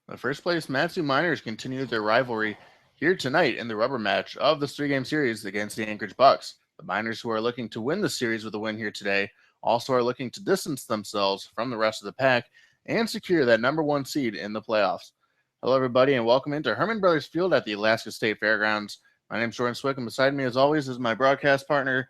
The first place Matsu Miners continue their rivalry here tonight in the rubber match of this three-game series against the Anchorage Bucs. The Miners, who are looking to win the series with a win here today, also are looking to distance themselves from the rest of the pack and secure that number one seed in the playoffs. Hello, everybody, and welcome into Herman Brothers Field at the Alaska State Fairgrounds. My name is Jordan Swick, and beside me, as always, is my broadcast partner,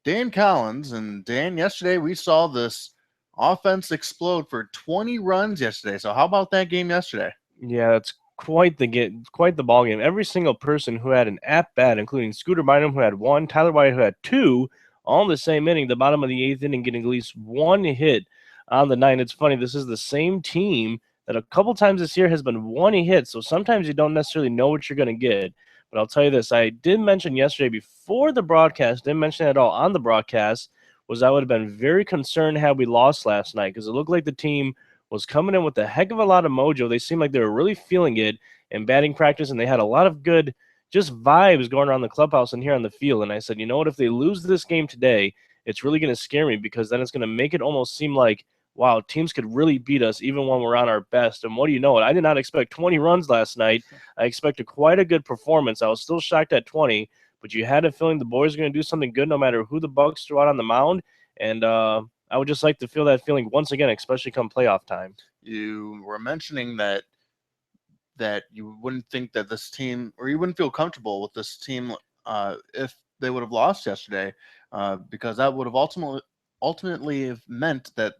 Dan Collins. And Dan, yesterday we saw this offense explode for 20 runs yesterday. So how about that game yesterday? Yeah, that's quite the quite the ball game. Every single person who had an at bat, including Scooter Bynum, who had one, Tyler White, who had two, all in the same inning, the bottom of the eighth inning, getting at least one hit on the night. It's funny, this is the same team that a couple times this year has been one hit, so sometimes you don't necessarily know what you're going to get. But I'll tell you this, I did mention yesterday before the broadcast, didn't mention it at all on the broadcast, was I would have been very concerned had we lost last night because it looked like the team was coming in with a heck of a lot of mojo. They seemed like they were really feeling it in batting practice, and they had a lot of good just vibes going around the clubhouse and here on the field. And I said, you know what, if they lose this game today, it's really going to scare me because then it's going to make it almost seem like, wow, teams could really beat us even when we're on our best. And what do you know? I did not expect 20 runs last night. I expected quite a good performance. I was still shocked at 20, but you had a feeling the boys are going to do something good no matter who the Bucs threw out on the mound. And I would just like to feel that feeling once again, especially come playoff time. You were mentioning that you wouldn't think that this team, or you wouldn't feel comfortable with this team if they would have lost yesterday, because that would have ultimately have meant that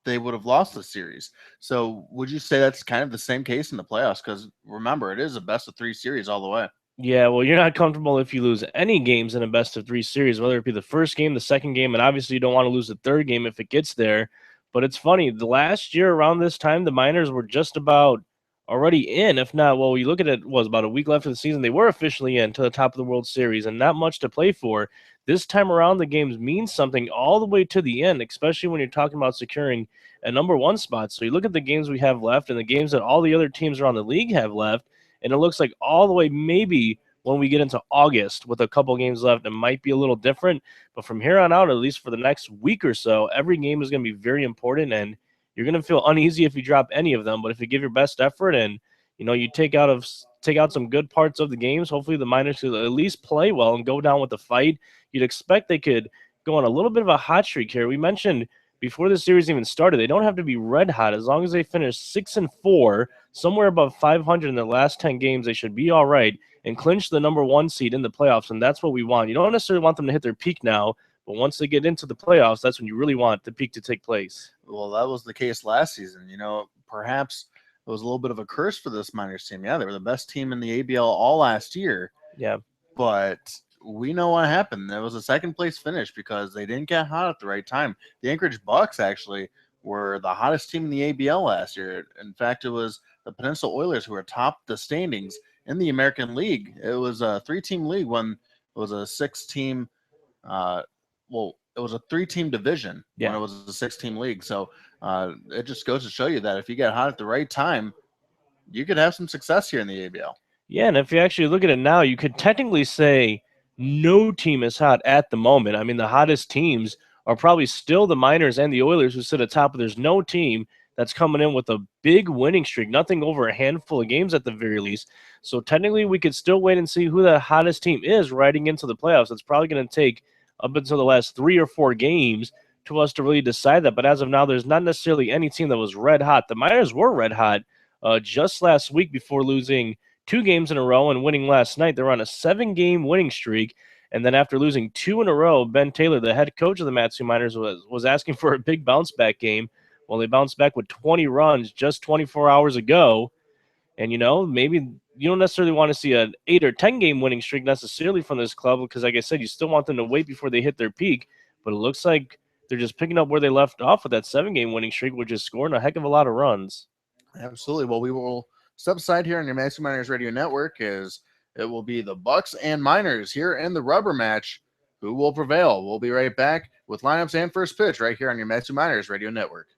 they would have lost the series. So would you say that's kind of the same case in the playoffs? Because remember, it is a best of three series all the way. Yeah, well, you're not comfortable if you lose any games in a best of three series, whether it be the first game, the second game, and obviously you don't want to lose the third game if it gets there. But it's funny, the last year around this time, the Miners were just about already in. If not, well, you look at it, was about a week left of the season, they were officially in to the top of the World Series and not much to play for. This time around, the games mean something all the way to the end, especially when you're talking about securing a number one spot. So you look at the games we have left and the games that all the other teams around the league have left, and it looks like all the way maybe when we get into August with a couple games left, it might be a little different. But from here on out, at least for the next week or so, every game is going to be very important, and you're going to feel uneasy if you drop any of them. But if you give your best effort and you take out some good parts of the games, hopefully the Miners could at least play well and go down with the fight. You'd expect they could go on a little bit of a hot streak here. We mentioned before the series even started, they don't have to be red hot as long as they finish 6-4, somewhere above 500 in their last 10 games. They should be all right and clinch the number one seed in the playoffs, and that's what we want. You don't necessarily want them to hit their peak now, but once they get into the playoffs, that's when you really want the peak to take place. Well, that was the case last season. Perhaps it was a little bit of a curse for this Miners team. Yeah, they were the best team in the ABL all last year, Yeah. but we know what happened. It was a second place finish because they didn't get hot at the right time. The Anchorage Bucs actually were the hottest team in the ABL last year. In fact, it was the Peninsula Oilers who were atop the standings in the American League. It was a three-team league when it was a six-team. Uh, well, it was a three-team division when Yeah. it was a six-team league. So it just goes to show you that if you get hot at the right time, you could have some success here in the ABL. Yeah, and if you actually look at it now, you could technically say no team is hot at the moment. I mean, the hottest teams are probably still the Miners and the Oilers who sit atop, but there's no team that's coming in with a big winning streak, nothing over a handful of games at the very least. So technically, we could still wait and see who the hottest team is riding into the playoffs. It's probably going to take up until the last 3 or 4 games to us to really decide that. But as of now, there's not necessarily any team that was red hot. The Miners were red hot just last week before losing 2 games in a row and winning last night. They're on a 7-game winning streak. And then after losing 2 in a row, Ben Taylor, the head coach of the Matsu Miners, was asking for a big bounce back game. Well, they bounced back with 20 runs just 24 hours ago. And, maybe you don't necessarily want to see an 8 or 10 game winning streak necessarily from this club because, like I said, you still want them to wait before they hit their peak. But it looks like they're just picking up where they left off with that 7-game winning streak, which is scoring a heck of a lot of runs. Absolutely. Well, we will step aside here on your Maxi Miners Radio Network as it will be the Bucks and Miners here in the rubber match. Who will prevail? We'll be right back with lineups and first pitch right here on your Maxi Miners Radio Network.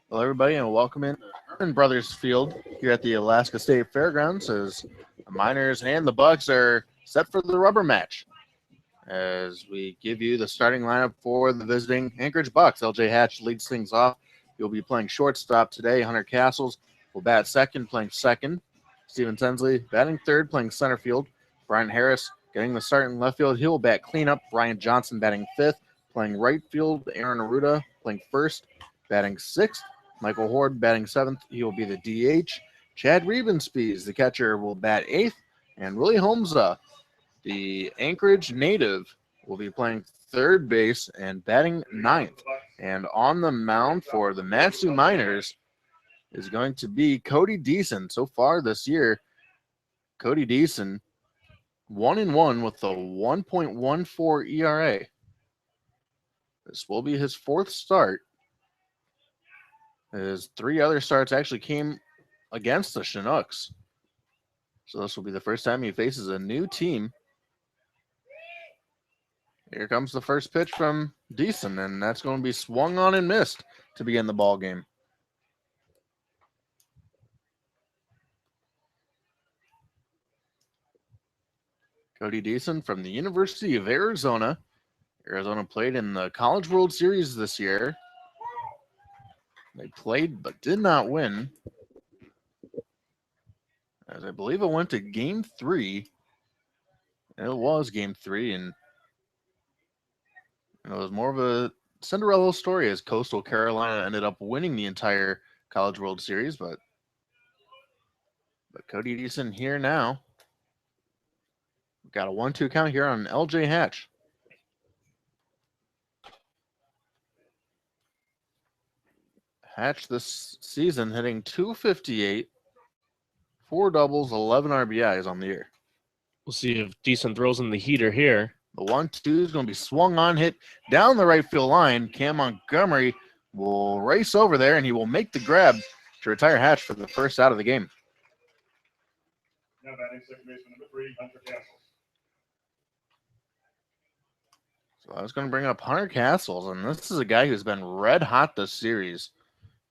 Hello, everybody, and welcome in Herman Brothers Field here at the Alaska State Fairgrounds as the Miners and the Bucs are set for the rubber match. As we give you the starting lineup for the visiting Anchorage Bucs, LJ Hatch leads things off. He'll be playing shortstop today. Hunter Castles will bat second, playing second. Steven Sensley batting third, playing center field. Brian Harris getting the start in left field. He'll bat cleanup. Brian Johnson batting fifth, playing right field. Aaron Aruda playing first, batting sixth. Michael Horde batting seventh. He will be the DH. Chad Rebenspies, the catcher, will bat eighth. And Willie Holmza, the Anchorage native, will be playing third base and batting ninth. And on the mound for the Matsu Miners is going to be Cody Deason. So far this year, Cody Deason 1-1 with a 1.14 ERA. This will be his fourth start. His three other starts actually came against the Chinooks. So this will be the first time he faces a new team. Here comes the first pitch from Deason, and that's going to be swung on and missed to begin the ball game. Cody Deason from the University of Arizona. Arizona played in the College World Series this year. They played but did not win, as I believe it went to Game 3. It was Game 3, and it was more of a Cinderella story as Coastal Carolina ended up winning the entire College World Series, but Cody Deason here now. We've got a 1-2 count here on LJ Hatch. Hatch this season hitting .258, 4 doubles, 11 RBIs on the year. We'll see if Deason throws in the heater here. The 1-2 is going to be swung on, hit down the right field line. Cam Montgomery will race over there, and he will make the grab to retire Hatch for the first out of the game. Now batting second baseman number 3, Hunter Castles. So I was going to bring up Hunter Castles, and this is a guy who's been red hot this series.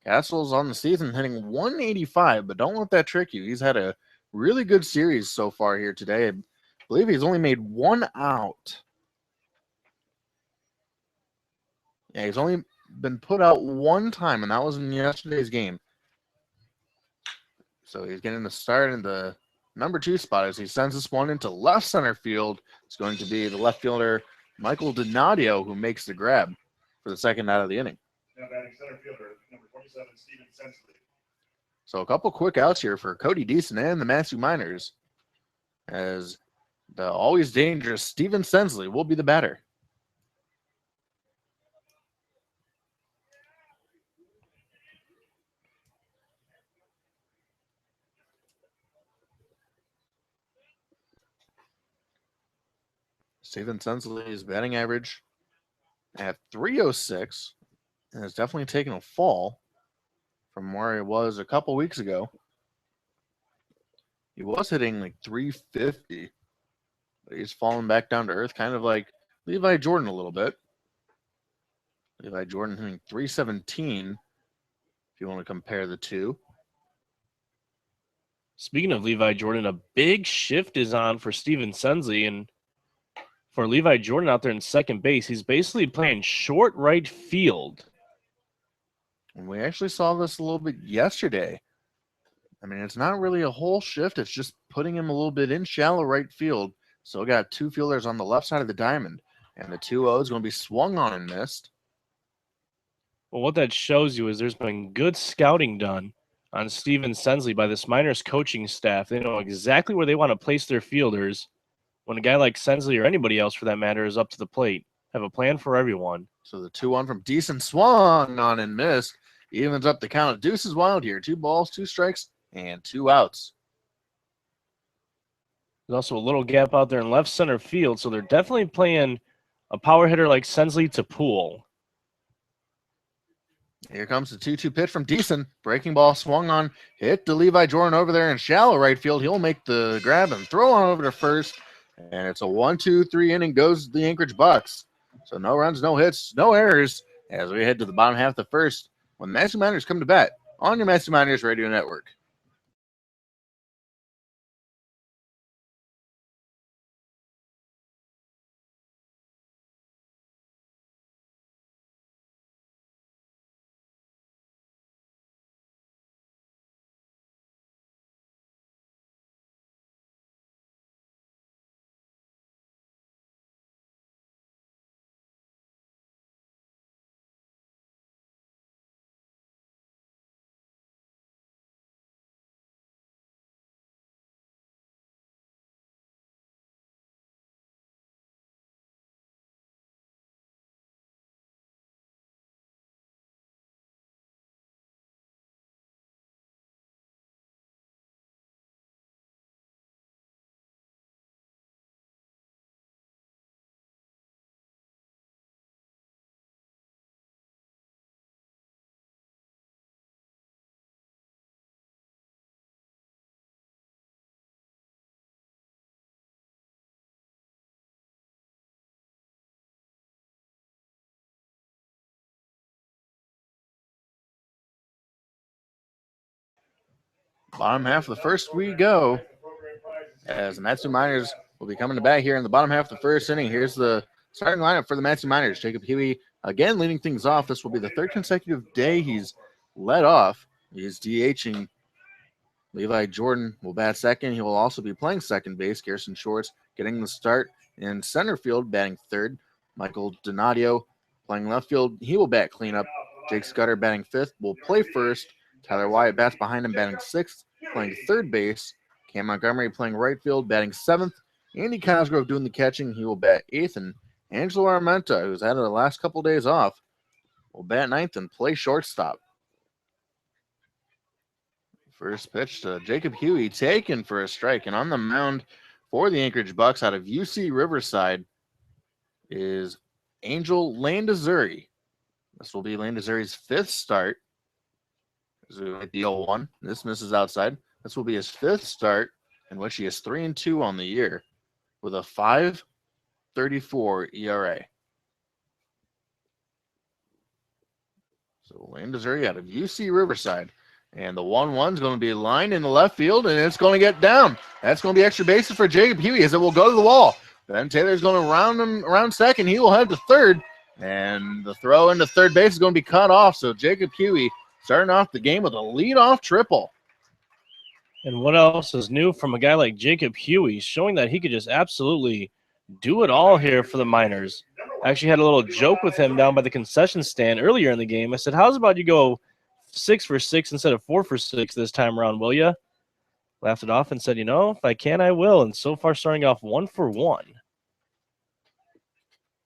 Castles on the season hitting 185, but don't let that trick you. He's had a really good series so far here today. I believe he's only made one out. Yeah, he's only been put out one time, and that was in yesterday's game. So he's getting the start in the number 2 spot as he sends this one into left center field. It's going to be the left fielder, Michael Donadio, who makes the grab for the second out of the inning. Now batting center fielder number 27, Steven Sensley. So a couple quick outs here for Cody Deason and the Matsu Miners, as the always dangerous Steven Sensley will be the batter. Steven Sensley's batting average at .306, and has definitely taken a fall from where he was a couple weeks ago. He was hitting like .350, but he's fallen back down to earth, kind of like Levi Jordan a little bit. Levi Jordan hitting .317, if you want to compare the two. Speaking of Levi Jordan, a big shift is on for Steven Sensley, and for Levi Jordan out there in second base, he's basically playing short right field. And we actually saw this a little bit yesterday. I mean, it's not really a whole shift. It's just putting him a little bit in shallow right field. Still got 2 fielders on the left side of the diamond. And the 2-0 is going to be swung on and missed. Well, what that shows you is there's been good scouting done on Steven Sensley by this Miners coaching staff. They know exactly where they want to place their fielders when a guy like Sensley or anybody else for that matter is up to the plate. Have a plan for everyone. So the 2-1 from Deason swung on and missed. Evens up the count. Deuce is wild here. 2 balls, 2 strikes, and 2 outs. There's also a little gap out there in left center field, so they're definitely playing a power hitter like Sensley to Poole. Here comes the 2-2 pitch from Deason. Breaking ball swung on, hit to Levi Jordan over there in shallow right field. He'll make the grab and throw on over to first. And it's a 1-2-3 inning goes the Anchorage Bucs. So no runs, no hits, no errors as we head to the bottom half of the first. when the Massey Miners come to bat on your Massey Miners Radio Network. Bottom half of the first we go, as the Massey Miners will be coming to bat here in the bottom half of the first inning. Here's the starting lineup for the Massey Miners. Jacob Huey again leading things off. This will be the third consecutive day he's led off. He's DHing. Levi Jordan will bat second. He will also be playing second base. Garrison Shorts getting the start in center field, batting third. Michael Donadio playing left field. He will bat cleanup. Jake Scudder batting fifth will play first. Tyler Wyatt bats behind him, batting sixth, playing third base. Cam Montgomery playing right field, batting seventh. Andy Cosgrove doing the catching. He will bat eighth. And Angelo Armenta, who's had the last couple of days off, will bat ninth and play shortstop. First pitch to Jacob Huey, taken for a strike. And on the mound for the Anchorage Bucs out of UC Riverside is Angel Landazuri. This will be Landazuri's fifth start. This will be the 0-1. This misses outside. This will be his fifth start, in which he is 3-2 on the year with a 5.34 ERA. So Landazuri out of UC Riverside. And the 1-1 is going to be lined in the left field, and it's going to get down. That's going to be extra bases for Jacob Huey as it will go to the wall. Ben Taylor's going to round him around second. He will head to third, and the throw into third base is going to be cut off. So Jacob Huey starting off the game with a leadoff triple. And what else is new from a guy like Jacob Huey, showing that he could just absolutely do it all here for the Miners. I actually had a little joke with him down by the concession stand earlier in the game. I said, how's about you go 6 for 6 instead of 4 for 6 this time around, will ya? Laughed it off and said, if I can, I will. And so far, starting off 1 for 1.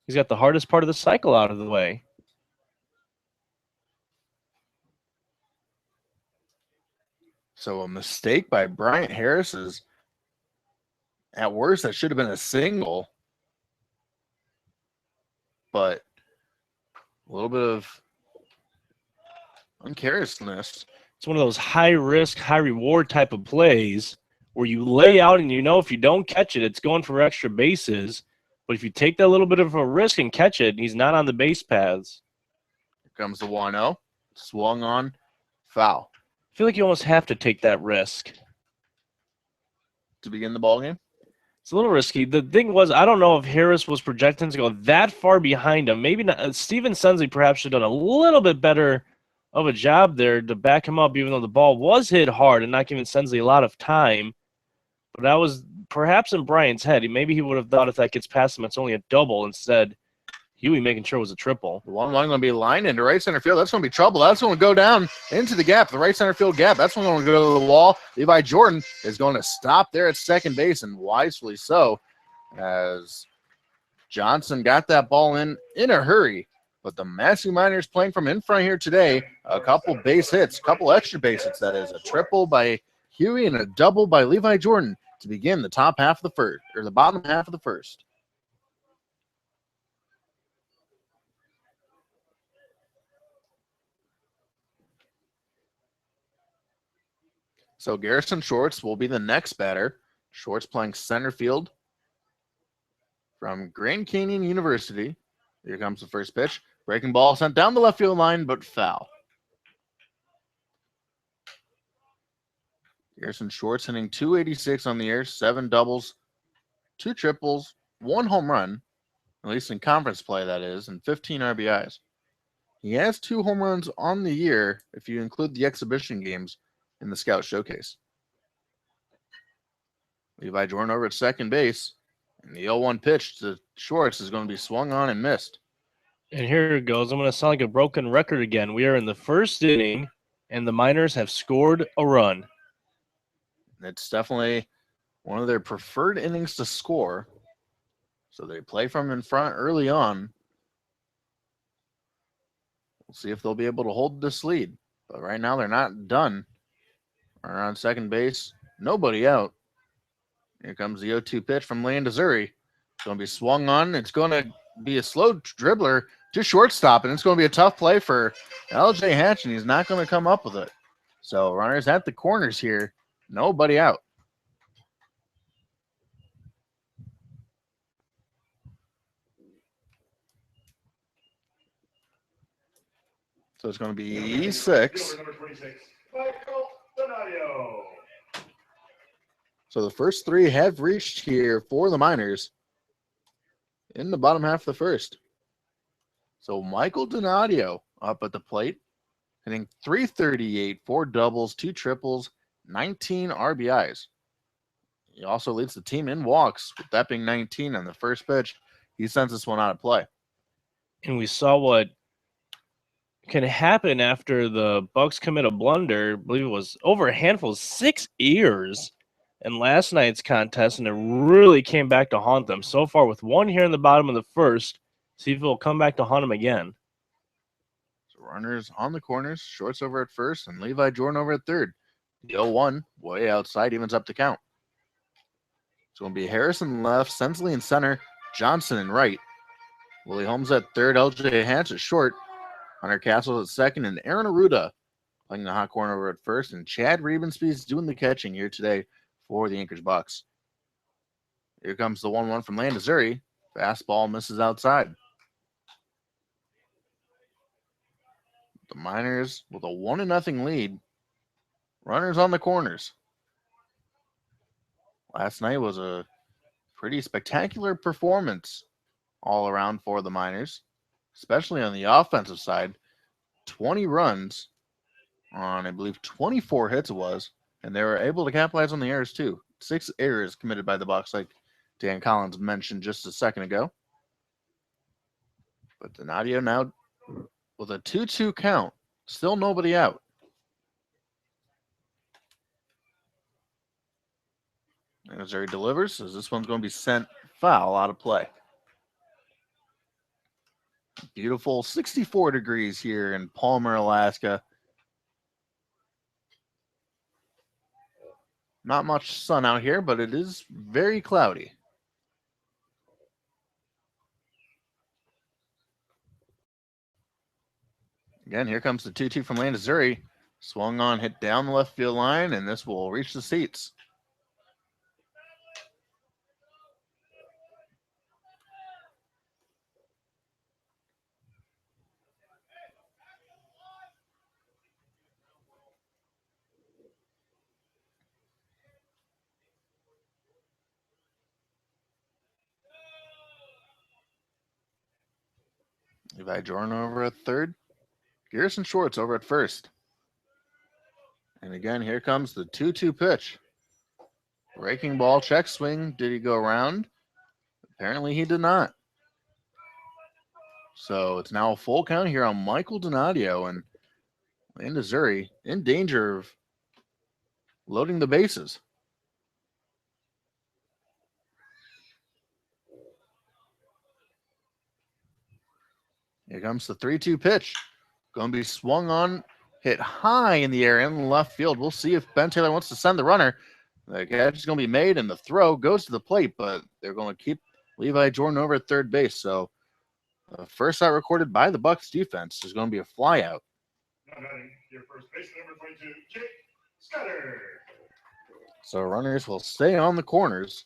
He's got the hardest part of the cycle out of the way. So a mistake by Bryant Harris is, at worst, that should have been a single. But a little bit of uncarelessness. It's one of those high-risk, high-reward type of plays where you lay out and if you don't catch it, it's going for extra bases. But if you take that little bit of a risk and catch it, he's not on the base paths. Here comes the 1-0. Swung on. Foul. I feel like you almost have to take that risk to begin the ball game. It's a little risky. The thing was, I don't know if Harris was projecting to go that far behind him. Maybe not. Steven Sensley perhaps should have done a little bit better of a job there to back him up, even though the ball was hit hard and not giving Sensley a lot of time. But that was perhaps in Bryant's head. Maybe he would have thought if that gets past him, it's only a double. Instead, Huey making sure it was a triple. The 1-1 going to be lined into right center field. That's going to be trouble. That's going to go down into the gap, the right center field gap. That's going to go to the wall. Levi Jordan is going to stop there at second base, and wisely so, as Johnson got that ball in a hurry. But the Massey Miners playing from in front here today, a couple base hits, a couple extra base hits, that is. A triple by Huey and a double by Levi Jordan to begin the top half of the first, or the bottom half of the first. So Garrison Shorts will be the next batter. Shorts playing center field from Grand Canyon University. Here comes the first pitch. Breaking ball sent down the left field line, but foul. Garrison Shorts hitting 286 on the year, 7 doubles, 2 triples, 1 home run, at least in conference play that is, and 15 RBIs. He has 2 home runs on the year if you include the exhibition games in the Scout Showcase. Levi Jordan over at second base, and the 0-1 pitch to Shorts is going to be swung on and missed. And here it goes. I'm going to sound like a broken record again. We are in the first inning, and the Miners have scored a run. It's definitely one of their preferred innings to score. So they play from in front early on. We'll see if they'll be able to hold this lead. But right now they're not done. Runner on second base, nobody out. Here comes the 0-2 pitch from Landazuri. It's going to be swung on. It's going to be a slow dribbler to shortstop, and it's going to be a tough play for LJ Hatch, and he's not going to come up with it. So runners at the corners here, nobody out. So it's going to be E6. Number 26, Michael Donadio. So the first 3 have reached here for the Miners in the bottom half of the first. So Michael Donadio up at the plate, hitting 338, 4 doubles, 2 triples, 19 RBIs. He also leads the team in walks, with that being 19 on the first pitch. He sends this one out of play. And we saw what can happen after the Bucs commit a blunder. I believe it was over a handful, 6 errors in last night's contest, and it really came back to haunt them. So far, with 1 here in the bottom of the first, see if it will come back to haunt them again. So runners on the corners, Shorts over at first, and Levi Jordan over at third. The 0-1 way outside evens up the count. It's going to be Harrison left, Sensley in center, Johnson in right. Willie Holmes at third, LJ Hatch at short, Hunter Castles at second, and Aaron Aruda playing the hot corner over at first, and Chad Riebenspeed's doing the catching here today for the Anchorage Bucs. Here comes the 1-1 from Landazuri. Fastball misses outside. The Miners with a 1-0 lead. Runners on the corners. Last night was a pretty spectacular performance all around for the Miners, especially on the offensive side. 20 runs on, I believe, 24 hits it was, and they were able to capitalize on the errors too. 6 errors committed by the Bucs, like Dan Collins mentioned just a second ago. But Donadio now with a 2-2 count, still nobody out. And Missouri delivers, as this one's going to be sent foul out of play. Beautiful 64 degrees here in Palmer, Alaska. Not much sun out here, but it is very cloudy. Again, here comes the 2-2 from Landazuri. Swung on, hit down the left field line, and this will reach the seats. Levi Jordan over at third. Garrison Shorts over at first. And again, here comes the 2-2 pitch. Breaking ball, check swing. Did he go around? Apparently he did not. So it's now a full count here on Michael Donadio, and Landazuri in danger of loading the bases. Here comes the 3-2 pitch. Going to be swung on, hit high in the air in left field. We'll see if Ben Taylor wants to send the runner. The catch is going to be made, and the throw goes to the plate, but they're going to keep Levi Jordan over at third base. So the first out recorded by the Bucs defense is going to be a fly out. Now batting your first base, number 22, Jake Scudder. So runners will stay on the corners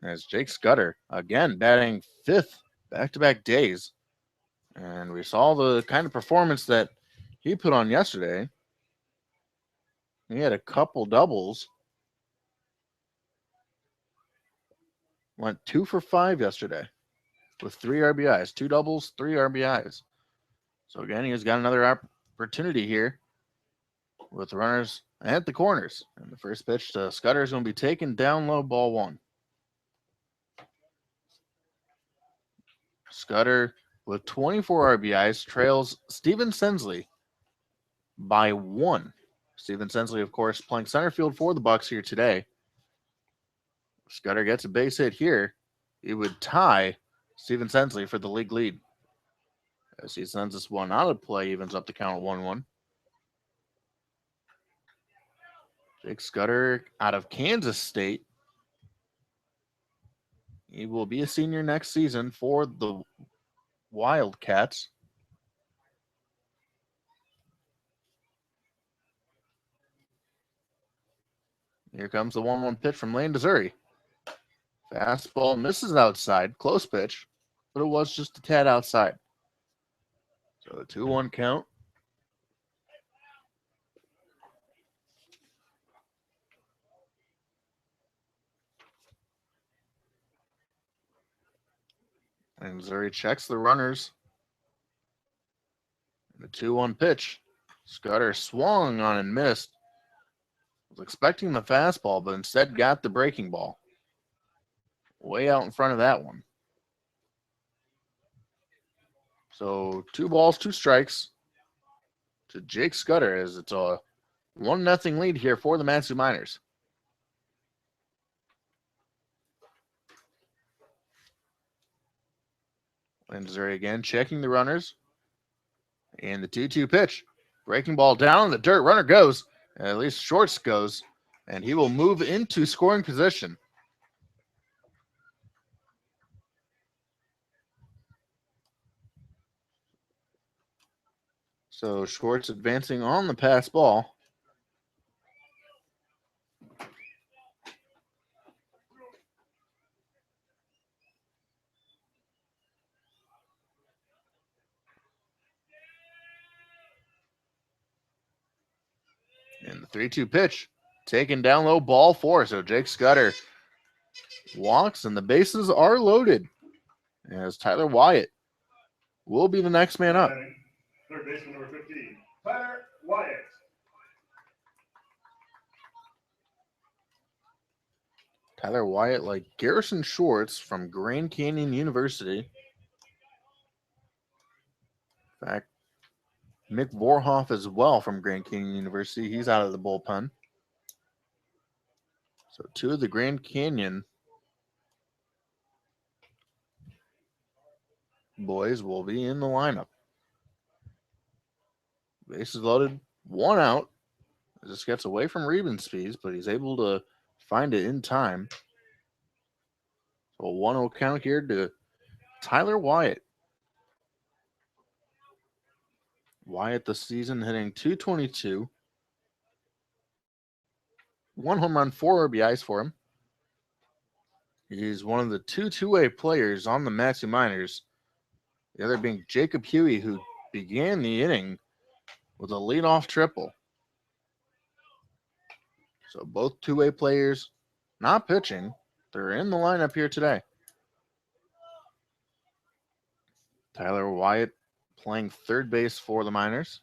as Jake Scudder, again, batting 5th back-to-back days. And we saw the kind of performance that he put on yesterday. He had a couple doubles Went 2 for 5 yesterday with 3 RBIs, 2 doubles, 3 RBIs. So again, he has got another opportunity here with runners at the corners. And the first pitch to Scudder is going to be taken down low, ball 1. Scudder with 24 RBIs trails Steven Sensley by 1. Steven Sensley, of course, playing center field for the Bucs here today. If Scudder gets a base hit here, he would tie Steven Sensley for the league lead. As he sends this one out of play, evens up the count at 1-1. Jake Scudder out of Kansas State. He will be a senior next season for the Wildcats. Here comes the 1-1 pitch from Lane Missouri. Fastball misses outside. Close pitch, but it was just a tad outside. So a 2-1 count. And Missouri checks the runners. The 2-1 pitch. Scudder swung on and missed. Was expecting the fastball, but instead got the breaking ball. Way out in front of that one. So 2 balls, 2 strikes to Jake Scudder as it's a 1-0 lead here for the Matsu Miners. And Missouri again checking the runners. And the 2-2 pitch. Breaking ball down in the dirt. Runner goes. At least Shorts goes. And he will move into scoring position. So Schwartz advancing on the pass ball. And the 3-2 pitch. Taken down low, ball 4. So Jake Scudder walks and the bases are loaded. As Tyler Wyatt will be the next man up. Third baseman number 15, Tyler Wyatt. Tyler Wyatt, like Garrison Schwartz from Grand Canyon University. In fact, Mick Vorhoff as well from Grand Canyon University. He's out of the bullpen. So 2 of the Grand Canyon boys will be in the lineup. Bases loaded, 1 out. This gets away from Riebenspees, but he's able to find it in time. So a 1-0 count here to Tyler Wyatt. Wyatt this season hitting .222. 1 home run, 4 RBIs for him. He's one of the 2 two-way players on the Matsu Miners. The other being Jacob Huey, who began the inning with a leadoff triple. So both two-way players not pitching. They're in the lineup here today. Tyler Wyatt playing third base for the Miners.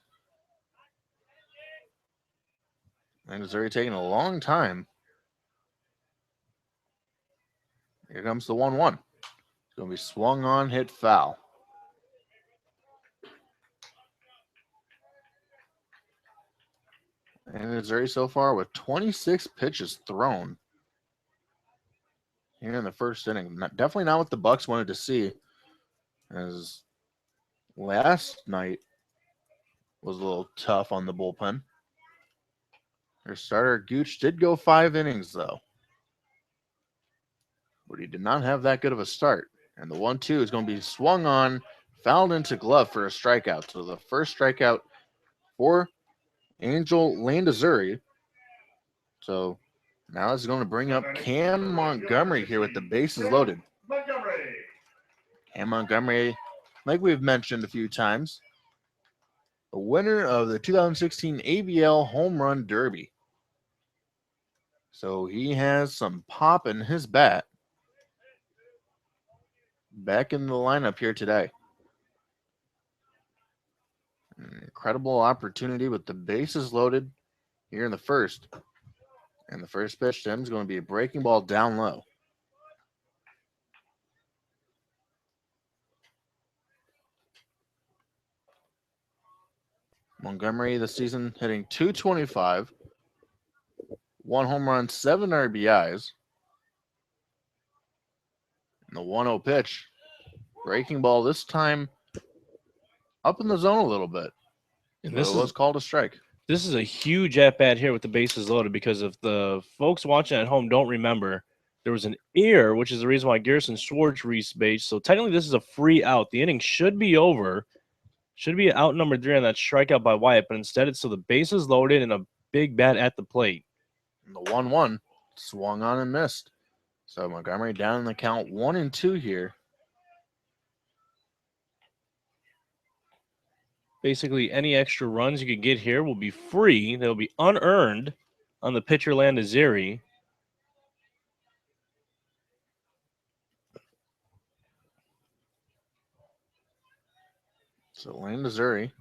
And it's already taken a long time. Here comes the 1-1. It's going to be swung on, hit foul. And Missouri so far with 26 pitches thrown here in the first inning. Definitely not what the Bucs wanted to see, as last night was a little tough on the bullpen. Their starter, Gooch, did go 5 innings, though. But he did not have that good of a start. And the 1-2 is going to be swung on, fouled into glove for a strikeout. So the first strikeout for Angel Landazuri. So now it's going to bring up Cam Montgomery here with the bases loaded. Cam Montgomery, like we've mentioned a few times, the winner of the 2016 ABL Home Run Derby. So he has some pop in his bat. back in the lineup here today. An incredible opportunity with the bases loaded here in the first. And the first pitch to him is going to be a breaking ball down low. Montgomery this season hitting .225, 1 home run, 7 RBIs. And the 1-0 pitch, breaking ball this time up in the zone a little bit. And This was called a strike. This is a huge at-bat here with the bases loaded, because if the folks watching at home don't remember, there was an error, which is the reason why Garrison Schwartz reached base. So technically this is a free out. The inning should be over. Should be out number 3 on that strikeout by Wyatt, but instead it's so the bases loaded and a big bat at the plate. And the 1-1 swung on and missed. So Montgomery down in the count 1-2 here. Basically, any extra runs you could get here will be free. They'll be unearned on the pitcher Landazuri. So Landazuri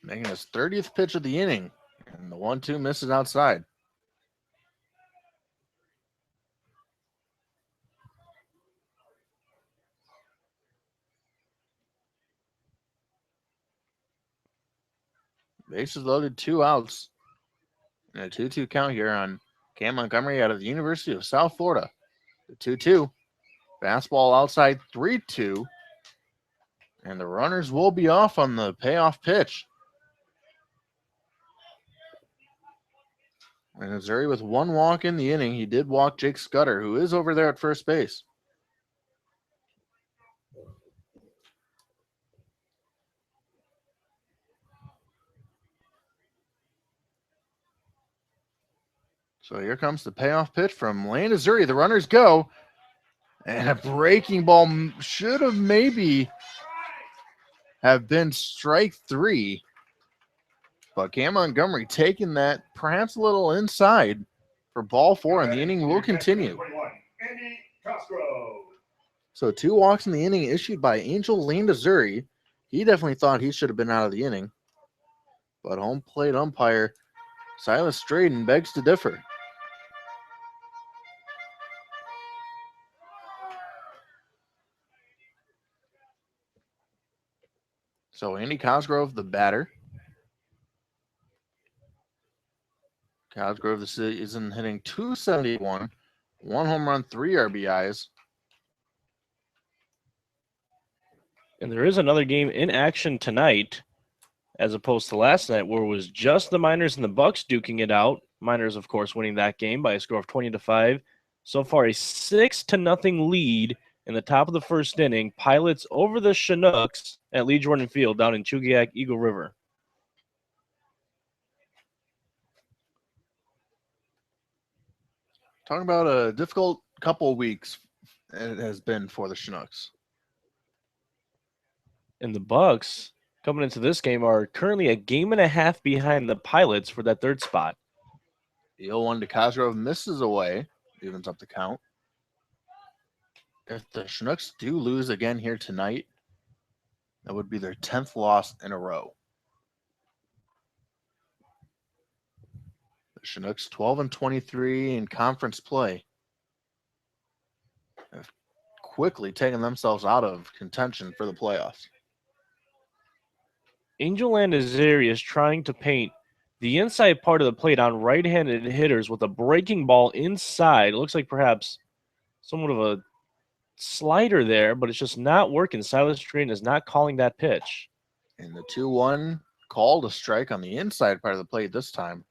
making his 30th pitch of the inning. And the 1-2 misses outside. Bases loaded, 2 outs. And a 2-2 count here on Cam Montgomery out of the University of South Florida. The 2-2. Fastball outside, 3-2. And the runners will be off on the payoff pitch. And Missouri with 1 walk in the inning. He did walk Jake Scudder, who is over there at first base. So here comes the payoff pitch from Landazuri. The runners go. And a breaking ball should have maybe have been strike 3. But Cam Montgomery taking that perhaps a little inside for ball 4, and the inning will continue. So 2 walks in the inning issued by Angel Landazuri. He definitely thought he should have been out of the inning. But home plate umpire Silas Straden begs to differ. So Andy Cosgrove, the batter. Cosgrove this season hitting .271, 1 home run, 3 RBIs. And there is another game in action tonight, as opposed to last night, where it was just the Miners and the Bucs duking it out. Miners, of course, winning that game by a score of 20-5. So far, a 6-0 lead in the top of the first inning. Pilots over the Chinooks at Lee Jordan Field down in Chugiak, Eagle River. Talking about a difficult couple of weeks it has been for the Chinooks. And the Bucs, coming into this game, are currently a game and a half behind the Pilots for that 3rd spot. The 0-1 to Cosgrove misses away, evens up the count. If the Chinooks do lose again here tonight, that would be their 10th loss in a row. The Chinooks 12-23 in conference play have quickly taken themselves out of contention for the playoffs. Angel Landazuri is trying to paint the inside part of the plate on right-handed hitters with a breaking ball inside. It looks like perhaps somewhat of a slider there, but it's just not working. Silas Straden is not calling that pitch. And the 2-1 called a strike on the inside part of the plate this time.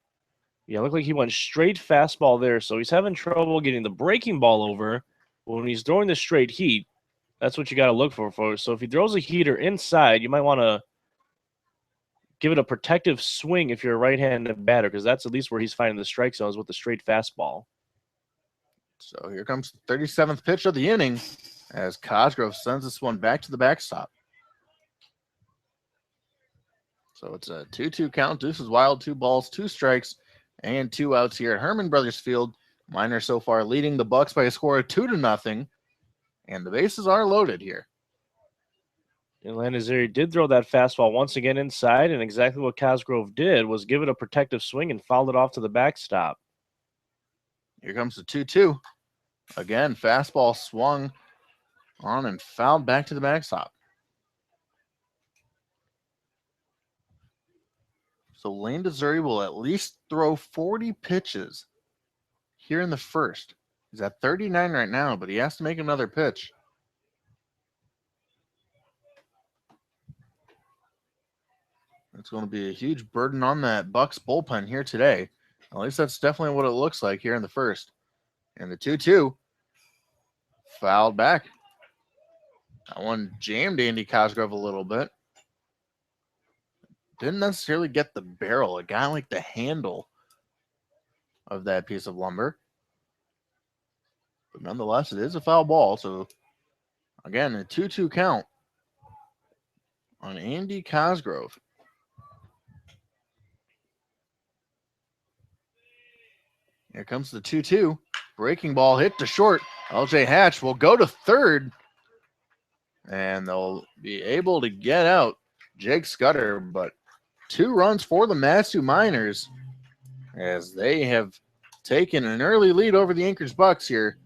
Yeah, it looked like he went straight fastball there, so he's having trouble getting the breaking ball over. But when he's throwing the straight heat, that's what you got to look for. So if he throws a heater inside, you might want to give it a protective swing if you're a right-handed batter, because that's at least where he's finding the strike zones with the straight fastball. So here comes the 37th pitch of the inning as Cosgrove sends this one back to the backstop. So it's a 2-2 count. Deuces wild, 2 balls, 2 strikes, and 2 outs here at Herman Brothers Field Miners so far leading the Bucs by a score of 2-0, and the bases are loaded here. And Landazuri did throw that fastball once again inside, and exactly what Cosgrove did was give it a protective swing and fouled it off to the backstop. Here comes the 2-2. Again, fastball swung on and fouled back to the backstop. So Landazuri will at least throw 40 pitches here in the first. He's at 39 right now, but he has to make another pitch. It's going to be a huge burden on that Bucs bullpen here today. At least that's definitely what it looks like here in the first. And the 2-2 fouled back. That one jammed Andy Cosgrove a little bit. Didn't necessarily get the barrel. It got like the handle of that piece of lumber. But nonetheless, it is a foul ball. So, again, a 2-2 count on Andy Cosgrove. Here comes the 2-2. Breaking ball hit to short. LJ Hatch will go to third. And they'll be able to get out Jake Scudder. But 2 runs for the Matsu Miners as they have taken an early lead over the Anchorage Bucs here.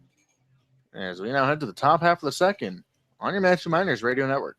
As we now head to the top half of the second on your Matsu Miners Radio Network.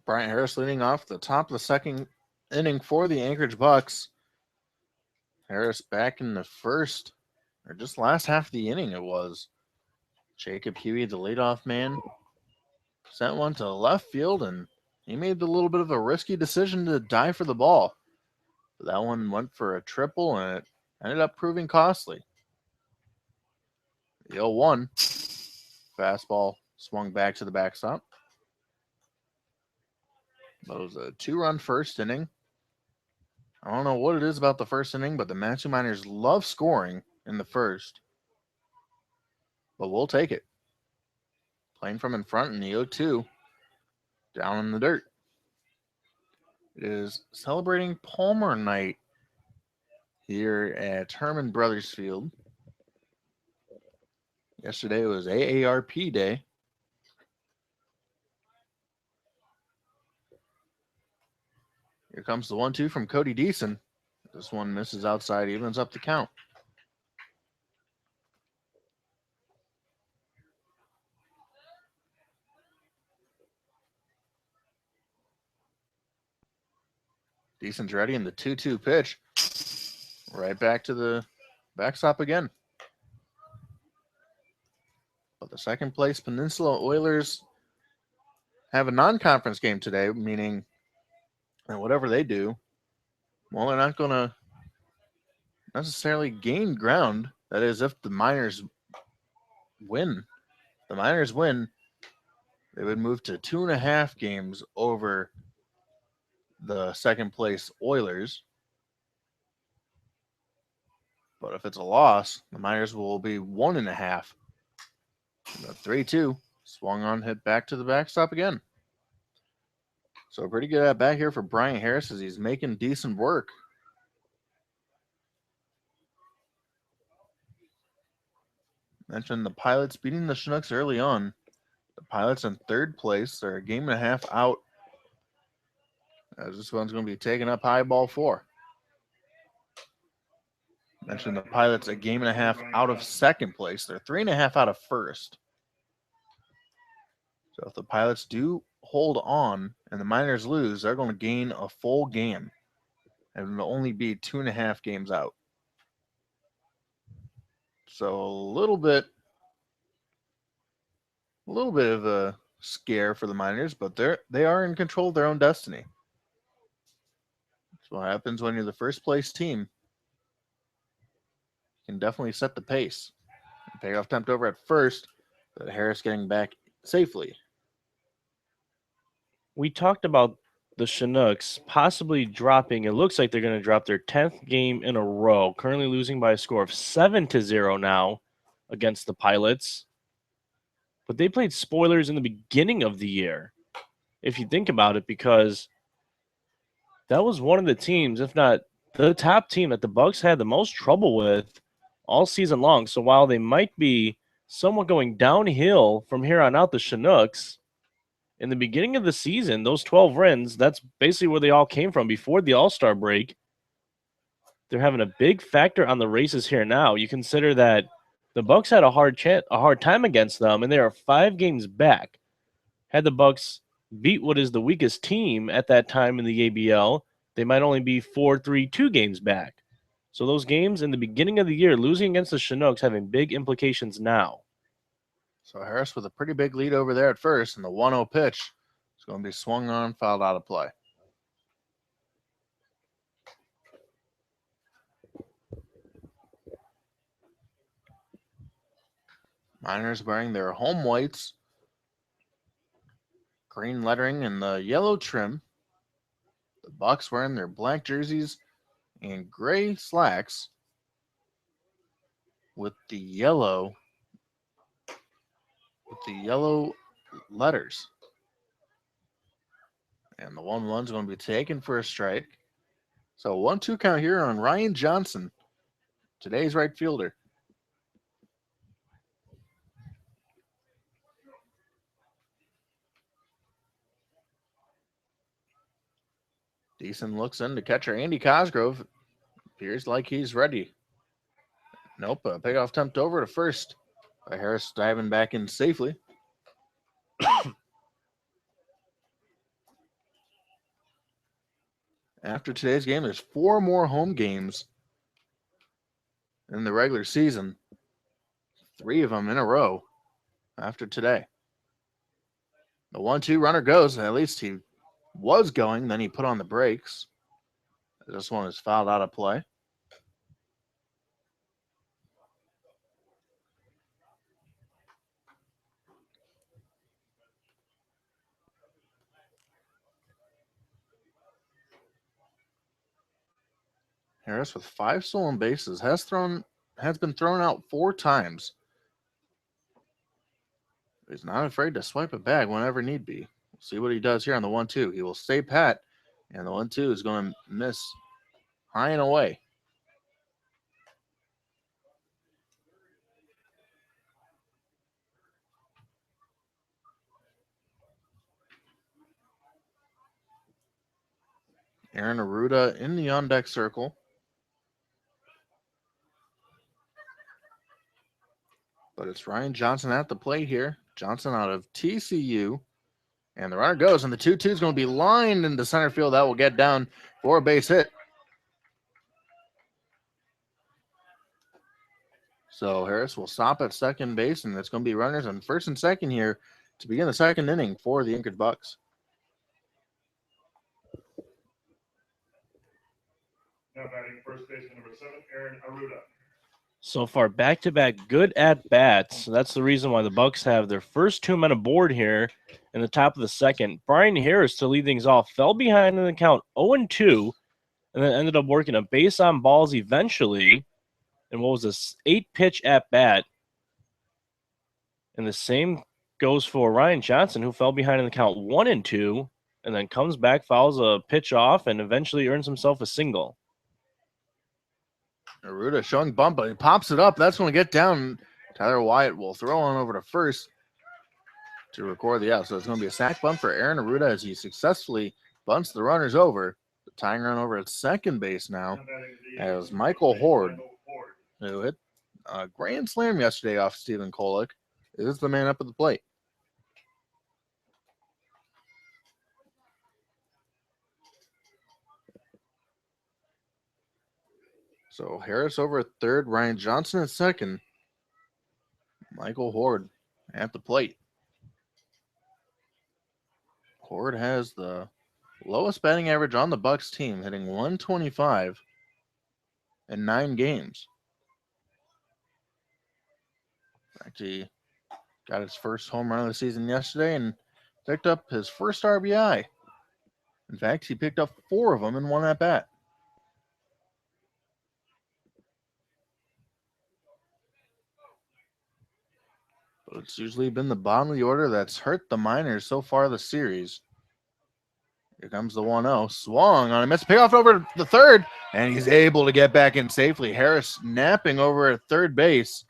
Bryant Harris leading off the top of the second inning for the Anchorage Bucs. Harris back in the first, or just last half of the inning it was. Jacob Huey, the leadoff man, sent one to left field, and he made a little bit of a risky decision to dive for the ball. But that one went for a triple, and it ended up proving costly. The 0-1 fastball swung back to the backstop. That was a 2-run first inning. I don't know what it is about the first inning, but the Matsu Miners love scoring in the first. But we'll take it. Playing from in front in the 0-2. Down in the dirt. It is celebrating Palmer night here at Herman Brothers Field. Yesterday was AARP day. Here comes the 1-2 from Cody Deason. This one misses outside, evens up the count. Deason's ready in the 2-2 pitch. Right back to the backstop again. But the second place Peninsula Oilers have a non-conference game today, meaning that whatever they do, well, they're not going to necessarily gain ground. That is, if the Miners win the Miners win, they would move to 2.5 games over the second place Oilers. But if it's a loss, the Miners will be 1.5. The 3-2 swung on, hit back to the backstop again. So pretty good at bat here for Brian Harris as he's making decent work. Mentioned the Pilots beating the Chinooks early on. The Pilots in third place. They're a game and a half out. As this one's going to be taken up high, ball 4. Mentioned the Pilots a game and a half out of second place. They're 3.5 out of first. So if the Pilots do hold on and the Miners lose, they're going to gain a full game and it'll only be 2.5 games out. So a little bit of a scare for the Miners, but they are in control of their own destiny. That's what happens when you're the first place team. You can definitely set the pace. Payoff attempt over at first, but Harris getting back safely. We talked about the Chinooks possibly dropping. It looks like they're going to drop their 10th game in a row, currently losing by a score of 7-0 now against the Pilots. But they played spoilers in the beginning of the year, if you think about it, because that was one of the teams, if not the top team, that the Bucs had the most trouble with all season long. So while they might be somewhat going downhill from here on out, the Chinooks, in the beginning of the season, those 12 wins, that's basically where they all came from before the All-Star break. They're having a big factor on the races here now. You consider that the Bucs had a hard time against them, and they are 5 games back. Had the Bucs beat what is the weakest team at that time in the ABL, they might only be 4-3, 2 games back. So those games in the beginning of the year, losing against the Chinooks, having big implications now. So Harris with a pretty big lead over there at first, and the 1-0 pitch is going to be swung on, fouled out of play. Miners wearing their home whites, green lettering and the yellow trim. The Bucs wearing their black jerseys and gray slacks with the yellow letters. And the 1-1 is going to be taken for a strike. So 1-2 count here on Ryan Johnson, today's right fielder. Deason looks in to catcher Andy Cosgrove. Appears like he's ready. Nope, a payoff attempt over to first by Harris diving back in safely. After today's game, there's 4 more home games in the regular season. 3 of them in a row after today. The 1-2 runner goes, and at least he was going, then he put on the brakes. This one is fouled out of play. Harris with 5 stolen bases has been thrown out 4 times. He's not afraid to swipe a bag whenever need be. We'll see what he does here on the 1-2. He will stay pat, and the 1-2 is going to miss high and away. Aaron Arruda in the on-deck circle. But it's Ryan Johnson at the plate here. Johnson out of TCU. And the runner goes, and the 2-2 is going to be lined into center field. That will get down for a base hit. So Harris will stop at second base, and it's going to be runners on first and second here to begin the second inning for the Anchorage Bucs. Now batting first baseman number 7, Aaron Arruda. So far, back-to-back good at-bats. That's the reason why the Bucs have their first two men aboard here in the top of the second. Brian Harris, to lead things off, fell behind in the count 0-2, and then ended up working a base on balls eventually. And what was this? 8-pitch at-bat. And the same goes for Ryan Johnson, who fell behind in the count 1-2, and then comes back, fouls a pitch off, and eventually earns himself a single. Aruda showing bump, but he pops it up. That's going to get down. Tyler Wyatt will throw on over to first to record the out. So it's going to be a sack bunt for Aaron Aruda as he successfully bunts the runners over. The tying run over at second base now as Michael Horde, who hit a grand slam yesterday off Stephen Kolek, is the man up at the plate. So Harris over at third, Ryan Johnson at second, Michael Horde at the plate. Horde has the lowest batting average on the Bucs team, hitting 125 in 9 games. In fact, he got his first home run of the season yesterday and picked up his first RBI. In fact, he picked up 4 of them in one at bat. But it's usually been the bottom of the order that's hurt the Miners so far this series. Here comes the 1-0. Swung on a miss. Payoff over the third, and he's able to get back in safely. Harris napping over at third base.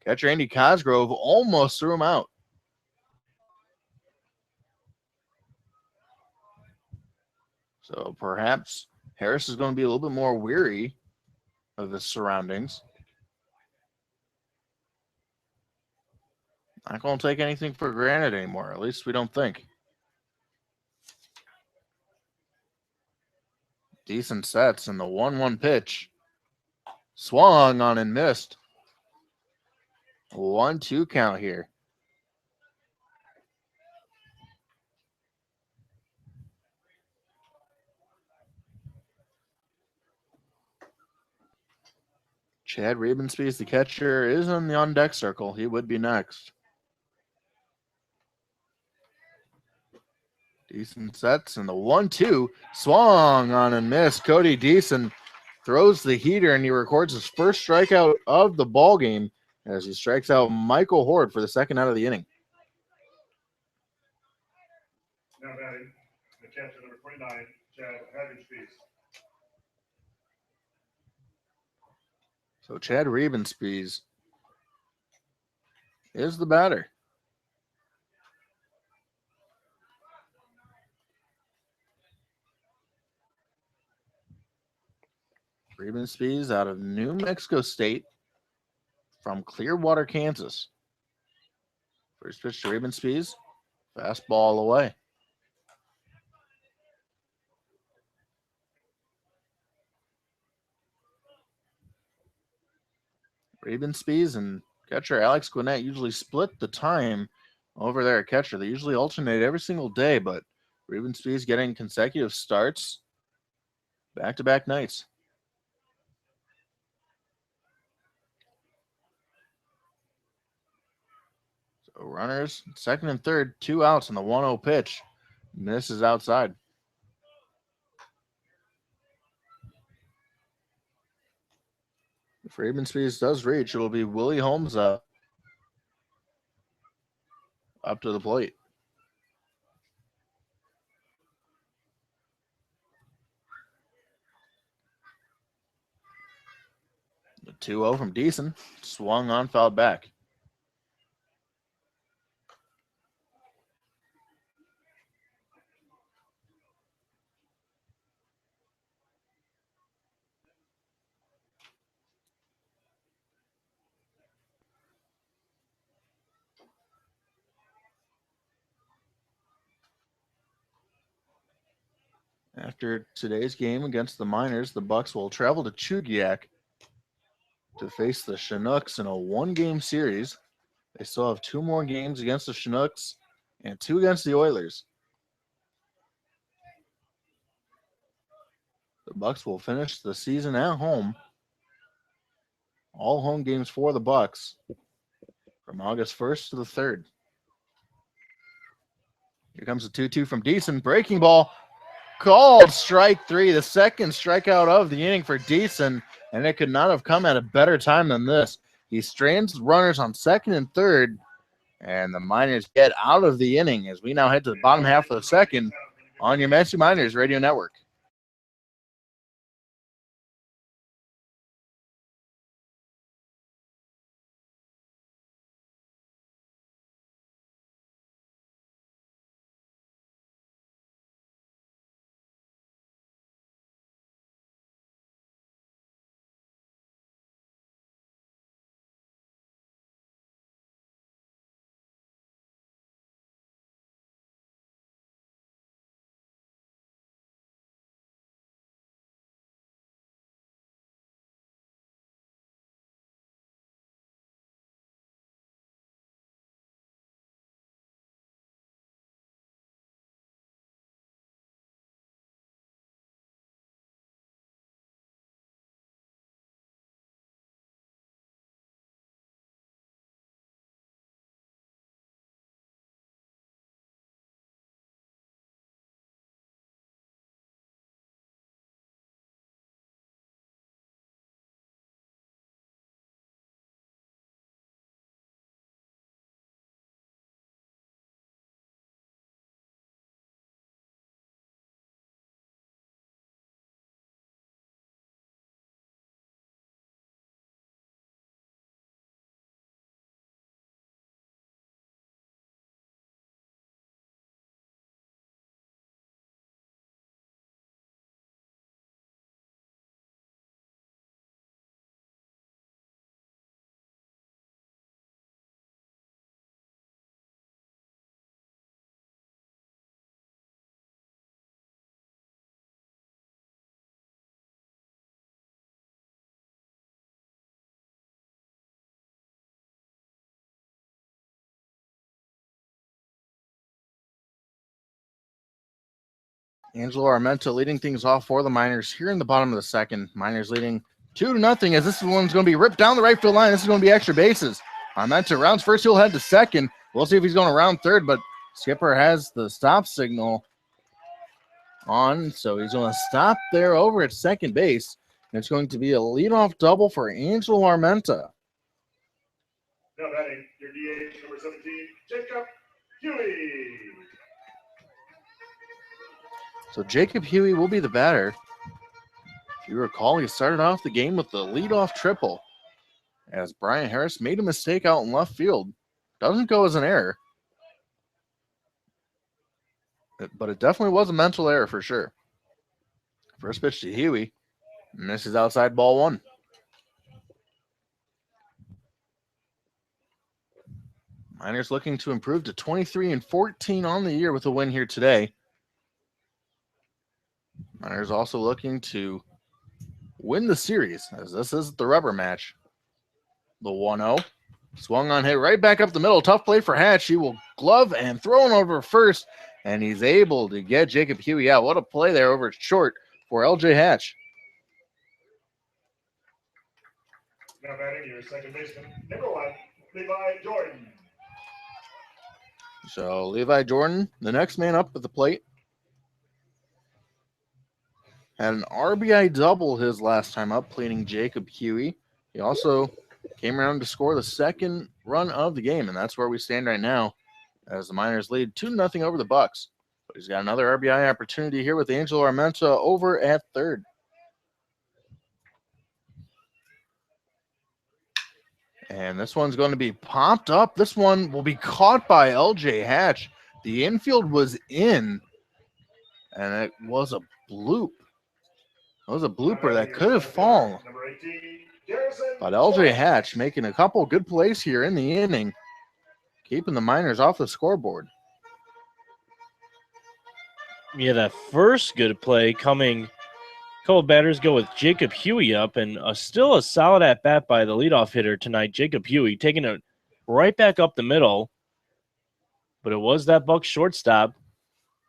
Catcher Andy Cosgrove almost threw him out. So perhaps Harris is going to be a little bit more weary of the surroundings. Not going to take anything for granted anymore. At least we don't think. Decent sets and the 1-1 pitch. Swung on and missed. 1-2 count here. Chad Riebenspees, the catcher, is on the on-deck circle. He would be next. Decent sets and the 1-2 swung on and missed. Cody Deason throws the heater and he records his first strikeout of the ball game as he strikes out Michael Horde for the second out of the inning. Now batting, the catcher number 29, Chad Riebenspees. So Chad Riebenspees is the batter. Riebenspees out of New Mexico State from Clearwater, Kansas. First pitch to Riebenspees, fastball away. Riebenspees and catcher Alex Gwinnett usually split the time over there at catcher. They usually alternate every single day, but Riebenspees getting consecutive starts back-to-back nights. So runners, second and third, 2 outs on the 1-0 pitch. Misses outside. If Riebenspees does reach, it will be Willie Holmes up to the plate. The 2-0 from Deason, swung on, fouled back. After today's game against the Miners, the Bucs will travel to Chugiak to face the Chinooks in a 1-game series. They still have 2 more games against the Chinooks and 2 against the Oilers. The Bucs will finish the season at home All home games for the Bucs from August 1st to the 3rd. Here comes the 2-2 from Deason. Breaking ball. Called strike 3. The second strikeout of the inning for Deason. And it could not have come at a better time than this. He strands runners on 2nd and 3rd. And the Miners get out of the inning as we now head to the bottom half of the 2nd on your Manchester Miners Radio Network. Angelo Armenta leading things off for the Miners here in the bottom of the 2nd. Miners leading 2-0 as this one's going to be ripped down the right field line. This is going to be extra bases. Armenta rounds first. He'll head to 2nd. We'll see if he's going to round 3rd, but Skipper has the stop signal on, so he's going to stop there over at 2nd base. And it's going to be a leadoff double for Angelo Armenta. Now batting, your DH number 17, Jacob Huey. So Jacob Huey will be the batter. If you recall, he started off the game with the leadoff triple as Brian Harris made a mistake out in left field. Doesn't go as an error, but it definitely was a mental error for sure. First pitch to Huey. Misses outside, ball 1. Miners looking to improve to 23-14 on the year with a win here today. Miners also looking to win the series, as this is the rubber match. The 1-0. Swung on, hit right back up the middle. Tough play for Hatch. He will glove and throw him over first, and he's able to get Jacob Huey out. What a play there over short for LJ Hatch. Now batting, your second baseman, number 1, Levi Jordan. So Levi Jordan, the next man up at the plate. Had an RBI double his last time up, pleading Jacob Huey. He also came around to score the 2nd run of the game, and that's where we stand right now as the Miners lead 2-0 over the Bucs. But he's got another RBI opportunity here with Angelo Armenta over at 3rd. And this one's going to be popped up. This one will be caught by LJ Hatch. The infield was in, and it was a bloop. It was a blooper that could have fallen. But LJ Hatch making a couple good plays here in the inning, keeping the Miners off the scoreboard. Yeah, that first good play coming. A couple batters go with Jacob Huey up, and still a solid at-bat by the leadoff hitter tonight, Jacob Huey, taking it right back up the middle. But it was that Bucs shortstop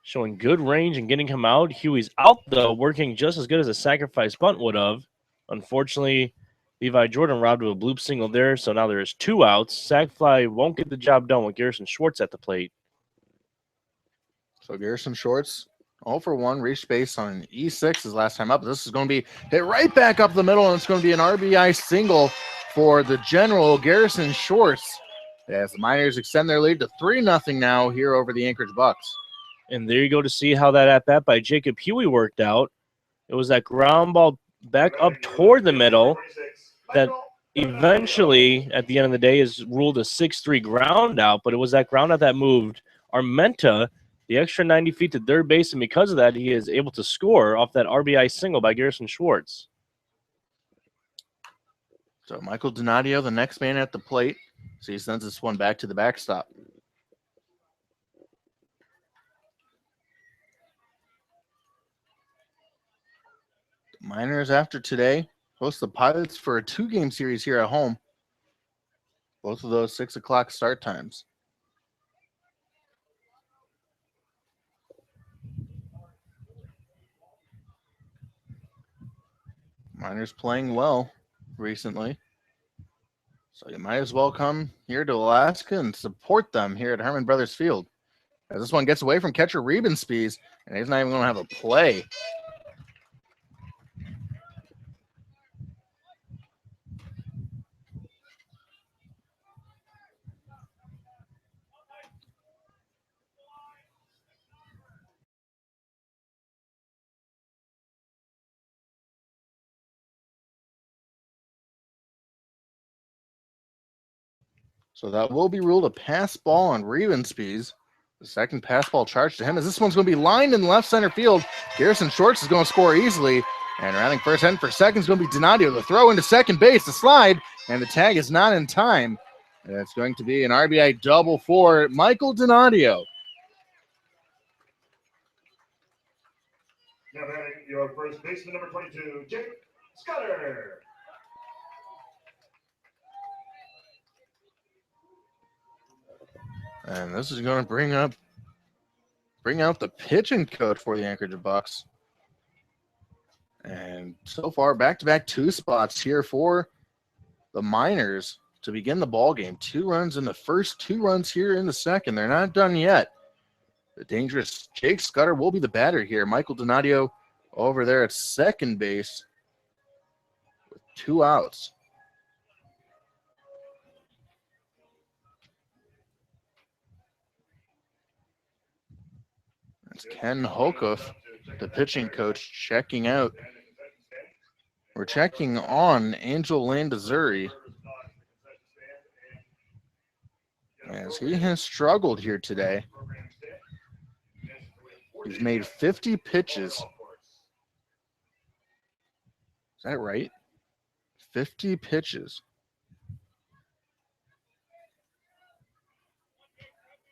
showing good range and getting him out. Huey's out, though, working just as good as a sacrifice bunt would have. Unfortunately, Levi Jordan robbed of a bloop single there, so now there is 2 outs. Sack fly won't get the job done with Garrison Schwartz at the plate. So Garrison Schwartz 0 for 1, reached base on an E6 his last time up. This is going to be hit right back up the middle, and it's going to be an RBI single for the General, Garrison Schwartz, as the Miners extend their lead to 3-0 now here over the Anchorage Bucs. And there you go to see how that at-bat by Jacob Huey worked out. It was that ground ball back up toward the middle that eventually, at the end of the day, is ruled a 6-3 ground out, but it was that ground out that moved Armenta the extra 90 feet to third base, and because of that, he is able to score off that RBI single by Garrison Schwartz. So Michael Donadio, the next man at the plate. So he sends this one back to the backstop. The Miners, after today, host the Pilots for a 2-game series here at home. Both of those 6 o'clock start times. Miners playing well recently. So you might as well come here to Alaska and support them here at Herman Brothers Field. As this one gets away from catcher Rebenspies, and he's not even going to have a play. So that will be ruled a pass ball on Rebenspies. The second pass ball charged to him as this one's going to be lined in left center field. Garrison Schwartz is going to score easily. And rounding first and for second is going to be Donadio. The throw into second base, the slide, and the tag is not in time. And it's going to be an RBI double for Michael Donadio. Now batting your first baseman, number 22, Jake Scudder. And this is going to bring out the pitching coach for the Anchorage Bucs. And so far, back-to-back 2 spots here for the Miners to begin the ball game. 2 runs in the first, 2 runs here in the second. They're not done yet. The dangerous Jake Scudder will be the batter here. Michael Donadio over there at second base with 2 outs. It's Ken Hokuff, the pitching coach, checking out. We're checking on Angel Landazuri, as he has struggled here today. He's made 50 pitches. Is that right? 50 pitches.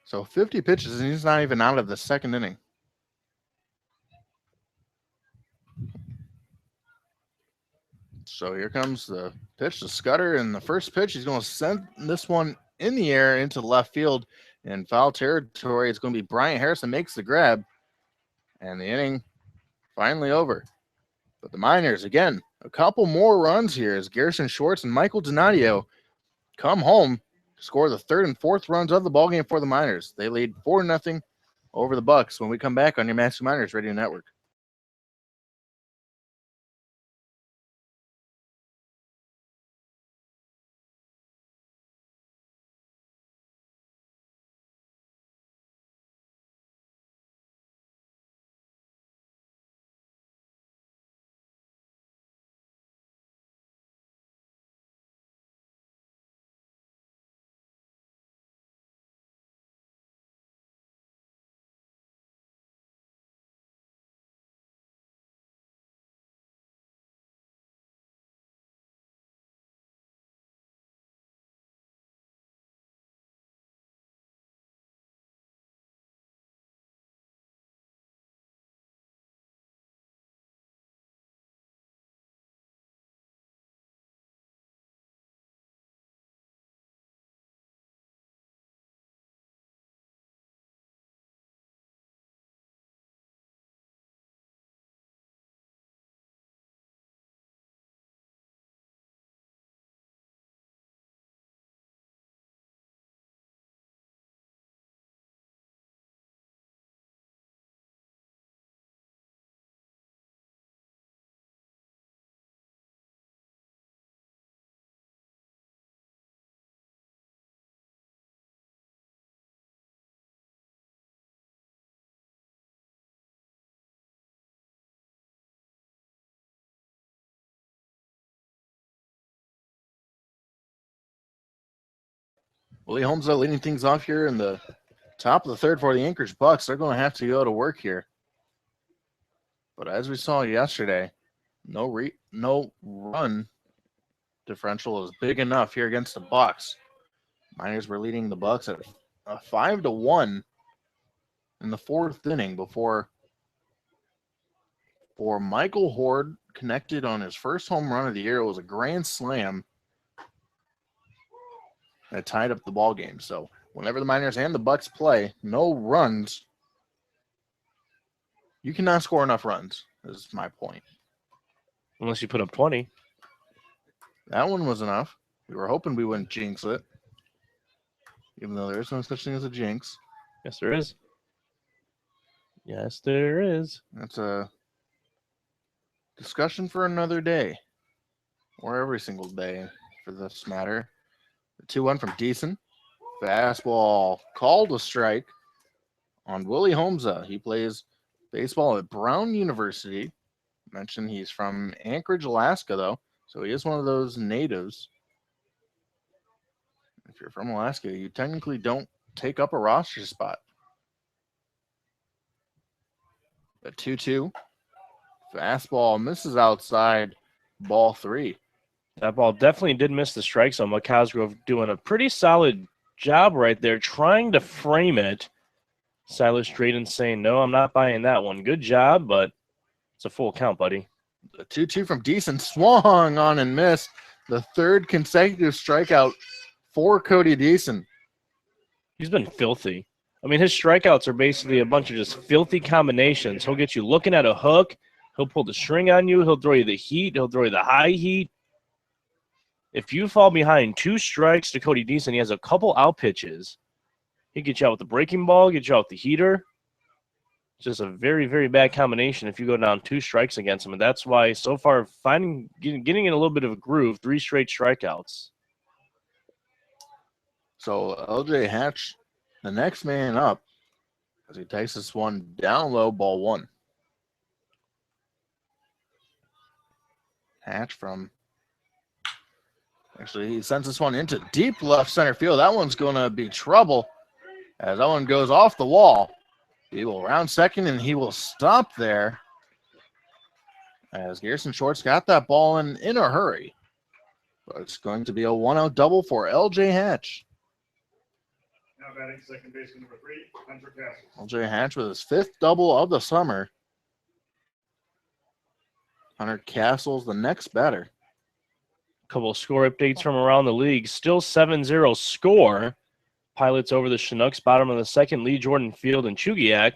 So 50 pitches, and he's not even out of the second inning. So here comes the pitch to Scudder, and the first pitch, he's going to send this one in the air into left field in foul territory. It's going to be Bryant Harrison makes the grab, and the inning finally over. But the Miners, again, a couple more runs here as Garrison Schwartz and Michael Donadio come home to score the third and fourth runs of the ballgame for the Miners. They lead 4-0 over the Bucs when we come back on your Matthew Miners Radio Network. Willie Holmes are leading things off here in the top of the third for the Anchorage Bucs. They're going to have to go to work here. But as we saw yesterday, no run differential is big enough here against the Bucs. Miners were leading the Bucs at 5-1 in the fourth inning before Michael Horde connected on his first home run of the year. It was a grand slam that tied up the ball game. So whenever the Miners and the Bucs play, no runs. You cannot score enough runs, is my point. Unless you put up 20. That one was enough. We were hoping we wouldn't jinx it, even though there is no such thing as a jinx. Yes, there is. Yes, there is. That's a discussion for another day, or every single day for this matter. The 2-1 from Deason. Fastball called a strike on Willie Holmesa. He plays baseball at Brown University. Mentioned he's from Anchorage, Alaska, though, so he is one of those natives. If you're from Alaska, you technically don't take up a roster spot. A 2-2. Fastball misses outside, ball 3. That ball definitely did miss the strike zone. Cosgrove doing a pretty solid job right there, trying to frame it. Silas Drayden saying, no, I'm not buying that one. Good job, but it's a full count, buddy. A 2-2 from Deason, swung on and missed. The third consecutive strikeout for Cody Deason. He's been filthy. I mean, his strikeouts are basically a bunch of just filthy combinations. He'll get you looking at a hook. He'll pull the string on you. He'll throw you the heat. He'll throw you the high heat. If you fall behind 2 strikes to Cody Deason, he has a couple out pitches. He get you out with the breaking ball, get you out with the heater. It's just a very, very bad combination if you go down 2 strikes against him. And that's why so far getting in a little bit of a groove, 3 straight strikeouts. So LJ Hatch, the next man up, as he takes this one down low, ball 1. Hatch actually, he sends this one into deep left center field. That one's going to be trouble as that one goes off the wall. He will round second, and he will stop there as Garrison Short's got that ball in a hurry. But it's going to be a 1-out double for LJ Hatch. Now batting second baseman number 3, Hunter Castles. LJ Hatch with his 5th double of the summer. Hunter Castles, the next batter. Couple of score updates from around the league. Still 7-0 score. Pilots over the Chinooks, bottom of the second, Lee Jordan Field and Chugiak.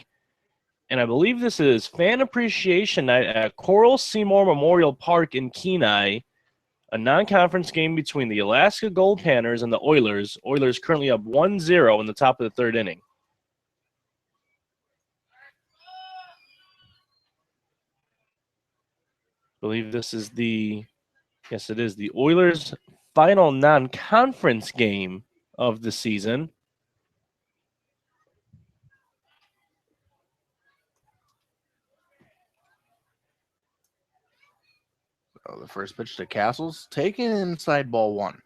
And I believe this is Fan Appreciation Night at Coral Seymour Memorial Park in Kenai. A non-conference game between the Alaska Gold Panthers and the Oilers. Oilers currently up 1-0 in the top of the 3rd inning. I believe this is yes, it is the Oilers' final non-conference game of the season. So the first pitch to Castles, taken inside ball 1.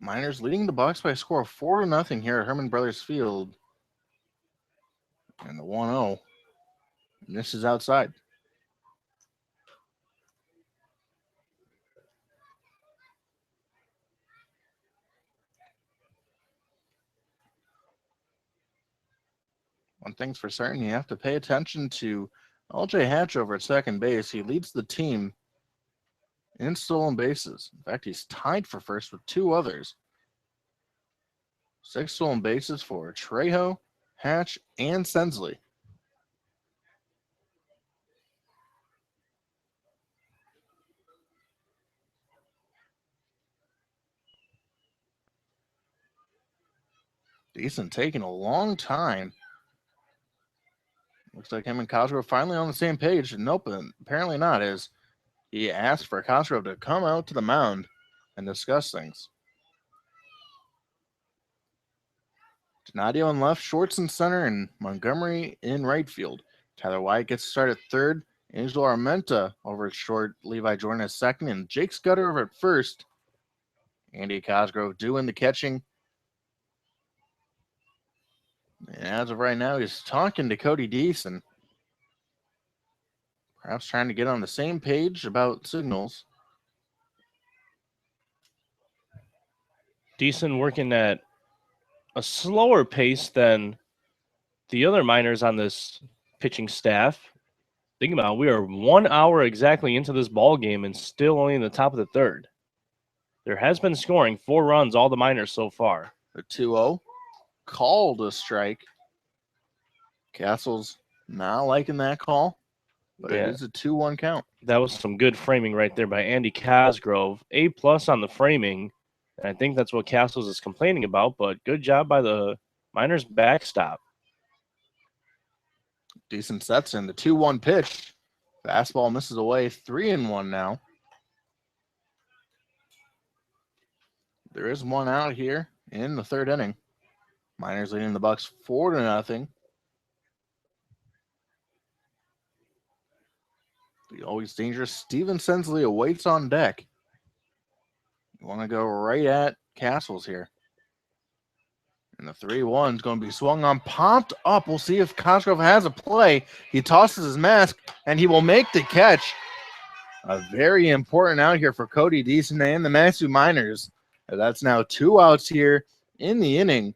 Miners leading the Bucs by a score of 4-0 here at Herman Brothers Field. And the 1-0 misses outside. One thing's for certain, you have to pay attention to LJ Hatch over at second base. He leads the team in stolen bases. In fact, he's tied for first with 2 others. 6 stolen bases for Trejo, Hatch, and Sensley. Deason taking a long time. Looks like him and Cosgrove finally on the same page. Nope, apparently not, as he asked for Cosgrove to come out to the mound and discuss things. Donadio in left, Shorts in center, and Montgomery in right field. Tyler White gets to start at third. Angelo Armenta over at short. Levi Jordan at second, and Jake Scudder over at first. Andy Cosgrove doing the catching. And as of right now, he's talking to Cody Deason. Perhaps trying to get on the same page about signals. Deason working at a slower pace than the other minors on this pitching staff. Think about it, we are 1 hour exactly into this ball game and still only in the top of the third. There has been scoring, 4 runs, all the minors so far. The 2-0 called a strike. Castle's not liking that call, but it is a 2-1 count. That was some good framing right there by Andy Cosgrove. A+ on the framing. And I think that's what Castles is complaining about, but good job by the Miners backstop. Decent sets in the 2-1 pitch. Fastball misses away, 3-1 now. There is one out here in the third inning. Miners leading the Bucs 4-0. The always dangerous Steven Sensley awaits on deck. You want to go right at Castles here. And the 3-1 is going to be swung on, popped up. We'll see if Cosgrove has a play. He tosses his mask, and he will make the catch. A very important out here for Cody Deason and the Matsu Miners. That's now 2 outs here in the inning.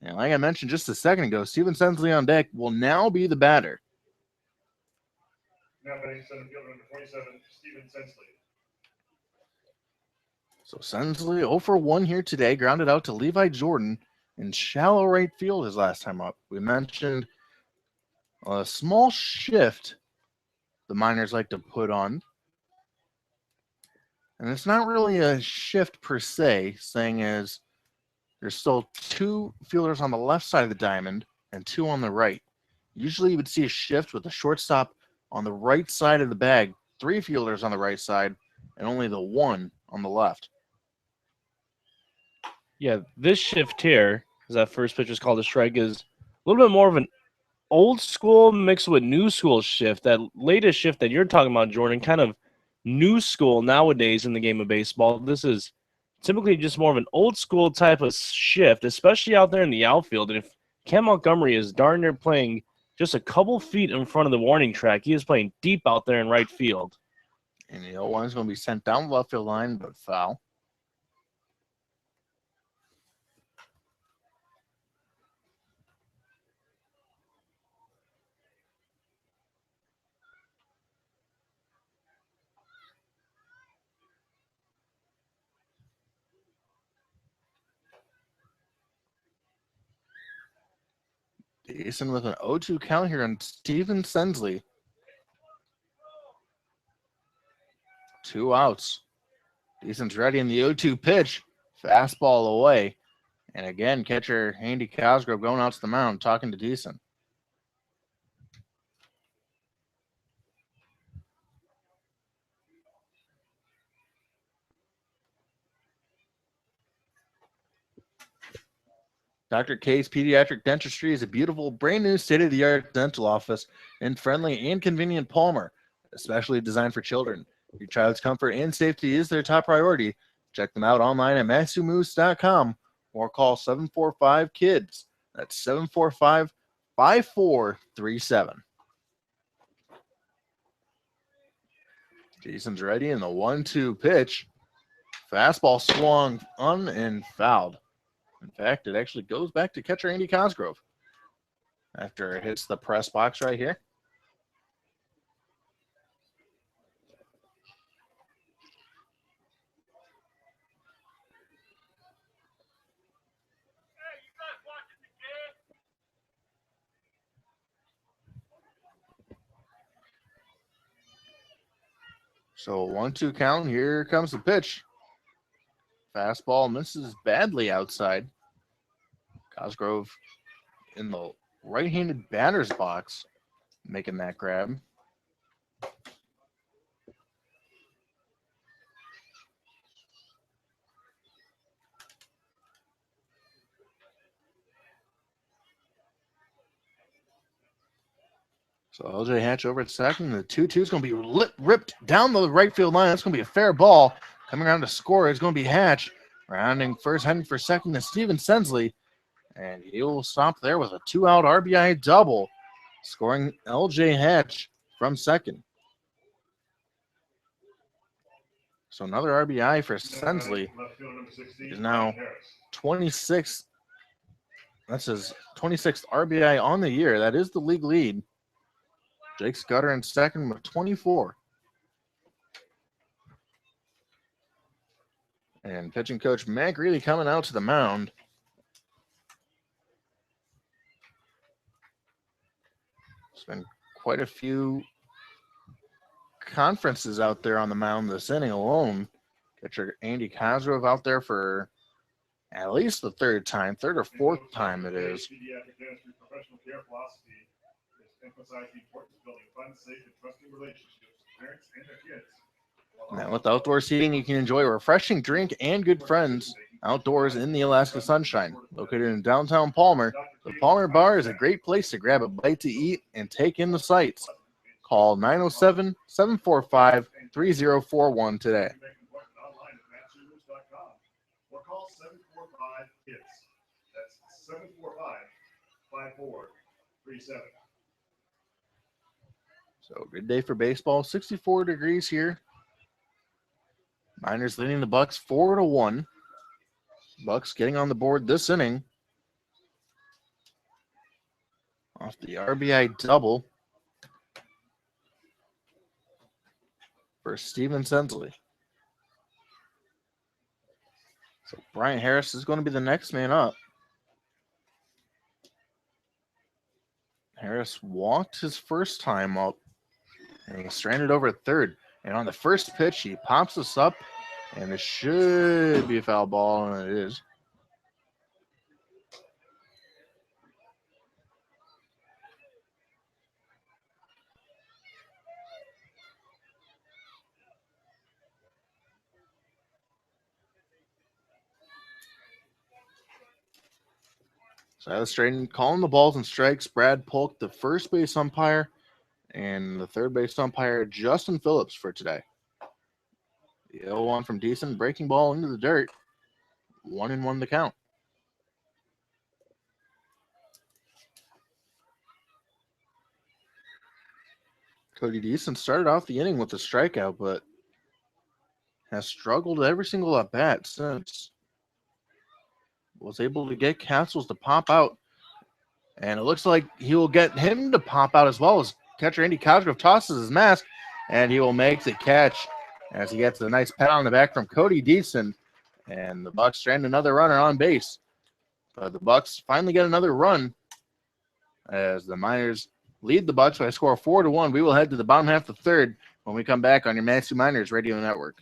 And like I mentioned just a second ago, Steven Sensley on deck will now be the batter. Now batting center fielder number 27, Steven Sensley. So Sensley 0 for 1 here today, grounded out to Levi Jordan in shallow right field his last time up. We mentioned a small shift the Miners like to put on. And it's not really a shift per se, saying is there's still 2 fielders on the left side of the diamond and 2 on the right. Usually you would see a shift with the shortstop on the right side of the bag, 3 fielders on the right side, and only the 1 on the left. Yeah, this shift here, as that first pitch was called a strike, is a little bit more of an old school mixed with new school shift. That latest shift that you're talking about, Jordan, kind of new school nowadays in the game of baseball. This is typically just more of an old school type of shift, especially out there in the outfield. And if Cam Montgomery is darn near playing just a couple feet in front of the warning track, he is playing deep out there in right field. And the 0-1 is going to be sent down the left field line, but foul. Deason with an 0-2 count here on Steven Sensley. 2 outs. Deason's ready in the 0-2 pitch. Fastball away. And again, catcher Andy Cosgrove going out to the mound, talking to Deason. Dr. K's Pediatric Dentistry is a beautiful, brand new state-of-the-art dental office in friendly and convenient Palmer, especially designed for children. Your child's comfort and safety is their top priority. Check them out online at matsumoose.com or call 745-KIDS. That's 745-5437. Jason's ready in the 1-2 pitch. Fastball swung on and fouled. In fact, it actually goes back to catcher Andy Cosgrove after it hits the press box right here. So 1-2 count. Here comes the pitch. Fastball misses badly outside. Cosgrove in the right-handed batter's box making that grab. So LJ Hatch over at second. The 2-2 is going to be ripped down the right field line. That's going to be a fair ball. Coming around to score is going to be Hatch. Rounding first, heading for second is Steven Sensley. And he will stop there with a 2-out RBI double, scoring LJ Hatch from second. So another RBI for Sensley. Is now 26. That's his 26th RBI on the year. That is the league lead. Jake Scudder in second with 24. And pitching coach Matt Greeley coming out to the mound. There's been quite a few conferences out there on the mound this inning alone. Catcher Andy Cosgrove out there for at least the third or fourth time it is. Pediatric dentistry professional care philosophy is emphasize the importance of building fun, safe, and trusting relationships with parents and their kids. Now with outdoor seating, you can enjoy a refreshing drink and good friends outdoors in the Alaska sunshine. Located in downtown Palmer, the Palmer Bar is a great place to grab a bite to eat and take in the sights. Call 907-745-3041 today. Or call 745-KIDS. That's 745-5437. So good day for baseball. 64 degrees here. Miners leading the Bucs 4-1. Bucs getting on the board this inning off the RBI double for Steven Sensley. So Brian Harris is going to be the next man up. Harris walked his first time up, and he stranded over at third. And on the first pitch, he pops this up, and it should be a foul ball, and it is. Silas Strayton calling the balls and strikes. Brad Polk, the first base umpire, and the third base umpire, Justin Phillips, for today. The 0-1 from Deason, breaking ball into the dirt. 1-1 the count. Cody Deason started off the inning with a strikeout, but has struggled every single at bat since. Was able to get Castles to pop out, and it looks like he will get him to pop out as well as catcher Andy Cosgrove tosses his mask, and he will make the catch as he gets a nice pat on the back from Cody Deason, and the Bucs strand another runner on base. But the Bucs finally get another run as the Miners lead the Bucs by a score of 4-1. We will head to the bottom half of the third when we come back on your Manitou Miners Radio Network.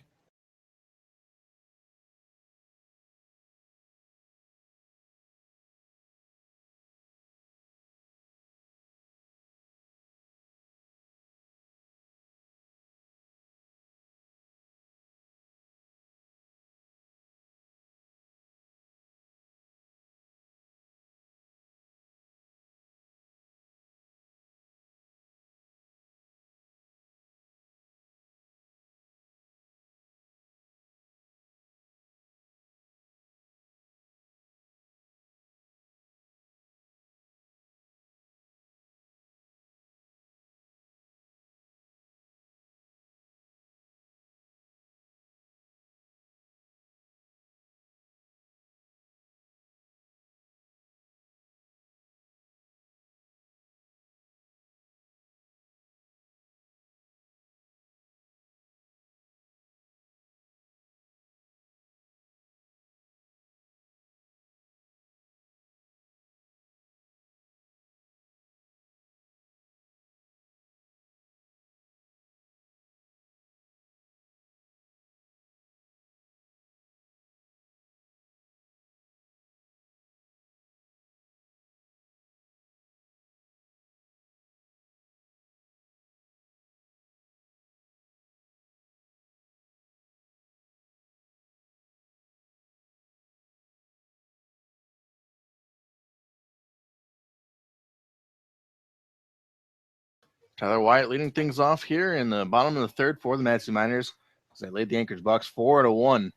Tyler Wyatt leading things off here in the bottom of the third for the Madison Miners as they lead the Anchorage Bucs 4-1.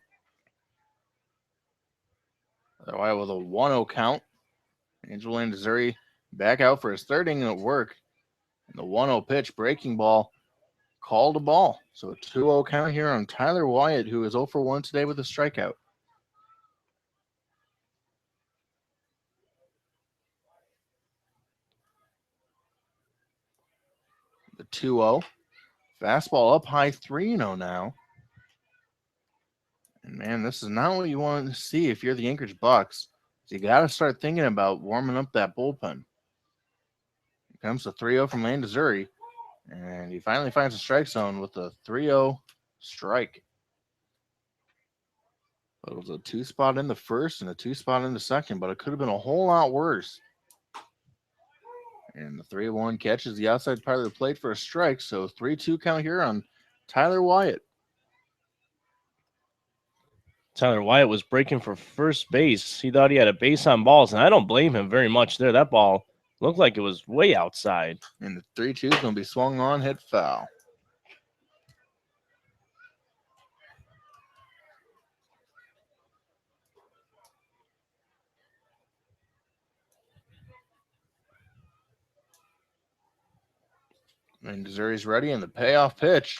Tyler Wyatt with a 1-0 count. Angel Landazuri back out for his third inning at work. And the 1-0 pitch, breaking ball, called a ball. So a 2-0 count here on Tyler Wyatt, who is 0 for 1 today with a strikeout. The 2-0. Fastball up high, 3-0 now. And man, this is not what you want to see if you're the Anchorage Bucs. So you got to start thinking about warming up that bullpen. Here comes the 3-0 from Landazuri. And he finally finds a strike zone with a 3-0 strike. It was a 2-spot in the first and a 2-spot in the second, but it could have been a whole lot worse. And the 3-1 catches the outside part of the plate for a strike. So 3-2 count here on Tyler Wyatt. Tyler Wyatt was breaking for first base. He thought he had a base on balls, and I don't blame him very much there. That ball looked like it was way outside. And the 3-2 is going to be swung on, hit foul. And Missouri's ready, and the payoff pitch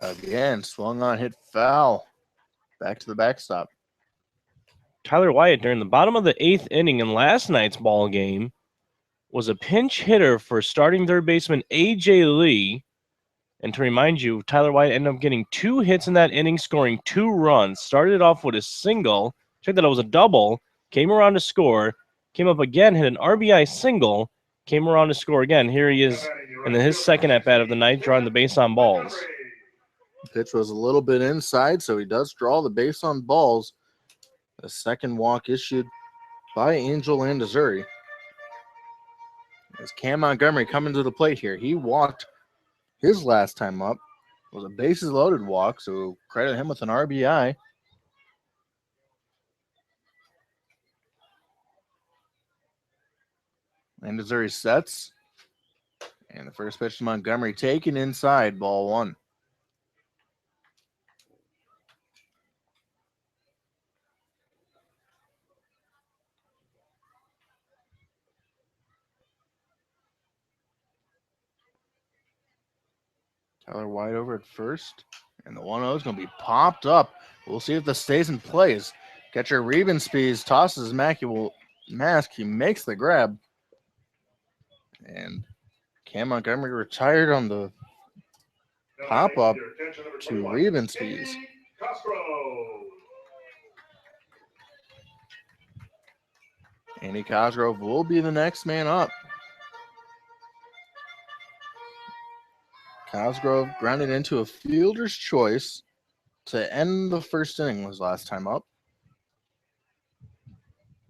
again swung on, hit foul. Back to the backstop. Tyler Wyatt during the bottom of the 8th inning in last night's ball game was a pinch hitter for starting third baseman A.J. Lee. And to remind you, Tyler Wyatt ended up getting 2 hits in that inning, scoring 2 runs. Started off with a single. Check that it was a double. Came around to score. Came up again, hit an RBI single. Came around to score again. Here he is in his second at-bat of the night, drawing the base on balls. The pitch was a little bit inside, so he does draw the base on balls. The second walk issued by Angel Landazuri. As Cam Montgomery coming to the plate here. He walked his last time up. It was a bases loaded walk, so credit him with an RBI. Landazuri sets. And the first pitch to Montgomery taken inside, ball 1. Tyler White over at first. And the 1-0 is going to be popped up. We'll see if this stays in play. As catcher Reuben Spees tosses mask. He makes the grab. And Cam Montgomery retired on the pop-up to Reuben Spees. Andy Cosgrove will be the next man up. Cosgrove grounded into a fielder's choice to end the first inning was last time up.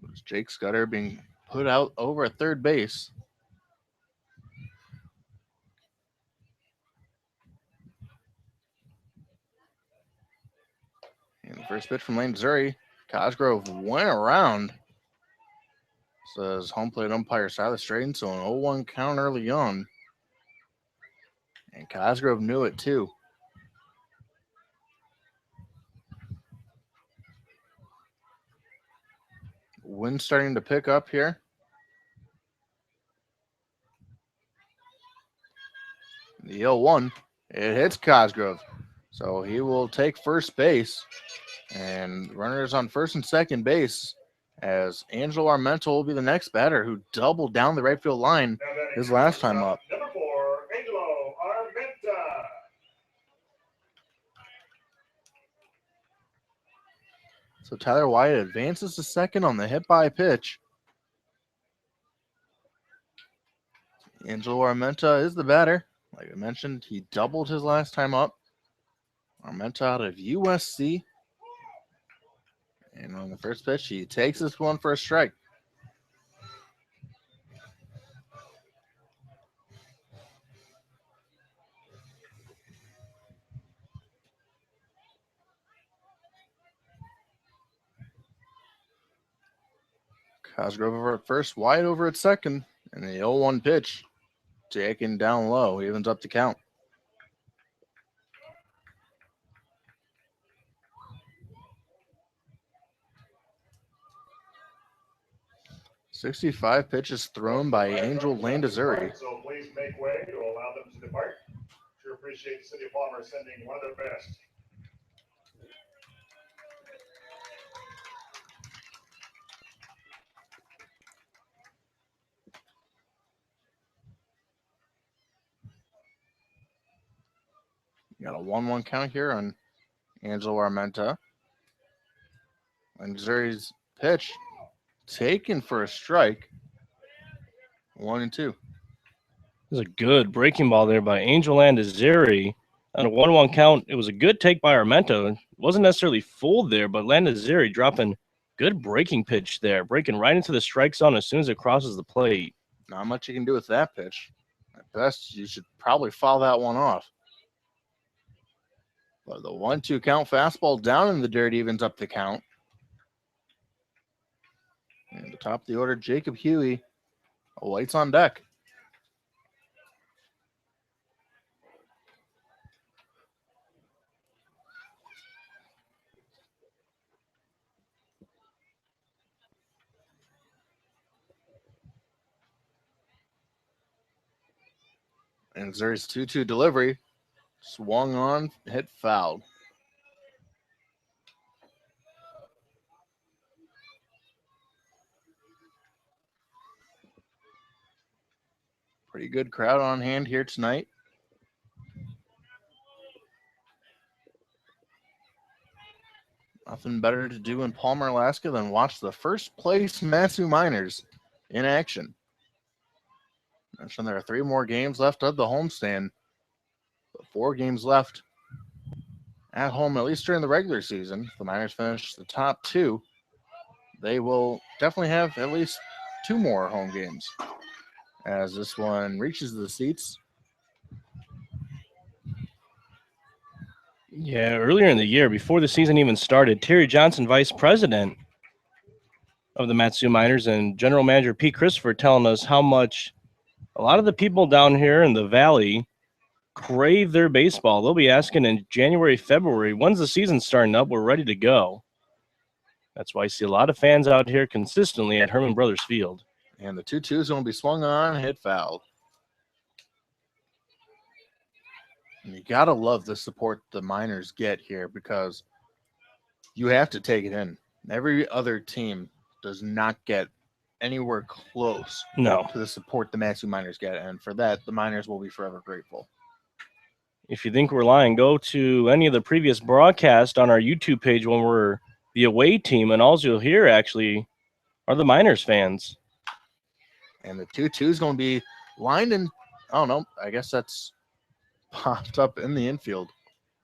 It was Jake Scudder being put out over at third base. And the first pitch from Lane, Missouri. Cosgrove went around. Says home plate umpire Silas Strayton, so an 0-1 count early on. And Cosgrove knew it too. Wind starting to pick up here. The 0-1, it hits Cosgrove. So he will take first base. And runners on first and second base as Angelo Armento will be the next batter who doubled down the right field line his last time up. Number 4, Angelo Armenta. So Tyler Wyatt advances to second on the hit by pitch. Angelo Armenta is the batter. Like I mentioned, he doubled his last time up. Armenta out of USC. And on the first pitch, he takes this one for a strike. Cosgrove over at first, Wyatt over at second, and the 0-1 pitch. taken down low. Evens up the count. .65 pitches thrown by Angel Landazuri. So please make way to allow them to depart. Sure appreciate the City of Palmer sending one of their best. Got a 1-1 count here on Angelo Armenta. Landazuri's pitch taken for a strike. 1-2. This is a good breaking ball there by Angel Landazuri. On a 1-1 count, it was a good take by Armento. It wasn't necessarily full there, but Landazuri dropping good breaking pitch there, breaking right into the strike zone as soon as it crosses the plate. Not much you can do with that pitch. At best, you should probably foul that one off. But the 1-2 count fastball down in the dirt evens up the count. And the top of the order, Jacob Huey awaits on deck. And Zuri's 2-2 delivery. Swung on, hit fouled. Pretty good crowd on hand here tonight. Nothing better to do in Palmer, Alaska than watch the first place Matsu Miners in action. Mentioned there are 3 more games left of the homestand, but 4 games left at home, at least during the regular season. If the Miners finish the top 2, they will definitely have at least 2 more home games. As this one reaches the seats. Yeah, earlier in the year, before the season even started, Terry Johnson, vice president of the Matsu Miners, and general manager Pete Christopher telling us how much a lot of the people down here in the valley crave their baseball. They'll be asking in January, February, when's the season starting up? We're ready to go. That's why I see a lot of fans out here consistently at Herman Brothers Field. And the 2-2 is going to be swung on, hit fouled. And you got to love the support the Miners get here because you have to take it in. Every other team does not get anywhere close No. to the support the Matsu Miners get. And for that, the Miners will be forever grateful. If you think we're lying, go to any of the previous broadcasts on our YouTube page when we're the away team, and all you'll hear actually are the Miners fans. And the 2-2 is going to be lined in, I don't know, I guess that's popped up in the infield.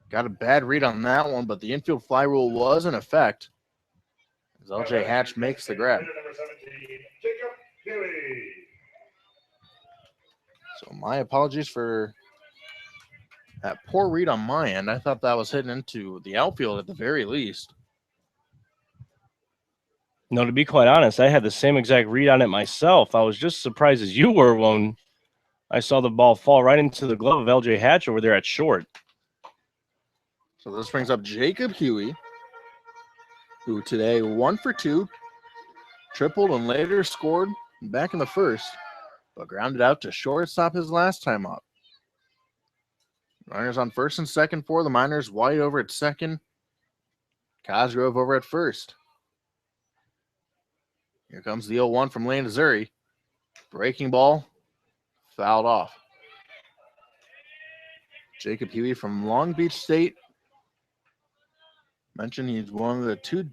Got a bad read on that one, but the infield fly rule was in effect as LJ Hatch makes the grab. Number 17, Jacob Huey. So my apologies for that poor read on my end. I thought that was hitting into the outfield at the very least. No, to be quite honest, I had the same exact read on it myself. I was just surprised as you were when I saw the ball fall right into the glove of LJ Hatch over there at short. So this brings up Jacob Huey, who today 1 for 2, tripled and later scored back in the first, but grounded out to shortstop his last time up. Runners on first and second for the Miners. White over at second. Cosgrove over at first. Here comes the 0-1 from Landazuri. Breaking ball. Fouled off. Jacob Huey from Long Beach State. Mentioned he's one of the 2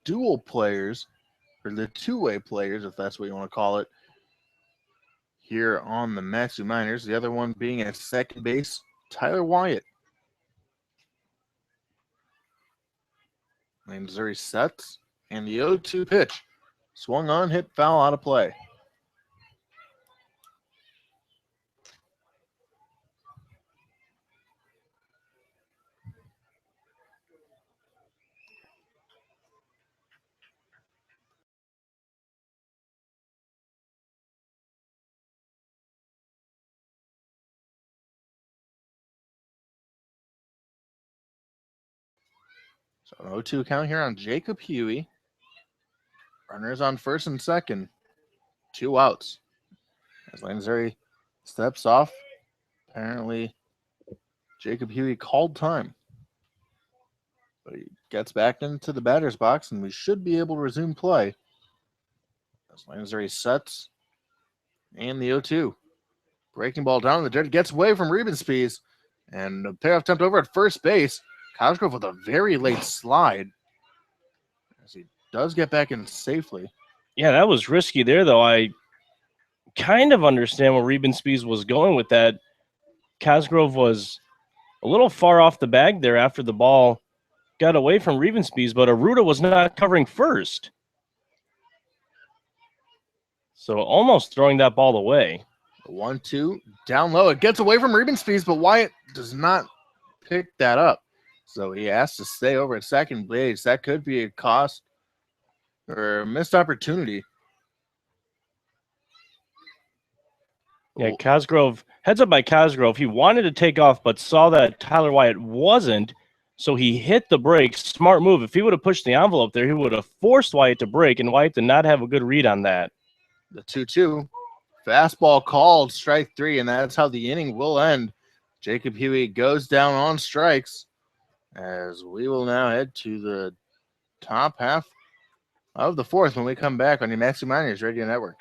dual players, or the 2-way players, if that's what you want to call it, here on the Matsu Miners. The other one being at second base, Tyler Wyatt. Missouri sets, and the 0-2 pitch. Swung on, hit foul, out of play. So an 0-2 count here on Jacob Huey. Runners on first and second. 2 outs. As Lansbury steps off, apparently Jacob Huey called time. But he gets back into the batter's box, and we should be able to resume play. As Lansbury sets, and the 0-2. Breaking ball down the dirt, gets away from Riebenspies, and a payoff attempt over at first base. Cosgrove with a very late slide, as he does get back in safely. Yeah, that was risky there, though. I kind of understand where Riebenspies was going with that. Cosgrove was a little far off the bag there after the ball got away from Riebenspies, but Aruda was not covering first. So almost throwing that ball away. 1-2 down low. It gets away from Riebenspies, but Wyatt does not pick that up. So he has to stay over at second base. That could be a cost or a missed opportunity. Yeah, Cosgrove, heads up by Cosgrove. He wanted to take off, but saw that Tyler Wyatt wasn't, so he hit the brakes. Smart move. If he would have pushed the envelope there, he would have forced Wyatt to break, and Wyatt did not have a good read on that. The 2-2. Fastball called, strike 3, and that's how the inning will end. Jacob Huey goes down on strikes, as we will now head to the top half of the fourth when we come back on your Maxi Miners Radio Network.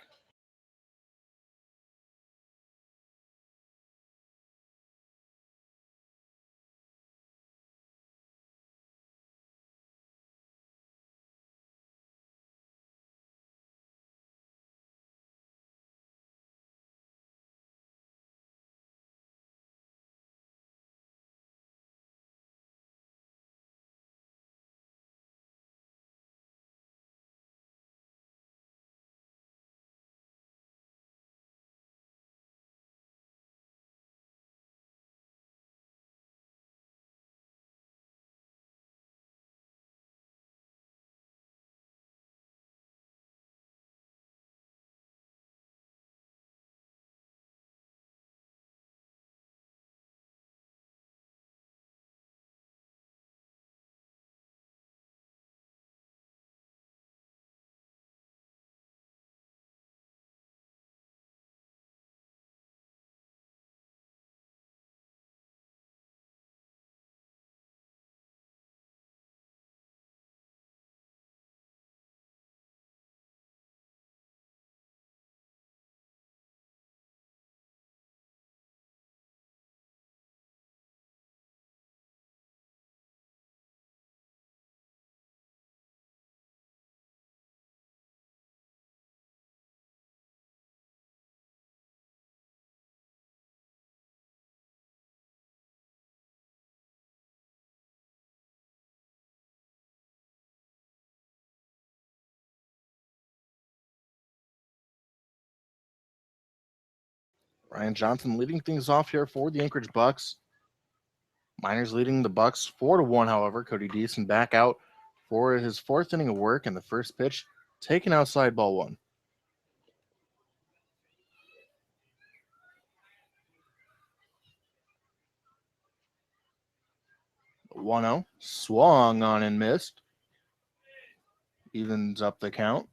Ryan Johnson leading things off here for the Anchorage Bucs. Miners leading the Bucs 4-1, however. Cody Deason back out for his fourth inning of work, and the first pitch taken outside ball 1. The 1-0 swung on and missed. Evens up the count.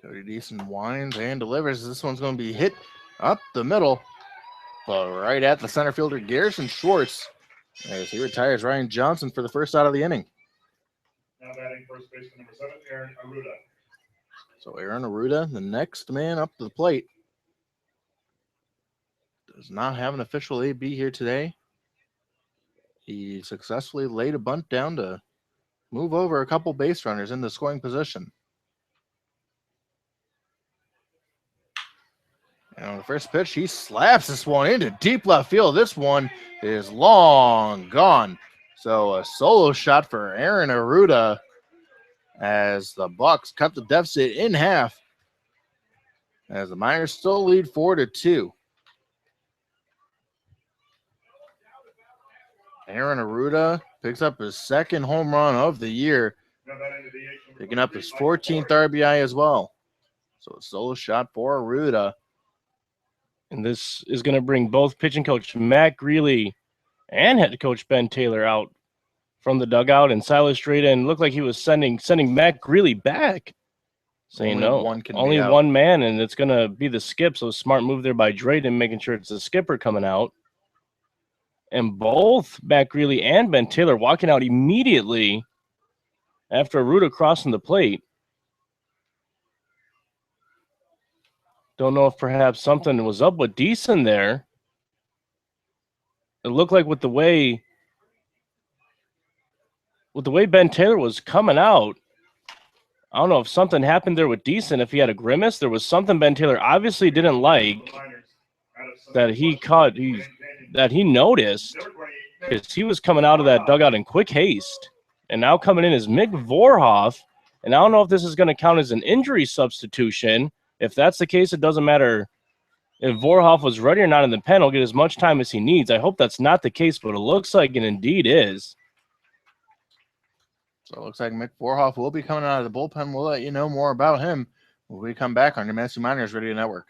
Cody Deason winds and delivers. This one's going to be hit up the middle, but right at the center fielder, Garrison Schwartz, as he retires Ryan Johnson for the first out of the inning. Now batting first baseman number 7, Aaron Aruda. So Aaron Aruda, the next man up to the plate, does not have an official AB here today. He successfully laid a bunt down to move over a couple base runners in the scoring position. And on the first pitch, he slaps this one into deep left field. This one is long gone. So a solo shot for Aaron Aruda as the Bucs cut the deficit in half, as the Miners still lead 4-2. Aaron Aruda picks up his second home run of the year, Now batting the DH number picking up his 23, Michael 14th Ford. RBI as well. So a solo shot for Aruda. And this is going to bring both pitching coach Matt Greeley and head coach Ben Taylor out from the dugout. And Silas Drayden looked like he was sending Matt Greeley back, saying Only no, one can only be out. one man, and it's going to be the skip. So smart move there by Drayden, making sure it's the skipper coming out. And both Matt Greeley and Ben Taylor walking out immediately after Aruda crossing the plate. Don't know if perhaps something was up with Deason there. It looked like with the way Ben Taylor was coming out, I don't know if something happened there with Deason. If he had a grimace, there was something Ben Taylor obviously didn't like that he noticed, because he was coming out of that dugout in quick haste. And now coming in is Mick Vorhoff. And I don't know if this is going to count as an injury substitution. If that's the case, it doesn't matter if Vorhoff was ready or not in the pen. He'll get as much time as he needs. I hope that's not the case, but it looks like it indeed is. So it looks like Mick Vorhoff will be coming out of the bullpen. We'll let you know more about him when we come back on your Manistee Miners Radio Network.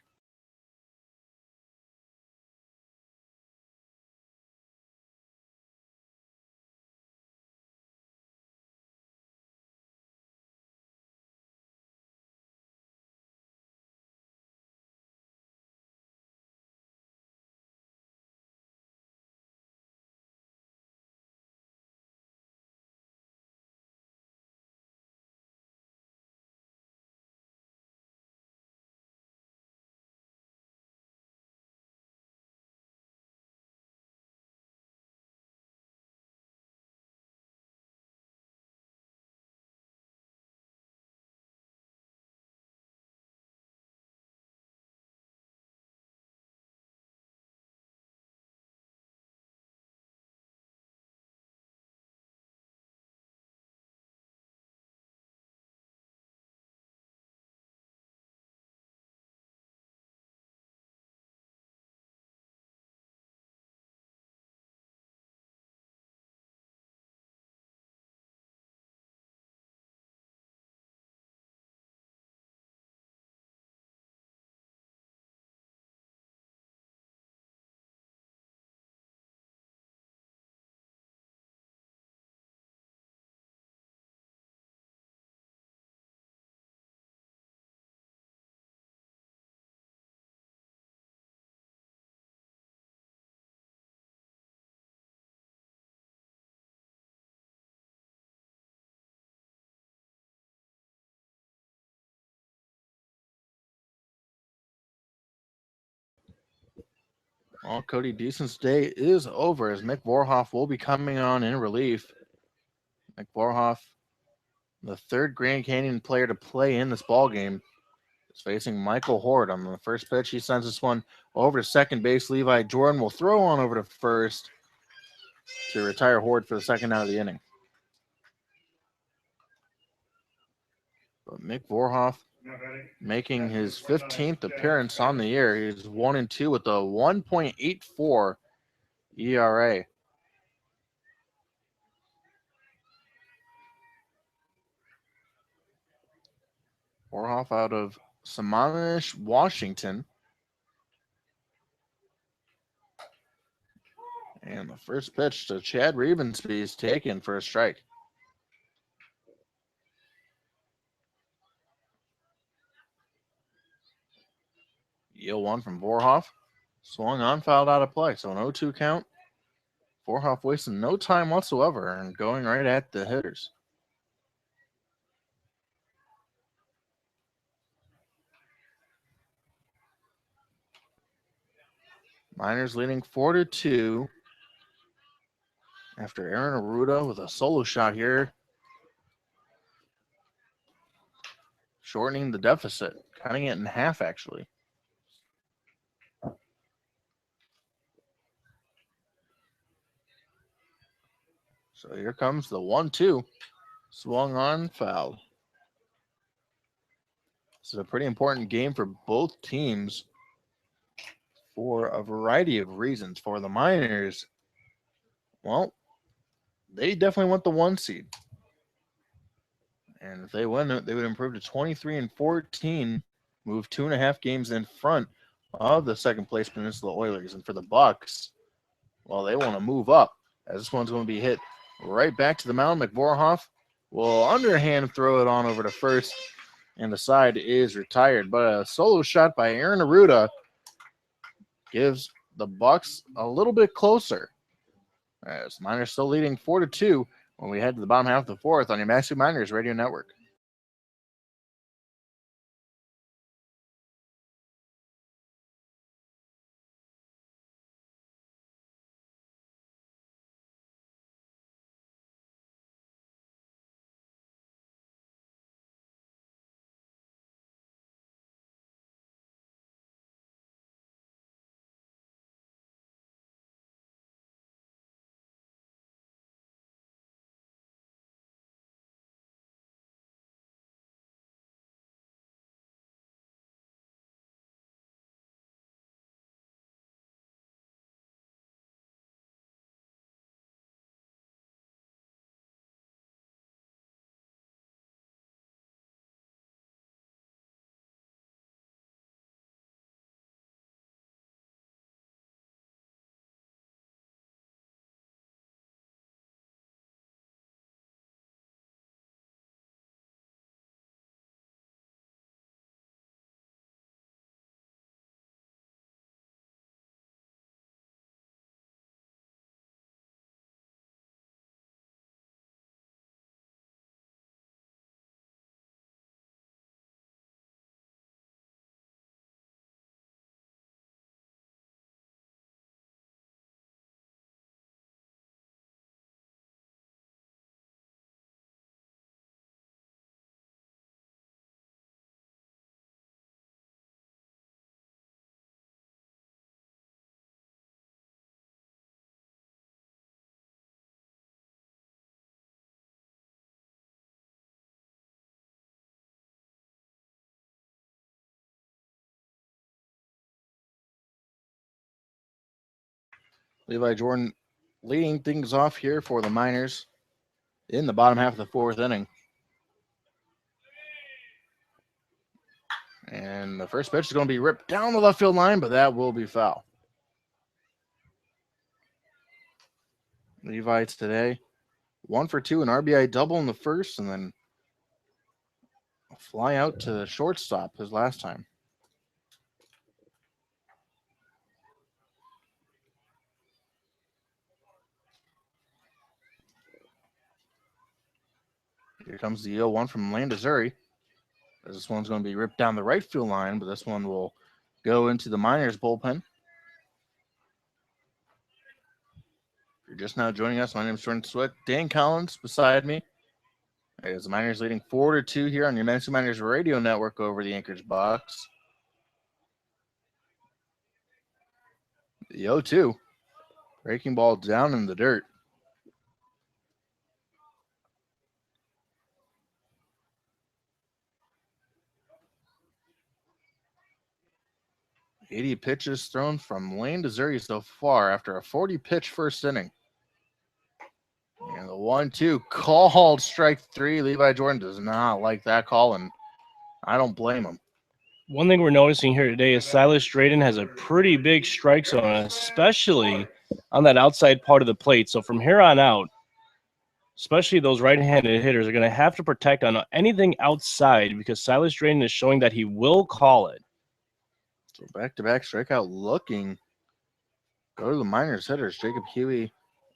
Well, Cody Deason's day is over as Mick Vorhoff will be coming on in relief. Mick Vorhoff, the third Grand Canyon player to play in this ball game, is facing Michael Horde on the first pitch. He sends this one over to second base. Levi Jordan will throw on over to first to retire Horde for the second out of the inning. But Mick Vorhoff making his 15th appearance on the year. He's 1-2 with a 1.84 ERA. Vorhoff out of Sammamish, Washington. And the first pitch to Chad Ravensby is taken for a strike. Yield one from Vorhoff. Swung on, fouled out of play. So an 0-2 count. Vorhoff wasting no time whatsoever and going right at the hitters. Miners leading 4-2 after Aaron Aruda with a solo shot here, shortening the deficit, cutting it in half actually. So here comes the 1-2. Swung on, fouled. This is a pretty important game for both teams for a variety of reasons. For the Miners, well, they definitely want the 1 seed. And if they win it, they would improve to 23-14 move 2.5 games in front of the second place Peninsula Oilers. And for the Bucs, well, they want to move up, as this one's going to be hit right back to the mound. McVorhoff will underhand throw it on over to first, and the side is retired. But a solo shot by Aaron Aruda gives the Bucs a little bit closer. As Miners still leading 4-2 when we head to the bottom half of the fourth on your Maxi Miners Radio Network. Levi Jordan leading things off here for the Miners in the bottom half of the fourth inning. And the first pitch is going to be ripped down the left field line, but that will be foul. Levi today 1 for 2, an RBI double in the first, and then a fly out to the shortstop his last time. Here comes the 0-1 from Landazuri. This one's going to be ripped down the right field line, but this one will go into the Miners bullpen. If you're just now joining us, my name is Jordan Swick. Dan Collins beside me. As the Miners leading 4-2 here on your Maxi Miners Radio Network over the Anchorge Bucs. The 0-2. Breaking ball down in the dirt. Eighty pitches thrown from Landazuri so far after a 40-pitch first inning. And the 1-2 called strike three. Levi Jordan does not like that call, and I don't blame him. One thing we're noticing here today is Silas Drayden has a pretty big strike zone, especially on that outside part of the plate. So from here on out, especially those right-handed hitters are going to have to protect on anything outside because Silas Drayden is showing that he will call it. So back-to-back strikeout looking. Go to the Miners hitters. Jacob Huey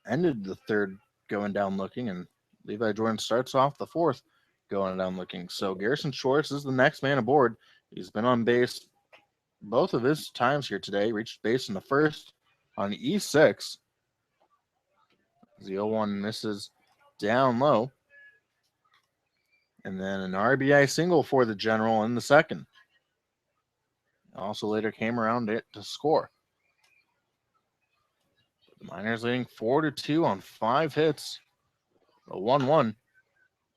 ended the third going down looking, and Levi Jordan starts off the fourth going down looking. So Garrison Schwartz is the next man aboard. He's been on base both of his times here today. Reached base in the first on E6. The 0-1 misses down low. And then an RBI single for the General in the second. Also later came around it to score. The Miners leading 4-2 on 5 hits. A 1-1.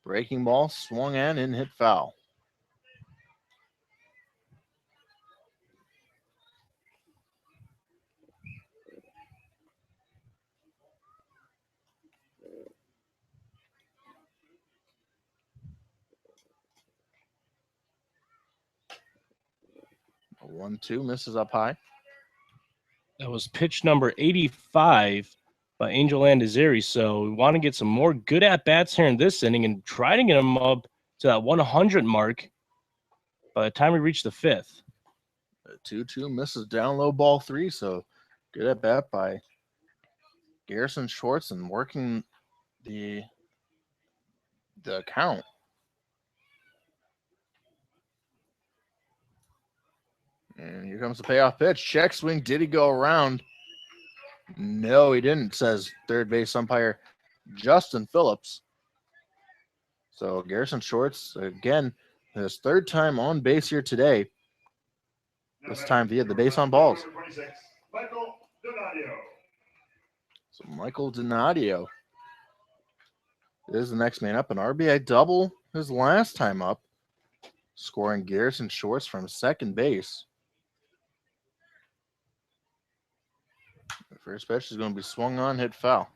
Breaking ball swung and hit foul. 1-2 misses up high. That was pitch number 85 by Angel Landazuri. So we want to get some more good at-bats here in this inning and try to get him up to that 100 mark by the time we reach the fifth. 2-2 misses down low ball 3. So good at bat by Garrison Schwartz and working the count. And here comes the payoff pitch. Check swing. Did he go around? No, he didn't, says third base umpire Justin Phillips. So Garrison Schwartz, again, his third time on base here today. This time via the base on balls. Michael Donadio. So Michael Donadio is the next man up. An RBI double his last time up, scoring Garrison Schwartz from second base. The first pitch is going to be swung on, hit foul.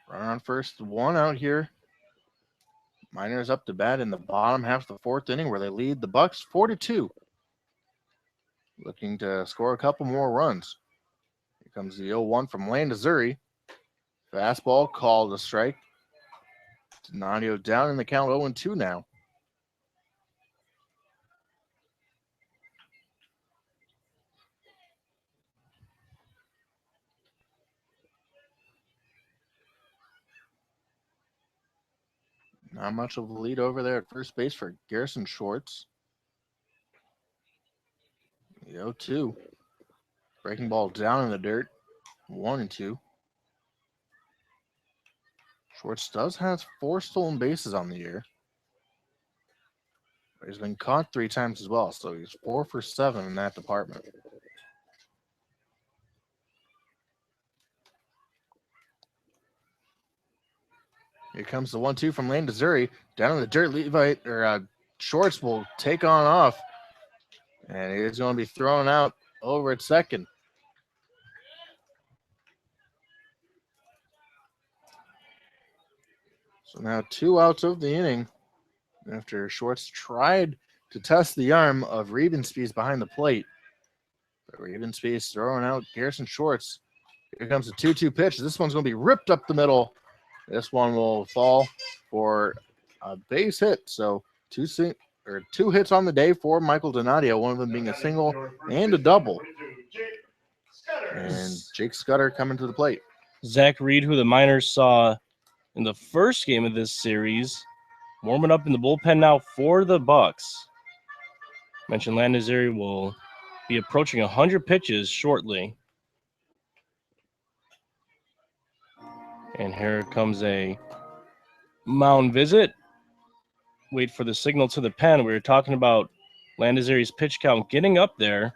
Run on first, 1 out here. Miners up to bat in the bottom half of the fourth inning where they lead the Bucs 4-2. Looking to score a couple more runs. Here comes the 0-1 from Landazuri. Fastball called a strike. Donadio down in the count 0-2 now. Not much of a lead over there at first base for Garrison Schwartz. The 0-2. Breaking ball down in the dirt. 1-2. Schwartz does have 4 stolen bases on the year. But he's been caught 3 times as well, so he's 4 for 7 in that department. Here comes the 1-2 from Landazuri. Down in the dirt, Schwartz will take on off. And he's going to be thrown out over at second. So now 2 outs of the inning after Schwartz tried to test the arm of Riebenspees behind the plate. But Riebenspees throwing out Garrison Schwartz. Here comes the 2-2 pitch. This one's going to be ripped up the middle. This one will fall for a base hit. So 2 hits on the day for Michael Donadio, one of them being a single and a double. And Jake Scudder coming to the plate. Zach Reed, who the Miners saw in the first game of this series, warming up in the bullpen now for the Bucs. Mentioned Landazuri will be approaching 100 pitches shortly. And here comes a mound visit. Wait for the signal to the pen. We were talking about Landazuri's pitch count getting up there.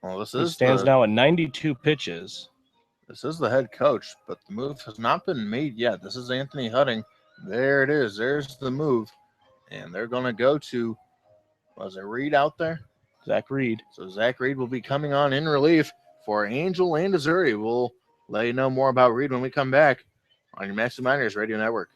Well, He stands now at 92 pitches. This is the head coach, but the move has not been made yet. This is Anthony Hutting. There it is. There's the move. And they're going to go to, was it Reed out there? Zach Reed. So Zach Reed will be coming on in relief for Angel Landazuri. We'll let you know more about Reed when we come back on your Maximum Miners Radio Network.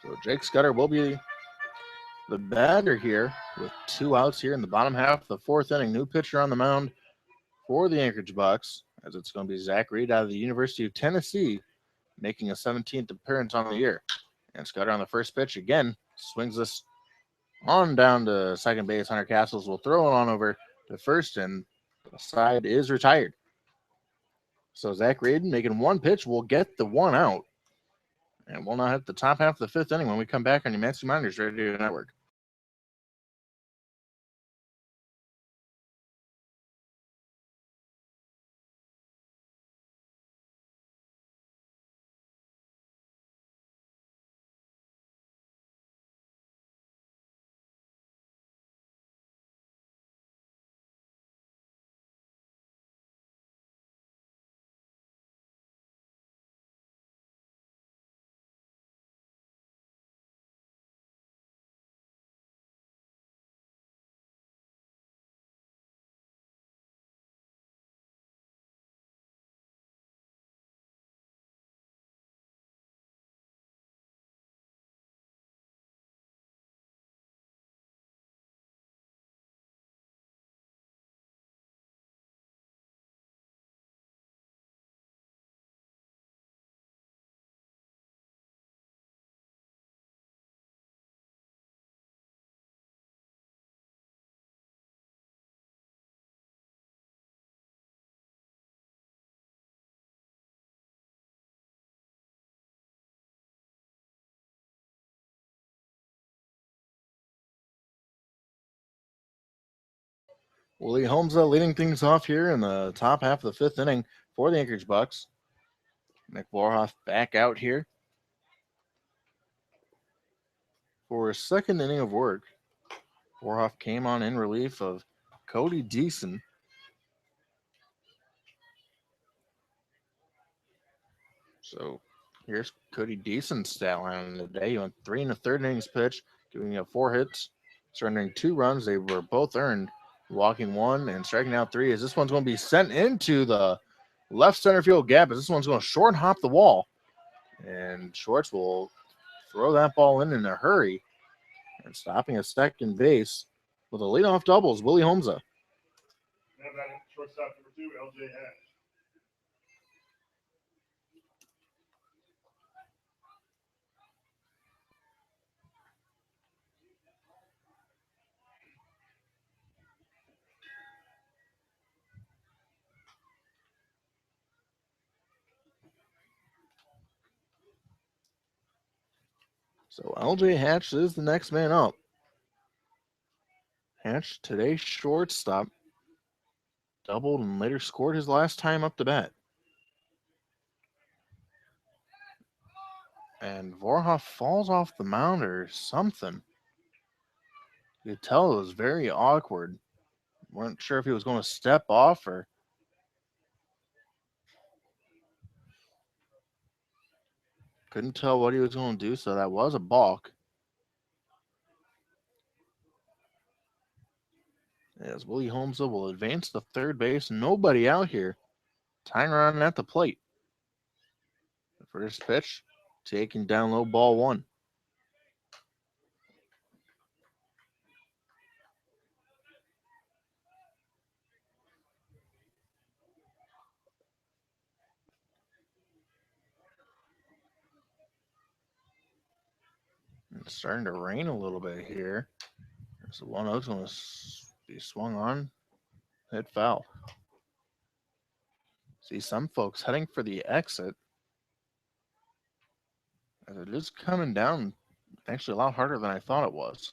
So Jake Scudder will be the batter here with 2 outs here in the bottom half of the 4th inning. New pitcher on the mound for the Anchorage Bucs, as it's going to be Zach Reed out of the University of Tennessee, making a 17th appearance on the year. And Scudder on the first pitch again swings this on down to second base. Hunter Castles will throw it on over to first, and the side is retired. So Zach Reed making one pitch will get the 1 out. And we'll now hit the top half of the 5th inning when we come back on your Mancy Miners Radio Network. Willie Holmesa leading things off here in the top half of the 5th inning for the Anchorage Bucs. Nick Vorhoff back out here for his 2nd inning of work. Vorhoff came on in relief of Cody Deason. So here's Cody Deason's stat line today. He went 3 1/3 innings pitch, giving up 4 hits, surrendering 2 runs. They were both earned, walking 1 and striking out 3. As this one's going to be sent into the left center field gap, as this one's going to short hop the wall. And Schwartz will throw that ball in a hurry. And stopping at second base with a leadoff double is Willie Holmesa. Now batting shortstop number 2, LJ Hatch. So LJ Hatch is the next man up. Hatch, today's shortstop, doubled and later scored his last time up to bat. And Vorhoff falls off the mound or something. You could tell it was very awkward. Weren't sure if he was going to step off or. Couldn't tell what he was going to do, so that was a balk. As Willie Holmesa will advance to third base, nobody out here. Tying run at the plate. The first pitch, taking down low, ball 1. It's starting to rain a little bit here. So 1-0's going to be swung on, hit foul. See some folks heading for the exit. As it is coming down actually a lot harder than I thought it was.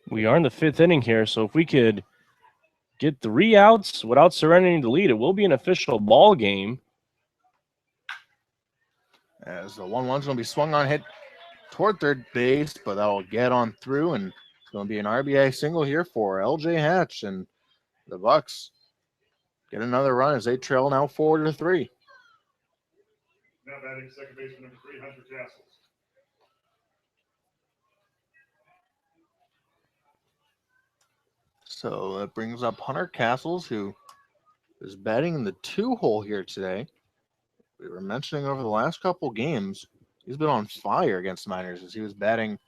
We are in the 5th inning here, so if we could get 3 outs without surrendering the lead, it will be an official ball game. As the 1-1's going to be swung on, hit toward third base, but that'll get on through, and it's going to be an RBI single here for LJ Hatch, and the Bucs get another run as they trail now 4-3. Now batting second baseman number 3, Hunter Castles. So that brings up Hunter Castles, who is batting in the 2 hole here today. We were mentioning over the last couple games, He's been on fire against the Miners as he was batting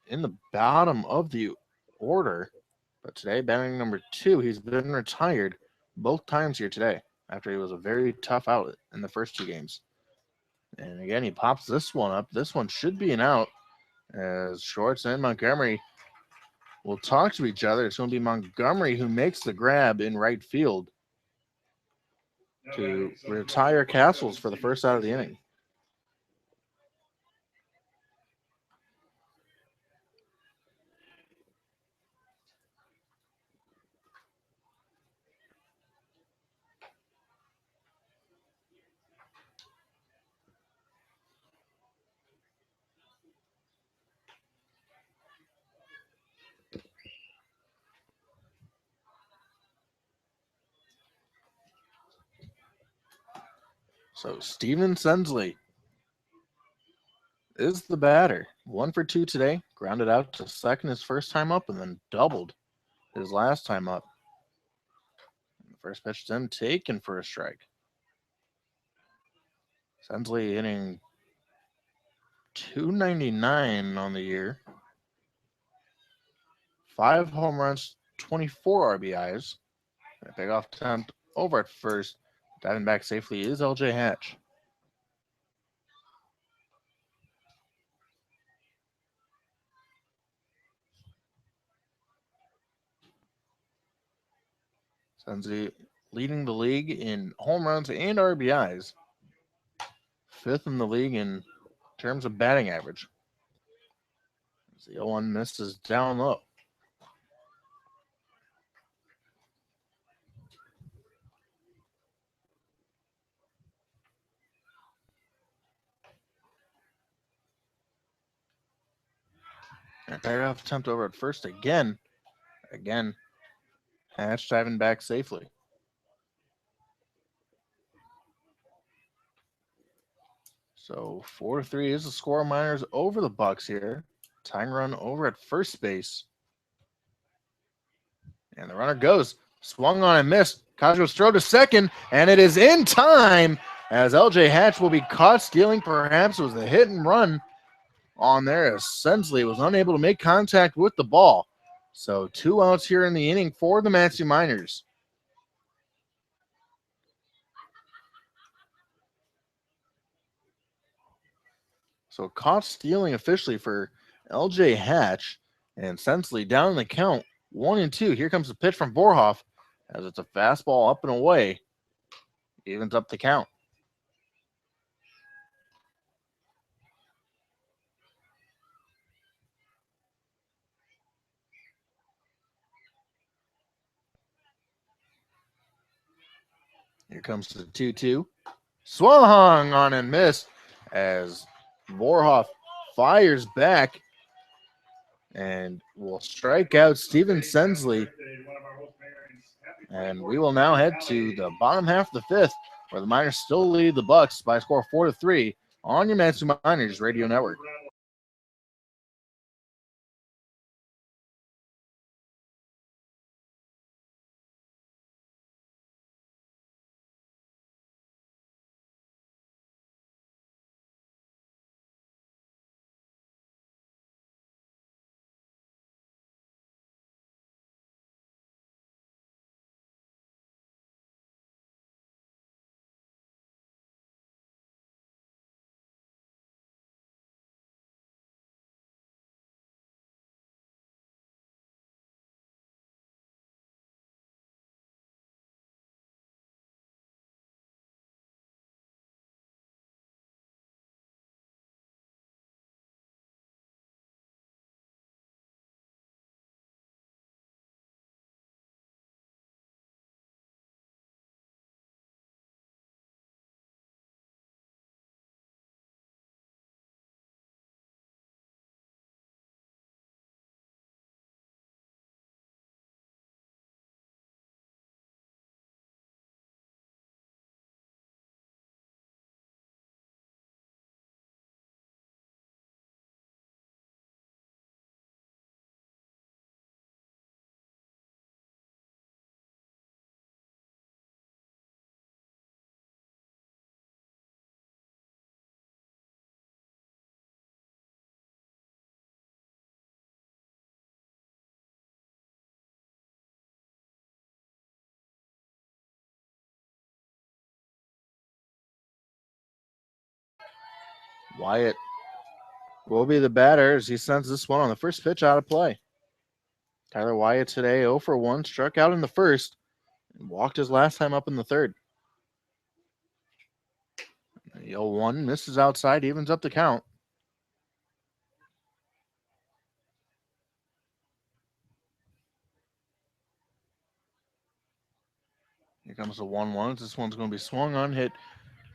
in the bottom of the order. But today, batting number 2, he's been retired both times here today after he was a very tough out in the first 2 games. And again, he pops this one up. This one should be an out as Shorts and Montgomery will talk to each other. It's going to be Montgomery who makes the grab in right field to retire Castles for the first out of the inning. So Steven Sensley is the batter. 1 for 2 today. Grounded out to second his first time up and then doubled his last time up. The first pitch then taken for a strike. Sensley hitting .299 on the year. 5 home runs, 24 RBIs. A pickoff attempt over at first. Diving back safely is LJ Hatch. Sensley leading the league in home runs and RBIs. 5th in the league in terms of batting average. As the 0-1 misses down low. And pickoff attempt over at first again. Hatch diving back safely. So 4-3 is the score. Miners over the Bucs here. Tying run over at first base. And the runner goes. Swung on and missed. Cosgrove throw to second, and it is in time as LJ Hatch will be caught stealing. Perhaps it was a hit and run on there as Sensley was unable to make contact with the ball. So 2 outs here in the inning for the Matthew Miners. So caught stealing officially for LJ Hatch, and Sensley down in the count 1-2. Here comes the pitch from Borhoff as it's a fastball up and away. Evens up the count. Here comes the 2-2. Swung on and missed as Borhoff fires back and will strike out Steven Sensley. And we will now head to the bottom half of the 5th, where the Miners still lead the Bucs by a score of 4-3 on your Matthew Miners Radio Network. Wyatt will be the batter as he sends this one on the first pitch out of play. Tyler Wyatt today 0 for 1, struck out in the first and walked his last time up in the third. The 0-1 misses outside, evens up the count. Here comes the 1-1. This one's going to be swung on, hit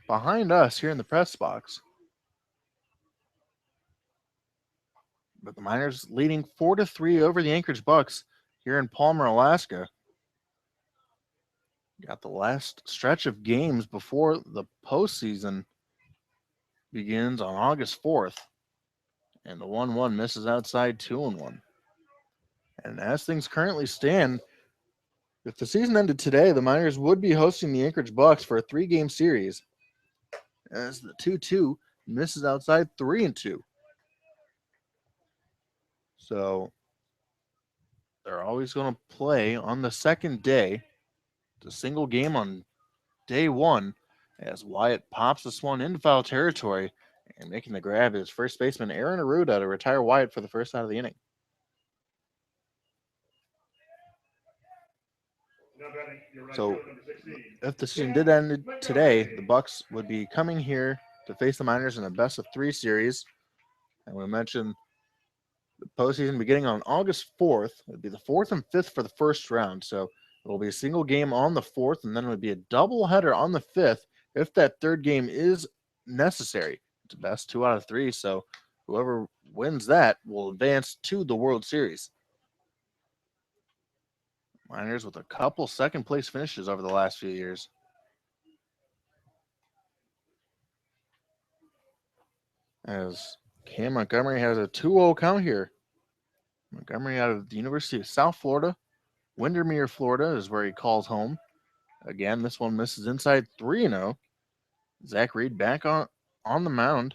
behind us here in the press box. But the Miners leading 4-3 over the Anchorage Bucs here in Palmer, Alaska. Got the last stretch of games before the postseason begins on August 4th. And the 1-1 misses outside, 2-1. And as things currently stand, if the season ended today, the Miners would be hosting the Anchorage Bucs for a 3-game series. As the 2-2 misses outside, 3-2. So they're always going to play on the second day. It's a single game on day one as Wyatt pops this one into foul territory and making the grab is first baseman Aaron Arruda to retire Wyatt for the first out of the inning. So if the season did end today, the Bucs would be coming here to face the Miners in a best-of-3 series. And we mentioned the postseason beginning on August 4th. It would be the 4th and 5th for the first round. So it will be a single game on the 4th, and then it would be a doubleheader on the 5th if that third game is necessary. It's a best 2 out of 3, so whoever wins that will advance to the World Series. Miners with a couple second-place finishes over the last few years. As Cam Montgomery has a 2-0 count here. Montgomery out of the University of South Florida. Windermere, Florida is where he calls home. Again, this one misses inside 3-0. Zach Reed back on the mound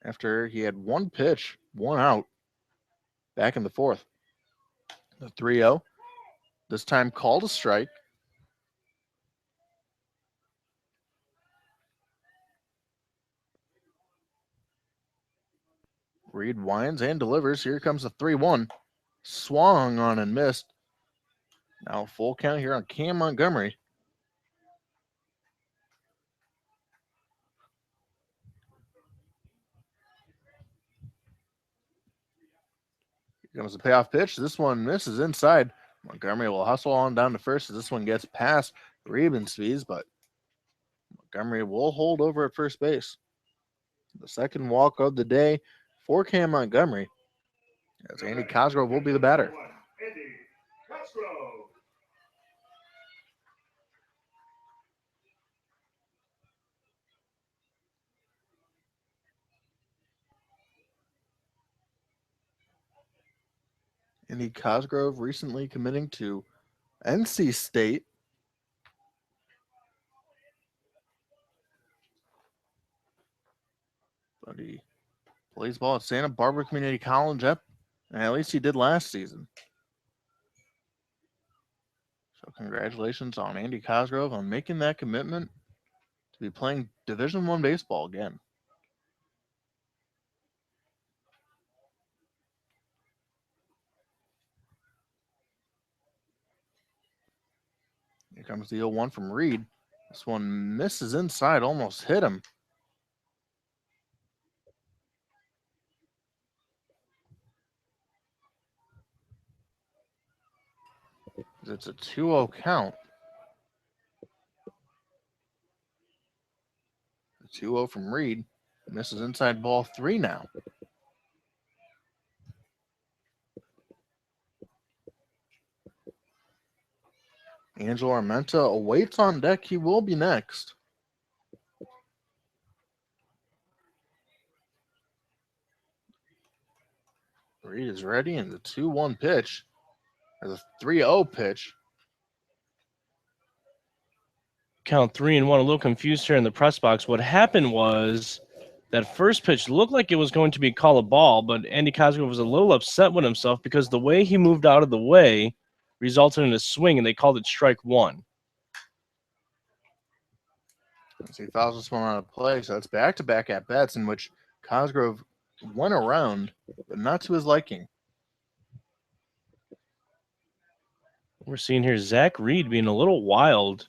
after he had one pitch, 1 out, back in the 4th. The 3-0. This time called a strike. Reed winds and delivers. Here comes the 3-1. Swung on and missed. Now full count here on Cam Montgomery. Here comes the payoff pitch. This one misses inside. Montgomery will hustle on down to first as this one gets past Riebenspees, but Montgomery will hold over at first base. The second walk of the day for Cam Montgomery, as Andy Cosgrove will be the batter. Andy Cosgrove. Andy Cosgrove recently committing to NC State. But he plays ball at Santa Barbara Community College, and at least he did last season. So congratulations on Andy Cosgrove on making that commitment to be playing Division I baseball again. Here comes the 0-1 from Reed. This one misses inside, almost hit him. It's a 2-0 count. The 2-0 from Reed. Misses inside, ball 3 now. Angelo Armenta awaits on deck. He will be next. Reed is ready, and the 2-1 pitch, or the 3-0 pitch. Count 3-1. A little confused here in the press box. What happened was that first pitch looked like it was going to be called a ball, but Andy Cosgrove was a little upset with himself because the way he moved out of the way resulted in a swing, and they called it strike 1. As he fouls this one out of play, so it's back-to-back at-bats in which Cosgrove went around, but not to his liking. We're seeing here Zach Reed being a little wild.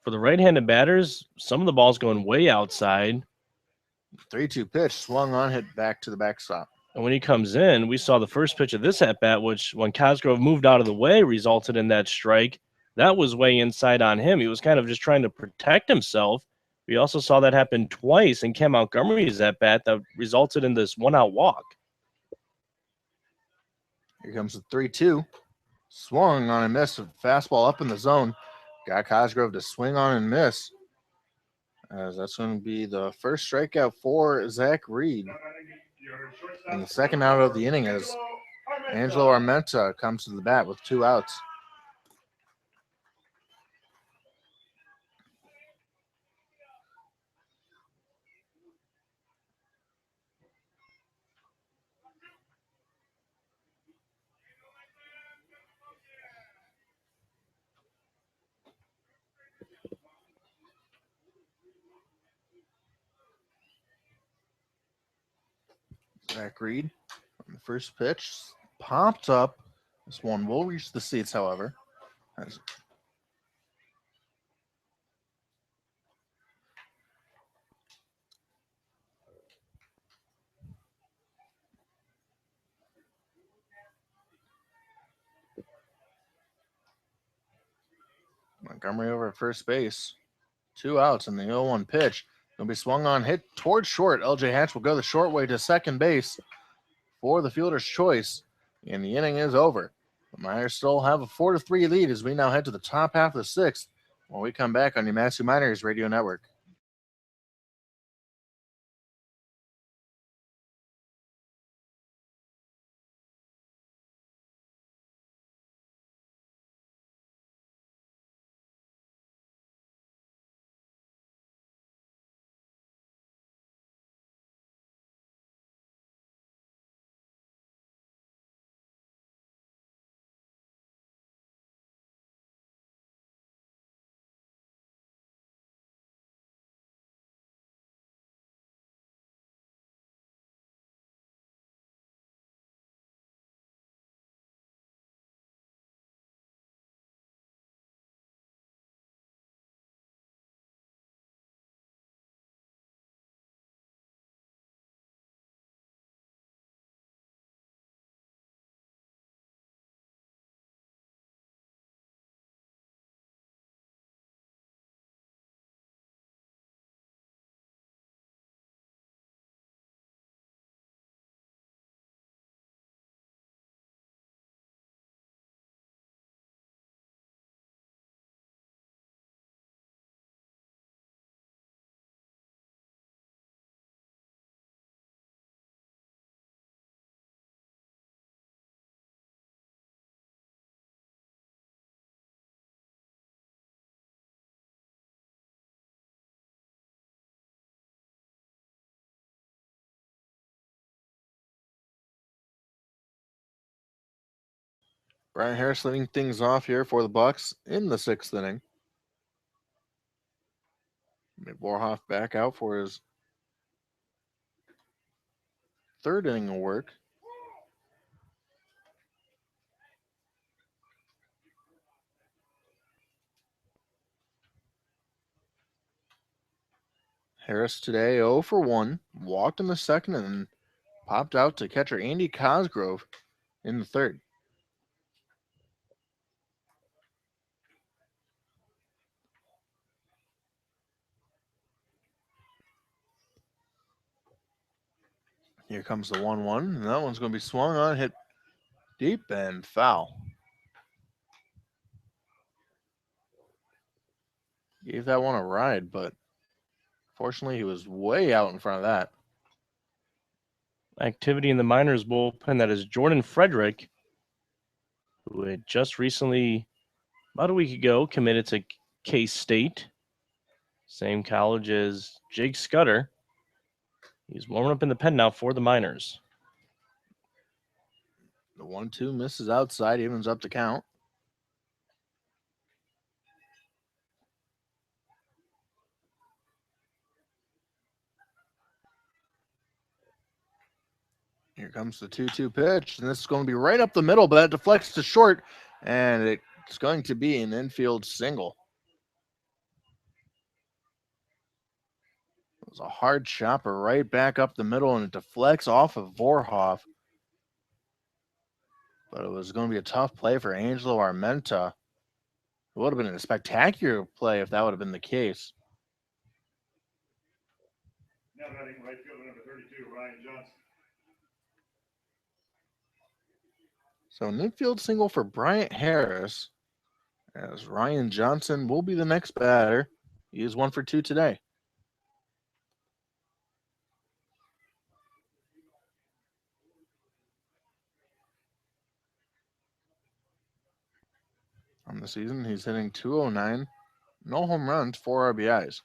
For the right-handed batters, some of the balls going way outside. 3-2 pitch, swung on, hit back to the backstop. And when he comes in, we saw the first pitch of this at-bat, which when Cosgrove moved out of the way, resulted in that strike. That was way inside on him. He was kind of just trying to protect himself. We also saw that happen twice in Ken Montgomery's at-bat that resulted in this one-out walk. Here comes the 3-2. Swung on and missed. A fastball up in the zone. Got Cosgrove to swing on and miss. As that's going to be the first strikeout for Zach Reed. And the second out of the inning as Angelo Armenta comes to the bat with 2 outs. Zach Reed on the first pitch popped up. This one will reach the seats, however. As Montgomery over at first base. 2 outs in the 0-1 pitch. Going to be swung on, hit towards short. LJ Hatch will go the short way to second base for the fielder's choice. And the inning is over. The Miners still have a 4-3 lead as we now head to the top half of the 6th when we come back on your Massey Miners Radio Network. Brian Harris leading things off here for the Bucs in the 6th inning. Warhoff back out for his 3rd inning of work. Harris today 0 for 1. Walked in the 2nd and popped out to catcher Andy Cosgrove in the 3rd. Here comes the 1-1, and that one's going to be swung on, hit deep and foul. Gave that one a ride, but fortunately he was way out in front of that. Activity in the Miners bullpen, that is Jordan Frederick, who had just recently, about a week ago, committed to K-State. Same college as Jake Scudder. He's warming up in the pen now for the Miners. The 1-2 misses outside, evens up the count. Here comes the 2-2 pitch, and this is going to be right up the middle, but that deflects to short, and it's going to be an infield single. It was a hard chopper right back up the middle, and it deflects off of Vorhoff. But it was going to be a tough play for Angelo Armenta. It would have been a spectacular play if that would have been the case. Now batting right fielder number 32, Ryan Johnson. So an infield single for Bryant Harris, as Ryan Johnson will be the next batter. He is 1 for 2 today. On the season, he's hitting .209, no home runs, 4 RBIs.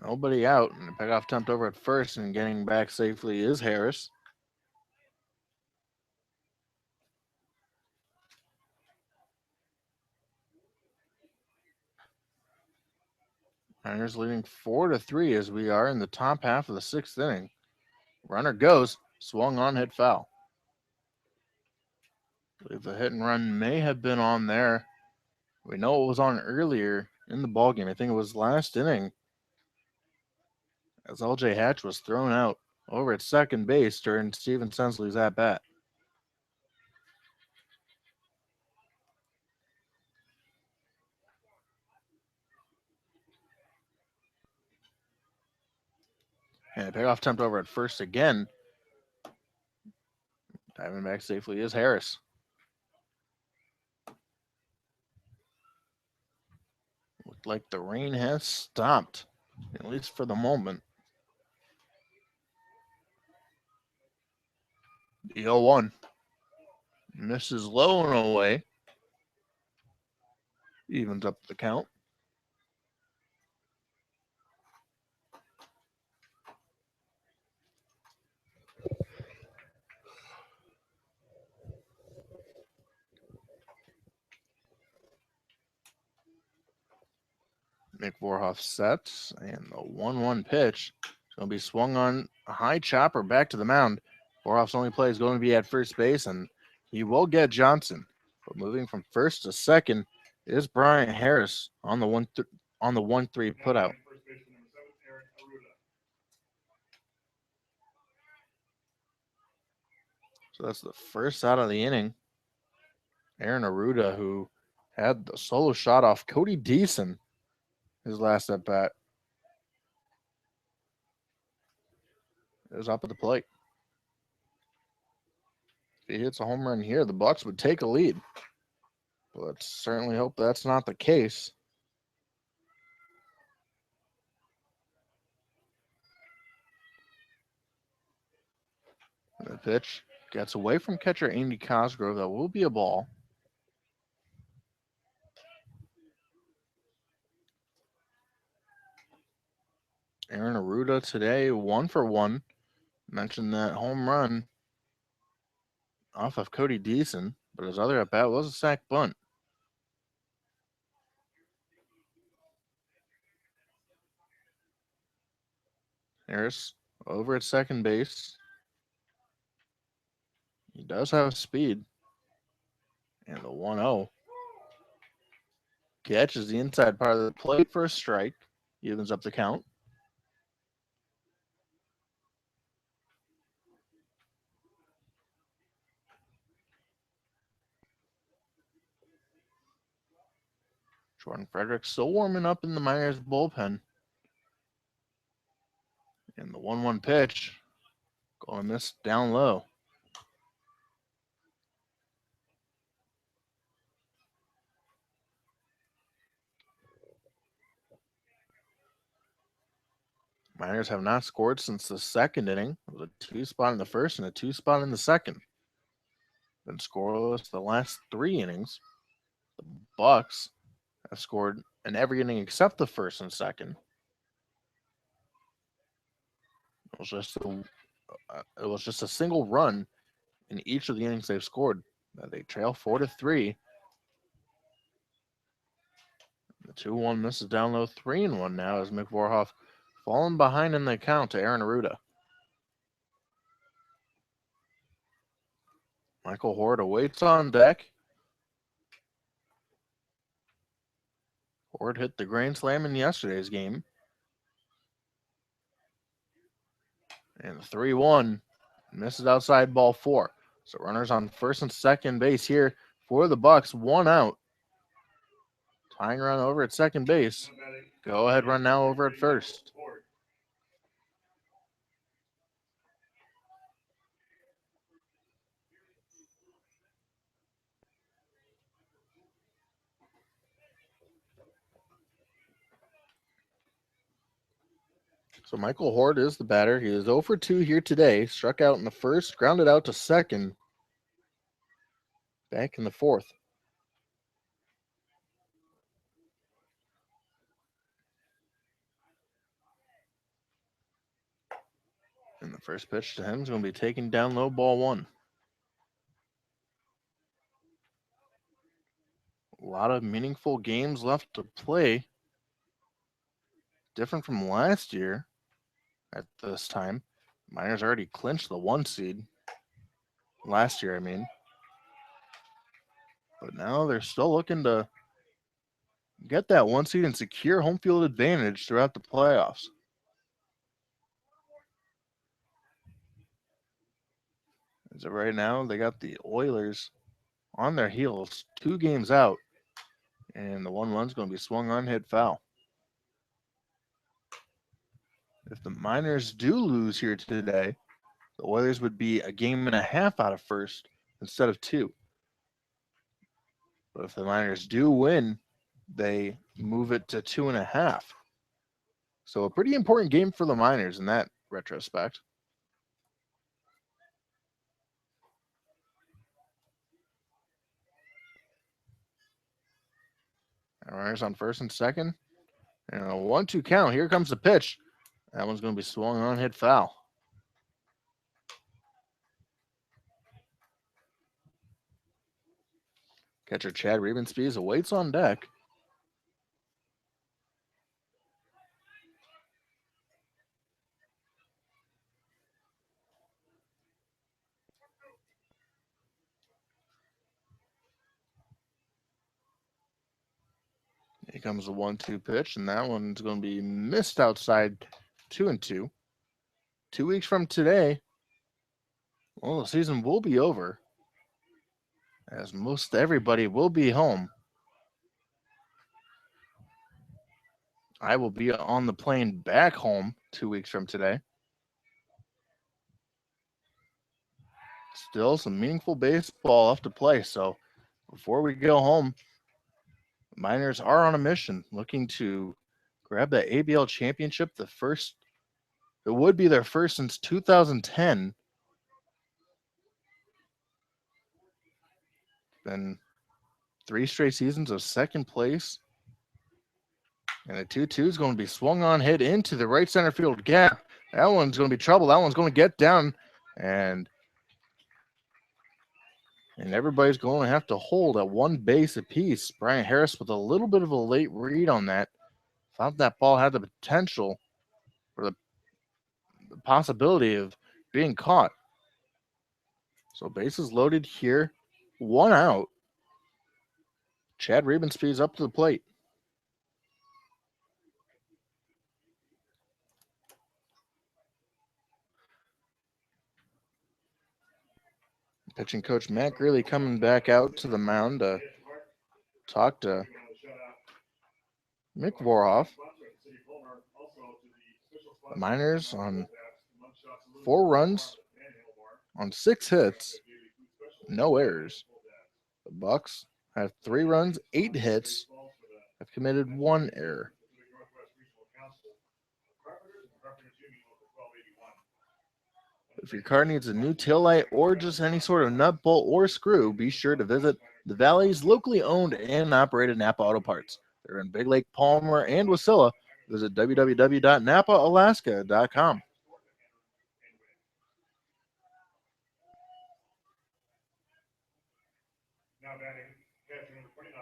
Nobody out, and the pickoff attempt over at first, and getting back safely is Harris. Niners leading 4-3 as we are in the top half of the 6th inning. Runner goes, swung on, hit foul. I believe the hit and run may have been on there. We know it was on earlier in the ballgame. I think it was last inning, as LJ Hatch was thrown out over at second base during Steven Sensley's at bat. And a payoff attempt over at first again. Diving back safely is Harris. Looked like the rain has stopped, at least for the moment. The 0-1. Misses low and away. Evens up the count. Nick Vorhoff sets, and the 1-1 pitch is going to be swung on a high chopper back to the mound. Vorhoff's only play is going to be at first base, and he will get Johnson. But moving from first to second is Bryant Harris on the 1-3 putout. So that's the first out of the inning. Aaron Aruda, who had the solo shot off Cody Deason his last at bat, is up at the plate. If he hits a home run here, the Bucs would take a lead. But let's certainly hope that's not the case. The pitch gets away from catcher Andy Cosgrove. That will be a ball. Aaron Aruda today 1 for 1. Mentioned that home run off of Cody Deason, but his other at bat was a sac bunt. Harris over at second base. He does have speed. And the 1-0 catches the inside part of the plate for a strike. Evens up the count. Jordan Frederick still warming up in the Miners bullpen. And the 1-1 pitch going to miss down low. Miners have not scored since the second inning. It was a 2-spot in the first and a 2-spot in the second. Been scoreless the last 3 innings. The Bucs have scored in every inning except the first and second. It was just a single run in each of the innings they've scored. They trail 4-3. The 2-1 misses down low, 3-1 now as Mick Vorhoff falling behind in the count to Aaron Aruda. Michael Horde awaits on deck. Horde hit the grand slam in yesterday's game. And 3-1 misses outside ball 4. So runners on first and second base here for the Bucs. 1 out. Tying run over at second base. Go ahead run now over at first. So Michael Horde is the batter. He is 0 for 2 here today. Struck out in the first, grounded out to second. Back in the fourth. And the first pitch to him is going to be taken down low, ball 1. A lot of meaningful games left to play. Different from last year at this time. Miners already clinched the 1 seed. Last year, I mean. But now they're still looking to get that 1 seed and secure home field advantage throughout the playoffs. As of right now, they got the Oilers on their heels, 2 games out, and the 1-1's going to be swung on, hit foul. If the Miners do lose here today, the Oilers would be a game and a half out of first instead of 2. But if the Miners do win, they move it to 2.5. So a pretty important game for the Miners in that retrospect. Runners on first and second. And a 1-2 count. Here comes the pitch. That one's going to be swung on, hit foul. Catcher Chad Riebenspees awaits on deck. Here comes the 1-2 pitch, and that one's going to be missed outside 2-2. 2 weeks from today, well, the season will be over, as most everybody will be home. I will be on the plane back home 2 weeks from today. Still some meaningful baseball left to play, so before we go home, the Miners are on a mission looking to grab that ABL championship, it would be their first since 2010. Been 3 straight seasons of second place. And the 2-2 is going to be swung on, hit into the right center field gap. That one's going to be trouble. That one's going to get down, and everybody's going to have to hold at 1 base apiece. Brian Harris with a little bit of a late read on that. Thought that ball had the potential or the possibility of being caught. So bases loaded here. 1 out. Chad Riebenspees up to the plate. Pitching coach Matt Greeley coming back out to the mound to talk to Mick Vorhoff. The Miners on 4 runs on 6 hits, no errors. The Bucs have 3 runs, 8 hits, have committed 1 error. If your car needs a new taillight or just any sort of nut, bolt, or screw, be sure to visit the Valley's locally owned and operated Napa Auto Parts. They're in Big Lake, Palmer, and Wasilla. Visit www.napaalaska.com. Now batting, catcher number 29,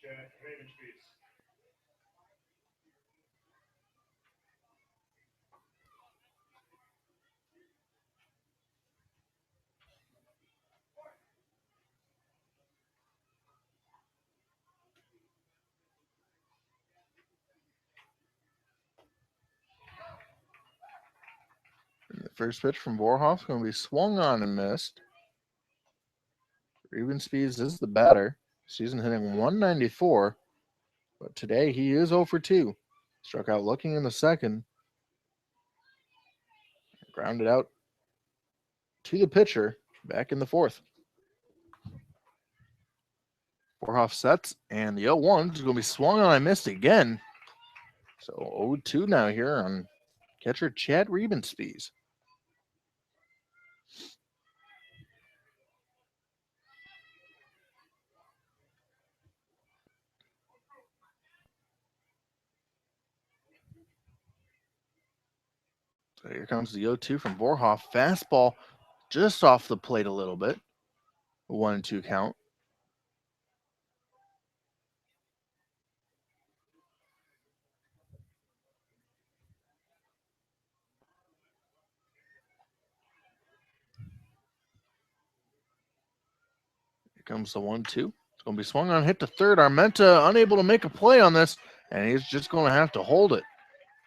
Chad Riebenspees. first pitch from Vorhoff is going to be swung on and missed. Reuben Spees is the batter. Season hitting 194, but today he is 0 for 2. Struck out looking in the second. Grounded out to the pitcher back in the fourth. Vorhoff sets, and the 0-1 is going to be swung on and missed again. So 0-2 now here on catcher Chad Rebenspies. So here comes the 0-2 from Vorhoff. Fastball just off the plate a little bit. 1-2 count. Here comes the 1-2. It's going to be swung on, hit to third. Armenta unable to make a play on this, and he's just going to have to hold it.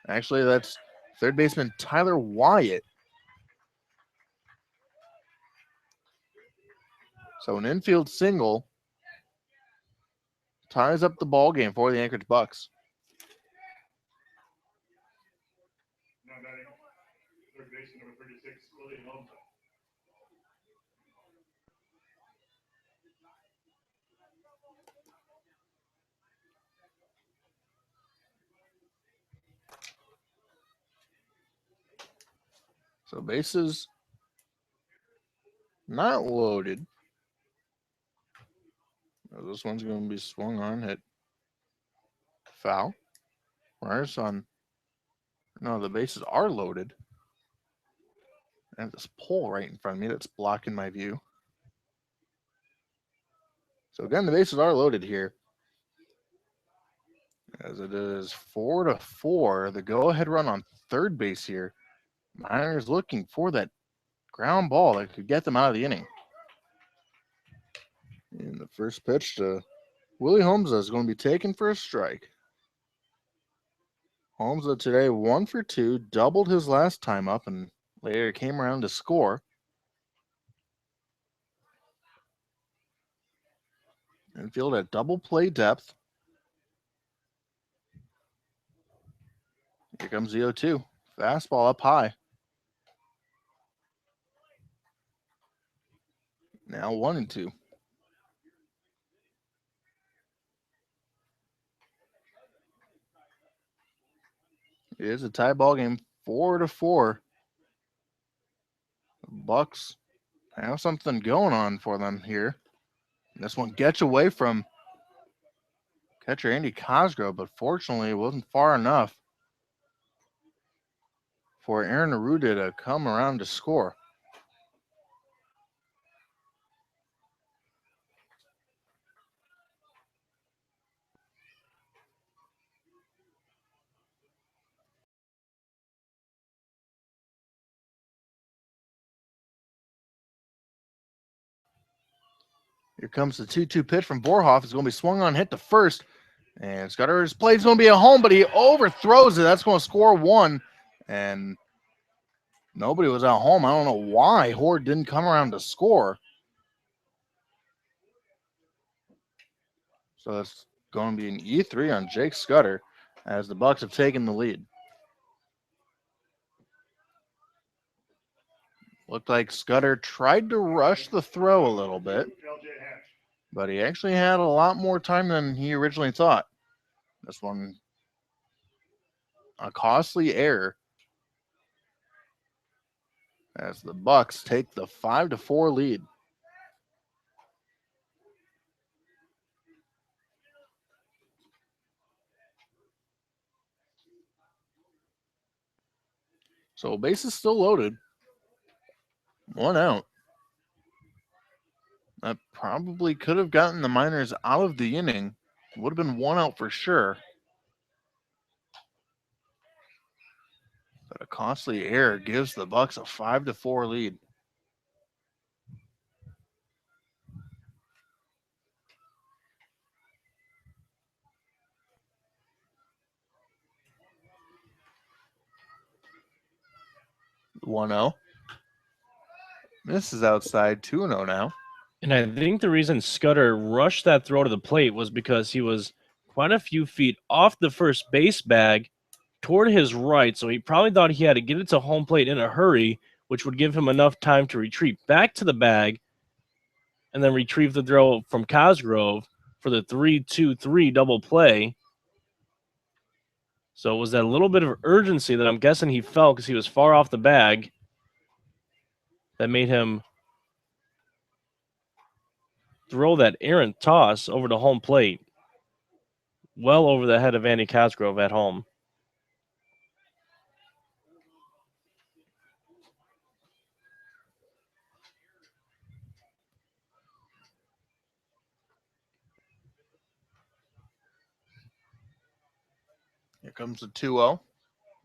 Actually, that's third baseman Tyler Wyatt. So an infield single ties up the ball game for the Anchorage Bucs. Now batting, third baseman number 36, Willie Holmes. So bases not loaded. This one's going to be swung on, hit foul. Whereas on, no, the bases are loaded. I have this pole right in front of me that's blocking my view. So again, the bases are loaded here. As it is 4-4, the go-ahead run on third base here. Miners looking for that ground ball that could get them out of the inning. And the first pitch to Willie Holmes is going to be taken for a strike. Holmes today 1 for 2, doubled his last time up, and later came around to score. Infield at double play depth. Here comes the 0-2. Fastball up high. Now 1-2. It is a tie ball game, 4-4. The Bucs have something going on for them here. This one gets away from catcher Andy Cosgrove, but fortunately it wasn't far enough for Aaron Arruda to come around to score. Here comes the 2-2 pitch from Vorhoff. It's going to be swung on, hit to first. And Scudder's play is going to be a home, but he overthrows it. That's going to score one. And nobody was at home. I don't know why Horde didn't come around to score. So it's going to be an E3 on Jake Scudder as the Bucs have taken the lead. Looked like Scudder tried to rush the throw a little bit, but he actually had a lot more time than he originally thought. This one, a costly error as the Bucs take the 5-4 lead. So base is still loaded. One out. That probably could have gotten the Miners out of the inning. Would have been one out for sure. But a costly error gives the Bucs a 5-4 lead. 1-0. Misses outside 2-0 now. And I think the reason Scudder rushed that throw to the plate was because he was quite a few feet off the first base bag toward his right. So he probably thought he had to get it to home plate in a hurry, which would give him enough time to retreat back to the bag and then retrieve the throw from Cosgrove for the 3-2-3 double play. So it was that little bit of urgency that I'm guessing he felt because he was far off the bag that made him throw that errant toss over to home plate, well over the head of Andy Cosgrove at home. Here comes the 2-0.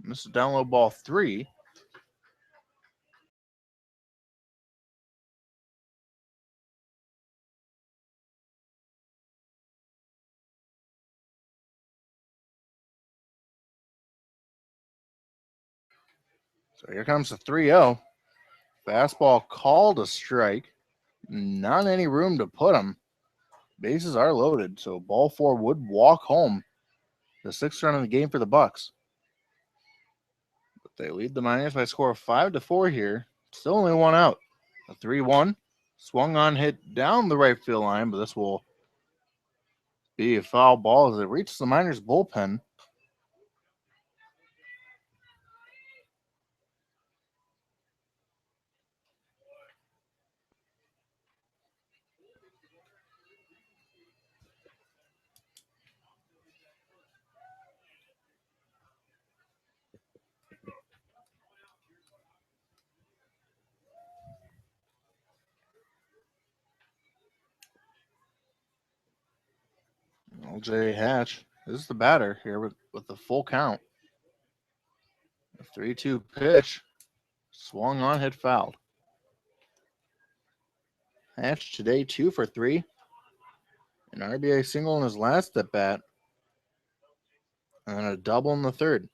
Misses down low ball 3. So here comes the 3-0. Fastball called a strike. Not any room to put him. Bases are loaded, so ball 4 would walk home. The 6th run of the game for the Bucs. But they lead the Miners by a score of 5-4 here. Still only 1 out. A 3-1. Swung on, hit down the right field line, but this will be a foul ball as it reaches the Miners bullpen. LJ Hatch is the batter here with the full count. The 3-2 pitch. Swung on, hit fouled. Hatch today 2 for 3. An RBI single in his last at bat. And then a double in the 3rd.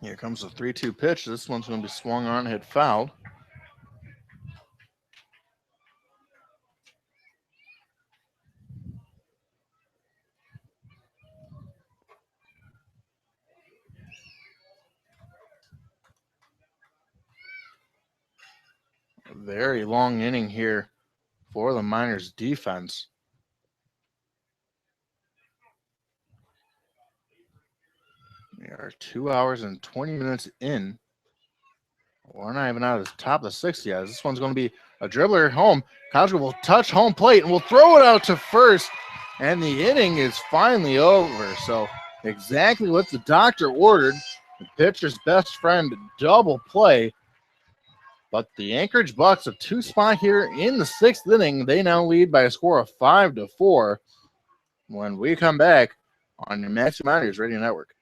Here comes the 3-2 pitch. This one's going to be swung on, hit fouled. A very long inning here for the Miners defense. We are 2 hours and 20 minutes in. We're not even out of the top of the 6th yet. This one's going to be a dribbler home. Cosgrove will touch home plate and will throw it out to first. And the inning is finally over. So exactly what the doctor ordered. The pitcher's best friend double play. But the Anchorage Bucs, a 2 spot here in the 6th inning. They now lead by a score of 5-4 when we come back on the Maxi Miners Radio Network.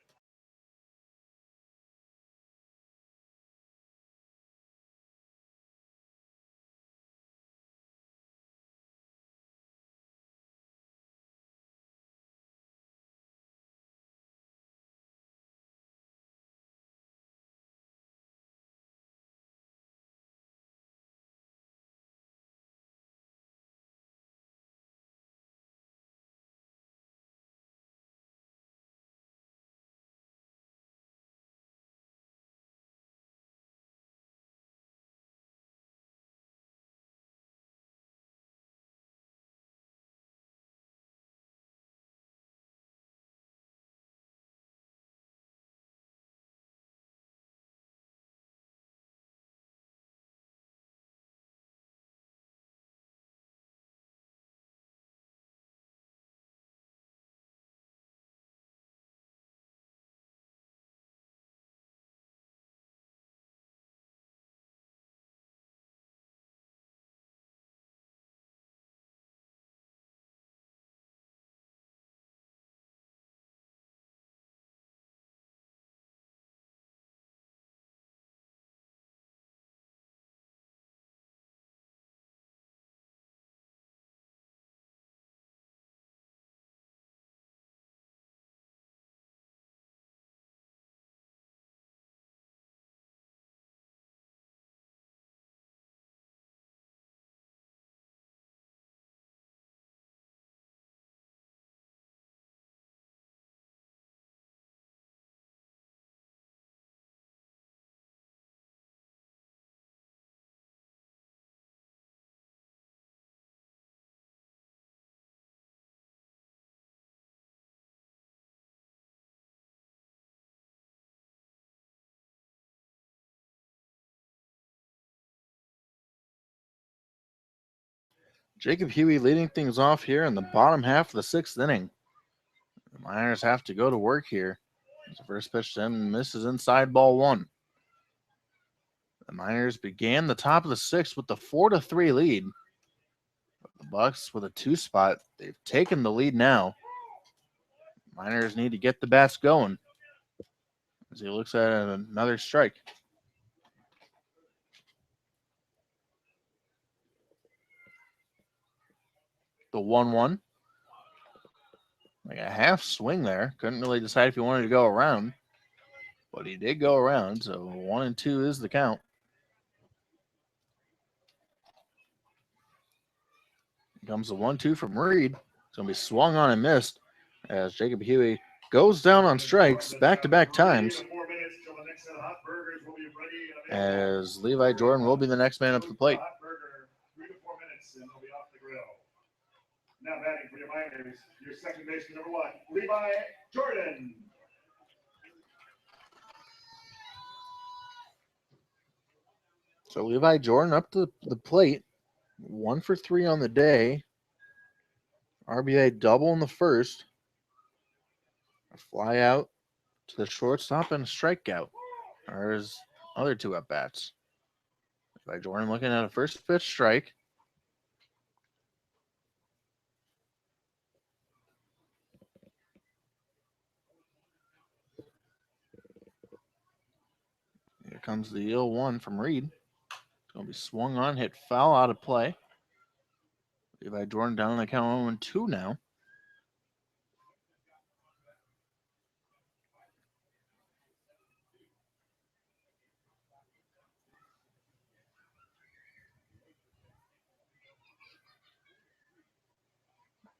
Jacob Huey leading things off here in the bottom half of the 6th inning. The Miners have to go to work here. The first pitch to him misses inside, ball 1. The Miners began the top of the 6th with the 4-3 lead. The Bucs with a 2 spot. They've taken the lead now. Miners need to get the bats going as he looks at another strike. The 1-1. Like a half swing there. Couldn't really decide if he wanted to go around, but he did go around. So 1-2 is the count. Here comes the 1-2 from Reed. It's going to be swung on and missed as Jacob Huey goes down on strikes back-to-back times. As Levi Jordan will be the next man up to the plate. 3 to 4 minutes and he'll be off the grill. Now batting for your Miners, your second baseman number 1, Levi Jordan. So Levi Jordan up to the plate, 1 for 3 on the day. RBI double in the first. A fly out to the shortstop and a strikeout. Are his other 2 at bats. Levi Jordan looking at a first pitch strike. Here comes the 0-1 from Reed. It's going to be swung on, hit foul, out of play. Levi Jordan down on the count 0-2 now.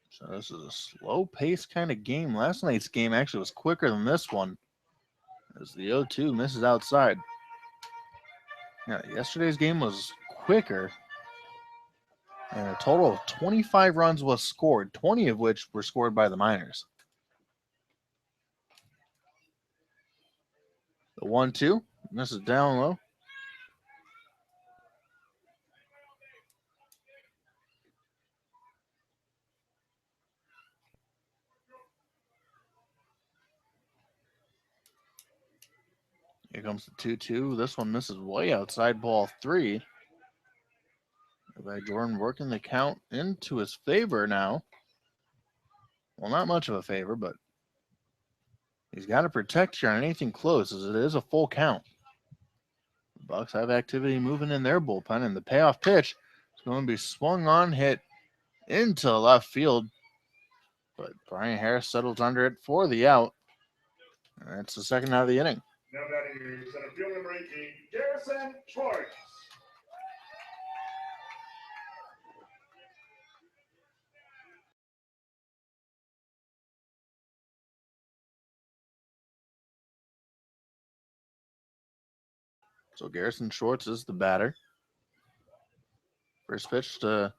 So this is a slow-paced kind of game. Last night's game actually was quicker than this one, as the 0-2 misses outside. Yeah, yesterday's game was quicker, and a total of 25 runs was scored, 20 of which were scored by the Miners. The 1-2 misses down low. Here comes the 2-2. This one misses way outside, ball 3. Levi Jordan working the count into his favor now. Well, not much of a favor, but he's got to protect here on anything close, as it is a full count. The Bucs have activity moving in their bullpen, and the payoff pitch is going to be swung on, hit into left field. But Brian Harris settles under it for the out. And that's the second out of the inning. Now batting your center field number 18, Garrison Schwartz. So Garrison Schwartz is the batter. First pitch to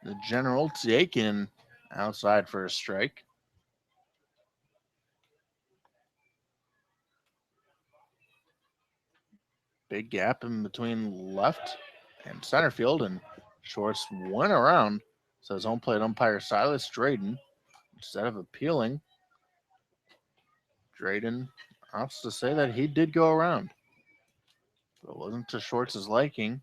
the General taken outside for a strike. Big gap in between left and center field, and Schwartz went around. Says home plate umpire Silas Drayden. Instead of appealing, Drayden opts to say that he did go around. But it wasn't to Schwartz's liking.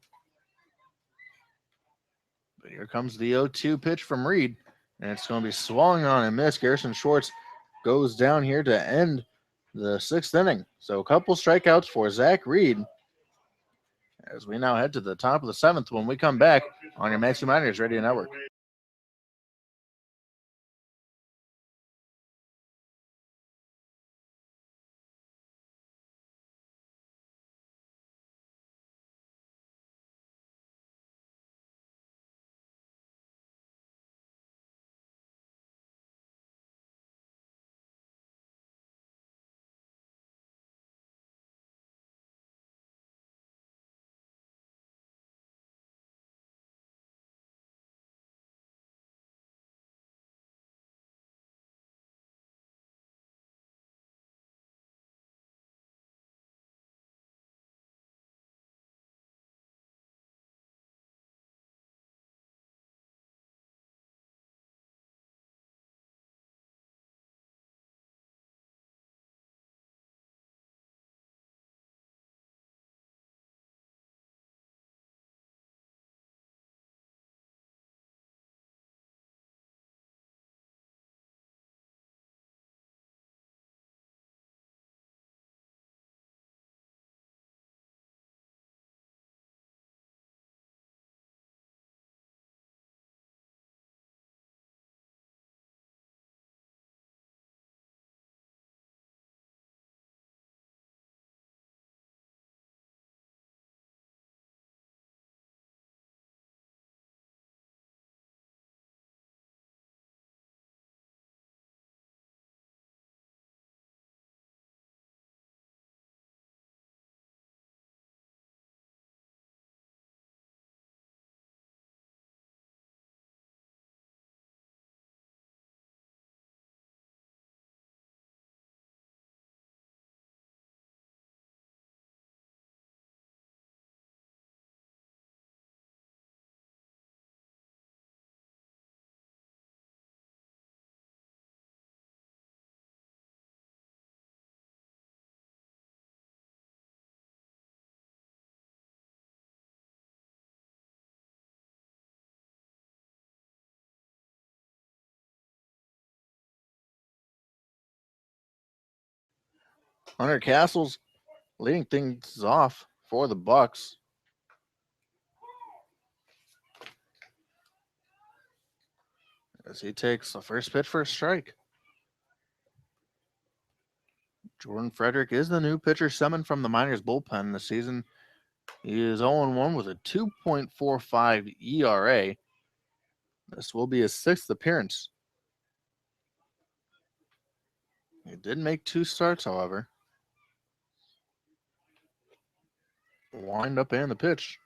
But here comes the 0-2 pitch from Reed, and it's going to be swung on and missed. Garrison Schwartz goes down here to end the 6th inning. So a couple strikeouts for Zach Reed, as we now head to the top of the 7th when we come back on your Matthew Miners Radio Network. Hunter Castles leading things off for the Bucs. As he takes the first pitch for a strike. Jordan Frederick is the new pitcher summoned from the Miners bullpen this season. He is 0-1 with a 2.45 ERA. This will be his 6th appearance. He did make 2 starts, however. Wind up and the pitch.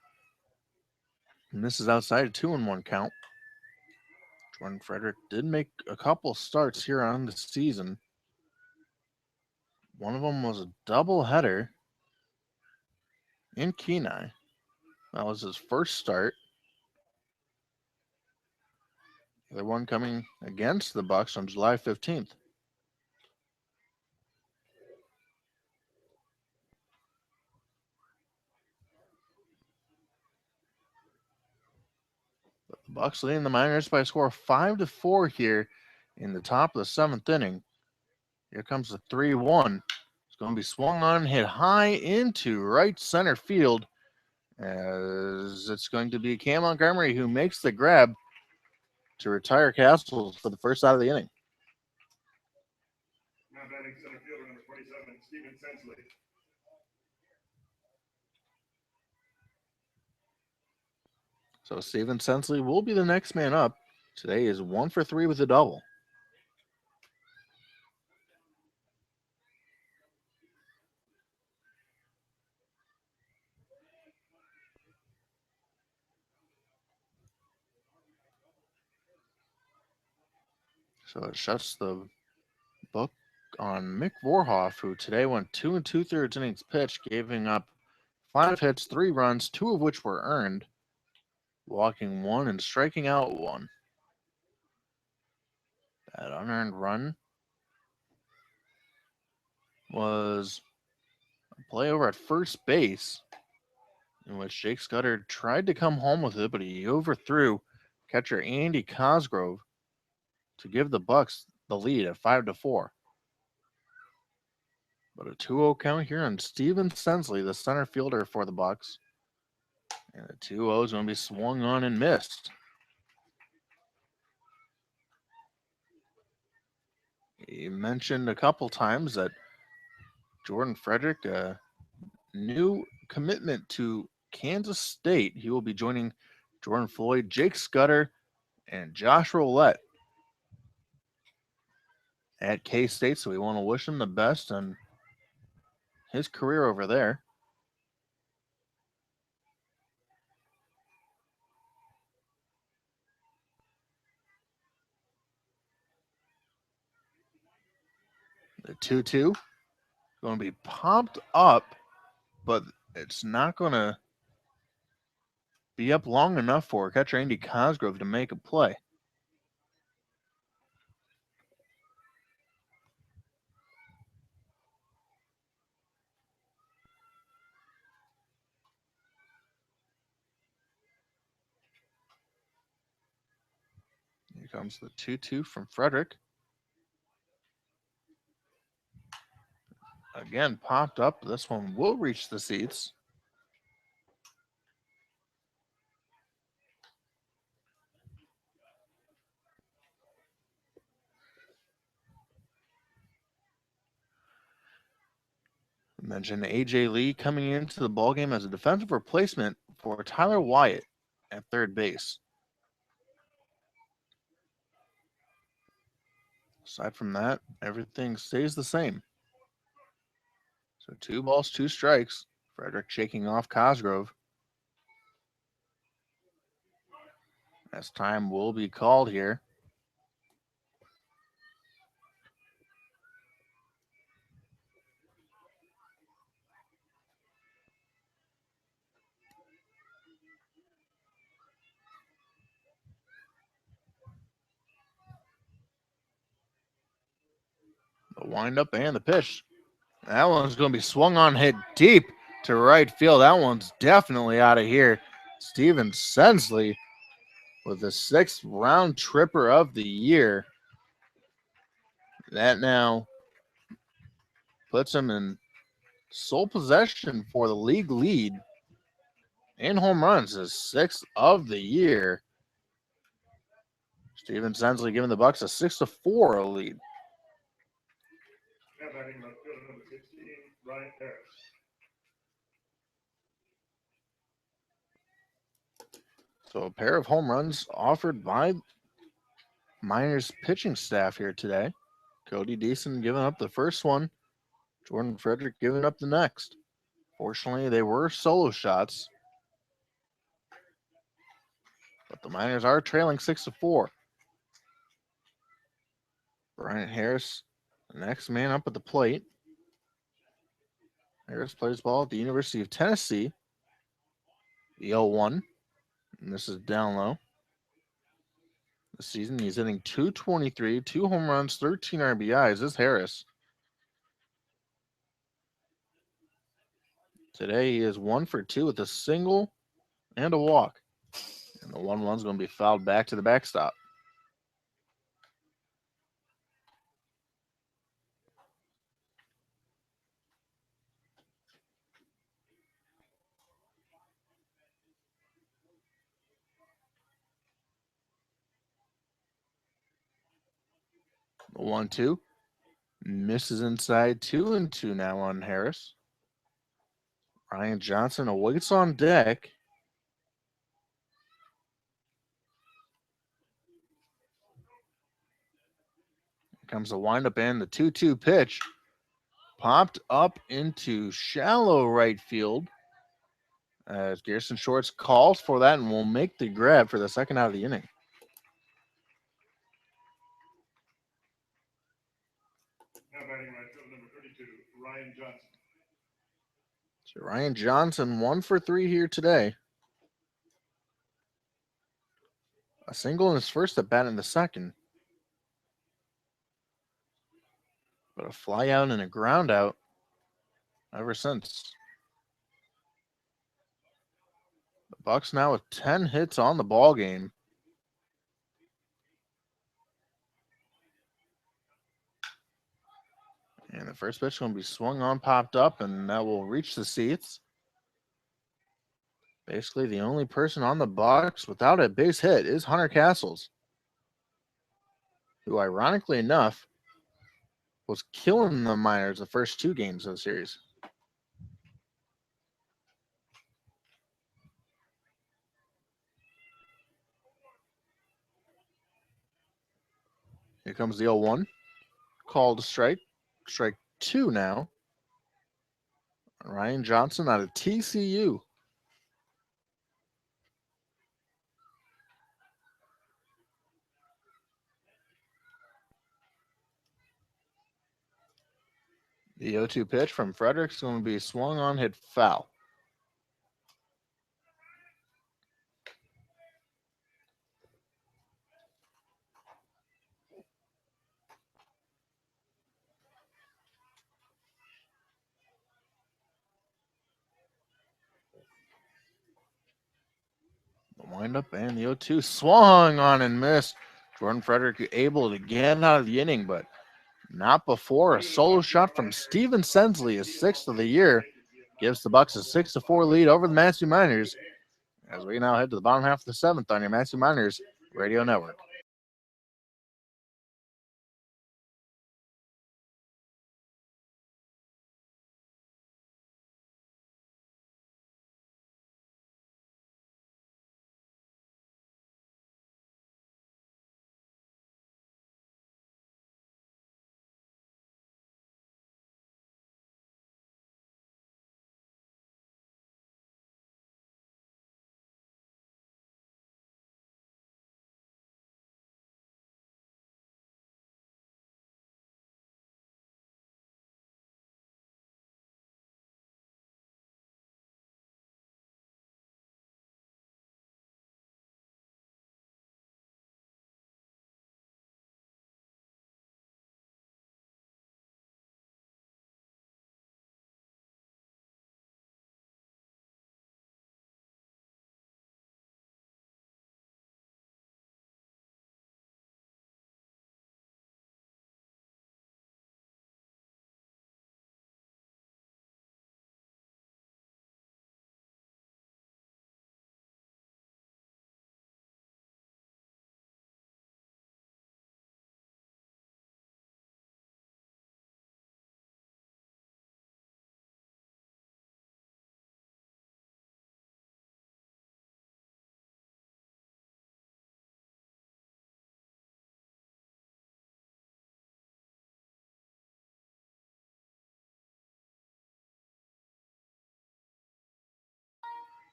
And this is outside a 2-1 count. Jordan Frederick did make a couple starts here on the season. One of them was a doubleheader in Kenai. That was his first start. The other one coming against the Bucs on July 15th. But the Bucs leading the Miners by a score of 5-4 here in the top of the 7th inning. Here comes the 3-1. It's going to be swung on, hit high into right center field, as it's going to be Cam Montgomery who makes the grab to retire Castles for the first out of the inning. Now batting center fielder number 27, Steven Sensley. So Steven Sensley will be the next man up. Today is 1 for 3 with a double. So it shuts the book on Mick Vorhoff, who today went 2 2/3 innings pitched, giving up 5 hits, 3 runs, 2 of which were earned, walking 1 and striking out 1. That unearned run was a play over at first base, in which Jake Scudder tried to come home with it, but he overthrew catcher Andy Cosgrove to give the Bucs the lead at 5-4. But a 2-0 count here on Steven Sensley, the center fielder for the Bucs. And the 2-0 is going to be swung on and missed. He mentioned a couple times that Jordan Frederick, a new commitment to Kansas State. He will be joining Jordan Floyd, Jake Scudder, and Josh Roulette at K-State. So we want to wish him the best on his career over there. The 2-2 going to be popped up, but it's not going to be up long enough for catcher Andy Cosgrove to make a play. Here comes the 2-2 from Frederick. Again, popped up. This one will reach the seats. I mentioned AJ Lee coming into the ballgame as a defensive replacement for Tyler Wyatt at third base. Aside from that, everything stays the same. So 2 balls, 2 strikes. Frederick shaking off Cosgrove. As time will be called here. The windup and the pitch. That one's going to be swung on, hit deep to right field. That one's definitely out of here. Steven Sensley with the 6th round tripper of the year. That now puts him in sole possession for the league lead in home runs, his 6th of the year. Steven Sensley giving the Bucs a 6-4 lead. Now batting left fielder number 16, Ryan Harris. So a pair of home runs offered by Miners pitching staff here today. Cody Deason giving up the first one. Jordan Frederick giving up the next. Fortunately, they were solo shots. But the Miners are trailing 6-4. Bryant Harris, the next man up at the plate. Harris plays ball at the University of Tennessee. The 0-1. And this is down low. This season, he's hitting .223, 2 home runs, 13 RBIs. This is Harris. Today, he is 1 for 2 with a single and a walk. And the 1-1's going to be fouled back to the backstop. The 1-2 misses inside, 2-2 now on Harris. Ryan Johnson awaits on deck. Here comes the windup and the 2-2 pitch. Popped up into shallow right field. As Garrison Shorts calls for that and will make the grab for the second out of the inning. Now batting right fielder number 32, Ryan Johnson. So Ryan Johnson 1 for 3 here today. A single in his first at bat in the second. But a fly out and a ground out ever since. The Bucs now with 10 hits on the ball game. And the first pitch going to be swung on, popped up, and that will reach the seats. Basically, the only person on the Bucs without a base hit is Hunter Castles, who, ironically enough, was killing the Miners the first 2 games of the series. Here comes the 0-1. Called a strike. Strike 2 now. Ryan Johnson out of TCU. The 0-2 pitch from Frederick's going to be swung on, hit foul. The windup and the 0-2 swung on and missed. Jordan Frederick able to get out of the inning, but not before a solo shot from Steven Sensley, his 6th of the year, gives the Bucs a 6-4 lead over the Massey Miners. As we now head to the bottom half of the 7th on your Massey Miners Radio Network.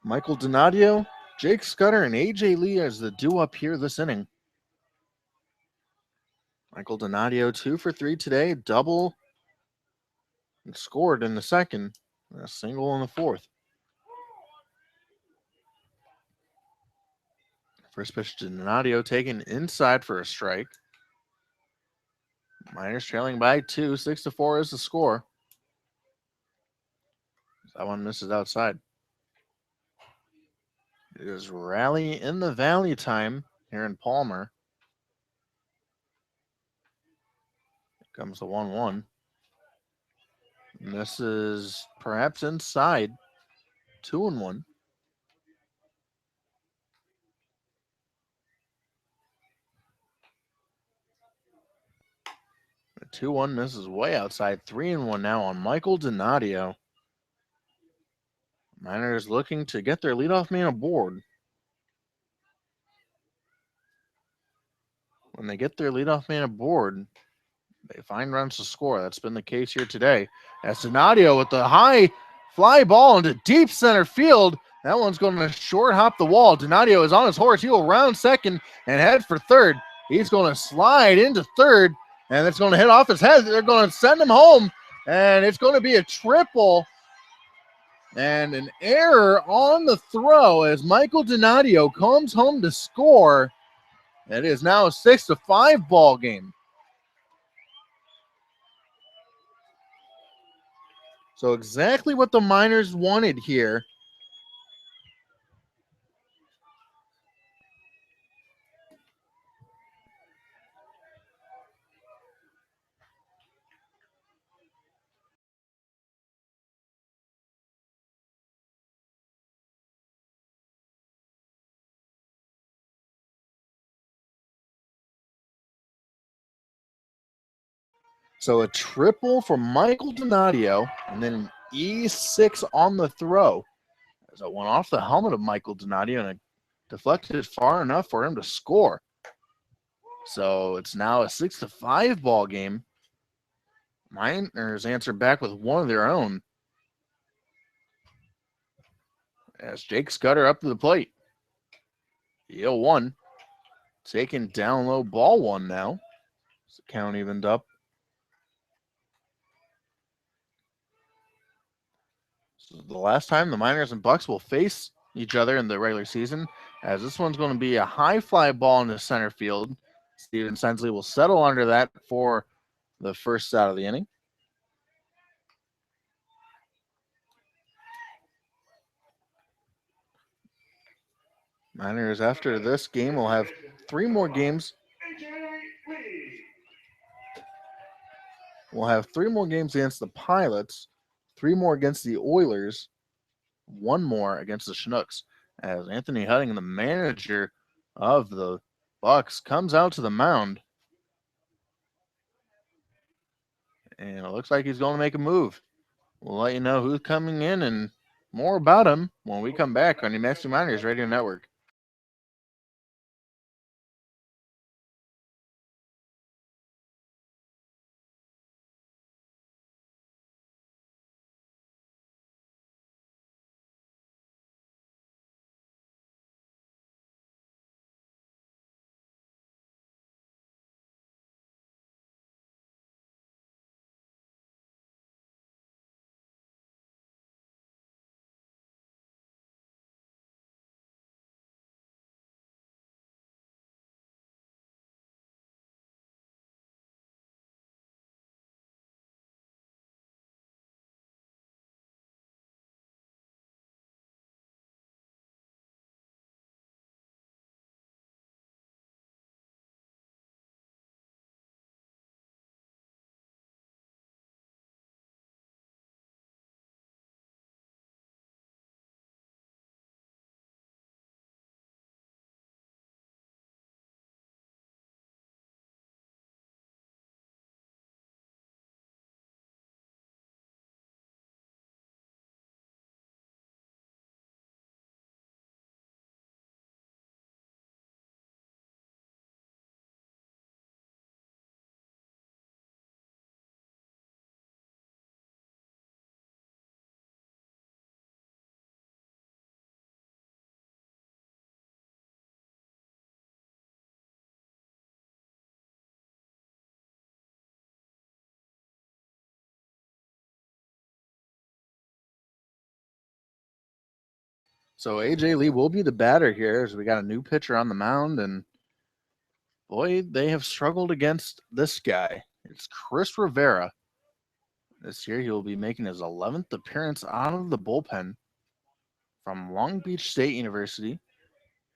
Michael Donadio, Jake Scudder, and AJ Lee as the do up here this inning. Michael Donadio 2 for 3 today, double, and scored in the second, and a single in the fourth. First pitch to Donadio taken inside for a strike. Miners trailing by 2, 6-4 is the score. That one misses outside. It is rally in the valley time here in Palmer. Here comes the 1-1. Misses perhaps inside. 2-1. The 2-1 misses way outside. 3-1 now on Michael Donadio. Miners looking to get their leadoff man aboard. When they get their leadoff man aboard, they find runs to score. That's been the case here today. As Donadio with the high fly ball into deep center field. That one's going to short hop the wall. Donadio is on his horse. He will round second and head for third. He's going to slide into third, and it's going to hit off his head. They're going to send him home, and it's going to be a triple and an error on the throw as Michael Donadio comes home to score. It is now a 6-5 ball game. So exactly what the Miners wanted here. So a triple for Michael Donadio, and then an E6 on the throw. As it went off the helmet of Michael Donadio, and it deflected far enough for him to score. So it's now a 6-5 ball game. Miners answer back with one of their own. As Jake Scudder up to the plate. The 0-1. Taken down low, ball one now. So the count evened up. So the last time the Miners and Bucs will face each other in the regular season, as this one's going to be a high fly ball into center field. Steven Sensley will settle under that for the first out of the inning. Miners, after this game, will have 3 more games. We'll have 3 more games against the Pilots, 3 more against the Oilers, 1 more against the Chinooks. As Anthony Hutting, the manager of the Bucs, comes out to the mound. And it looks like he's going to make a move. We'll let you know who's coming in and more about him when we come back on the Maxi Miners Radio Network. So AJ Lee will be the batter here as we got a new pitcher on the mound, and boy, they have struggled against this guy. It's Chris Rivera. This year he will be making his 11th appearance out of the bullpen from Long Beach State University.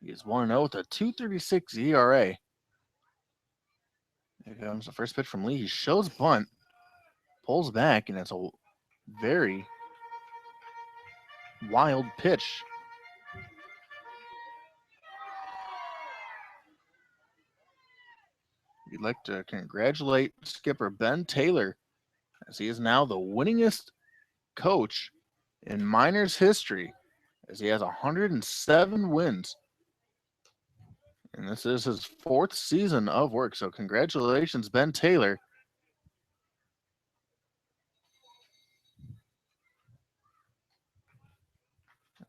He is 1-0 with a 2.36 ERA. Here comes the first pitch from Lee. He shows bunt, pulls back, and it's a very wild pitch. We'd like to congratulate skipper Ben Taylor, as he is now the winningest coach in Miners history, as he has 107 wins. And this is his 4th season of work. So congratulations, Ben Taylor.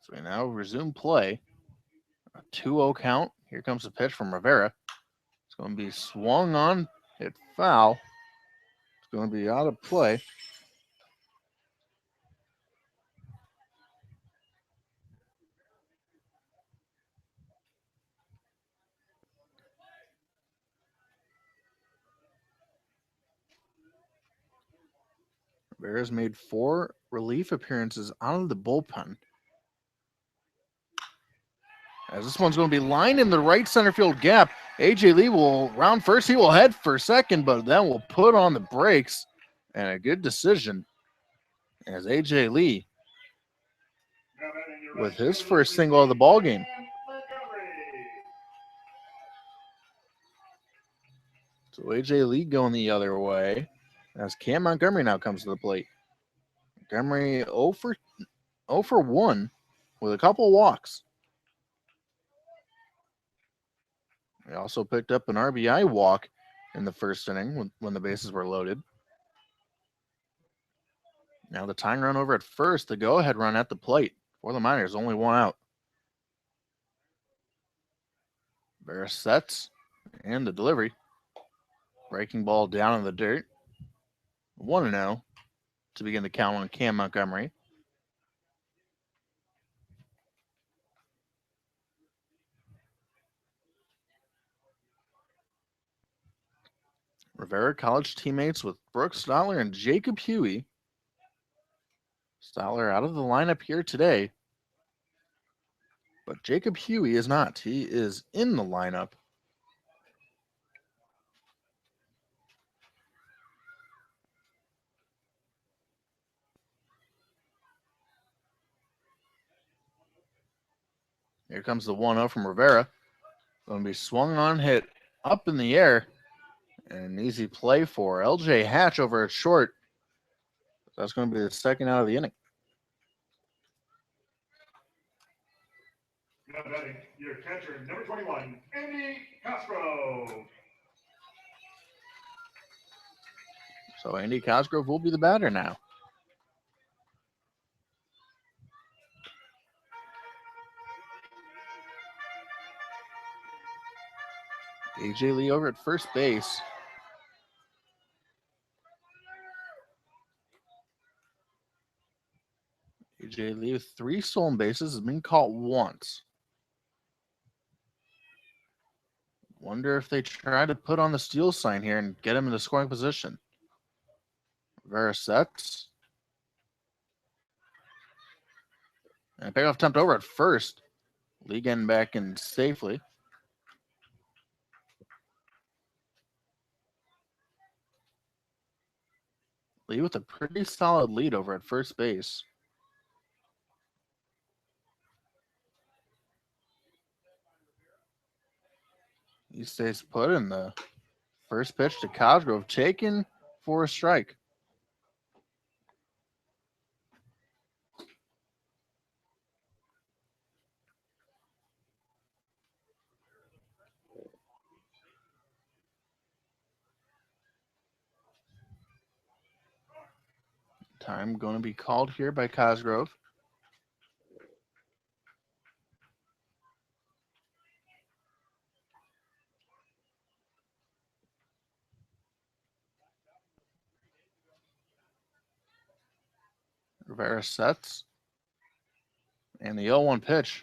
So we now resume play. A 2-0 count. Here comes the pitch from Rivera. It's going to be swung on, hit foul. It's going to be out of play. Rivera's made 4 relief appearances out of the bullpen. As this one's going to be lined in the right center field gap. AJ Lee will round first. He will head for second, but then will put on the brakes. And a good decision as AJ Lee with his first single of the ball game. So AJ Lee going the other way as Cam Montgomery now comes to the plate. Montgomery 0 for 1 with a couple walks. He also picked up an RBI walk in the first inning when the bases were loaded. Now the tying run over at first, the go-ahead run at the plate for the Miners, only 1 out. Vera sets and the delivery. Breaking ball down in the dirt. 1-0 to begin the count on Cam Montgomery. Rivera college teammates with Brooks Stotler and Jacob Huey. Stotler out of the lineup here today, but Jacob Huey is not. He is in the lineup. Here comes the 1-0 from Rivera. Going to be swung on, hit up in the air. And an easy play for LJ Hatch over at short. That's going to be the second out of the inning. Now batting, your catcher, number 21, Andy Cosgrove. So Andy Cosgrove will be the batter now. AJ Lee over at first base. AJ Lee with 3 stolen bases has been caught once. Wonder if they try to put on the steal sign here and get him in the scoring position. Rivera sets. And a pickoff attempt over at first. Lee getting back in safely. Lee with a pretty solid lead over at first base. He stays put in the first pitch to Cosgrove, taken for a strike. Time going to be called here by Cosgrove. Rivera sets. And the 0-1 pitch.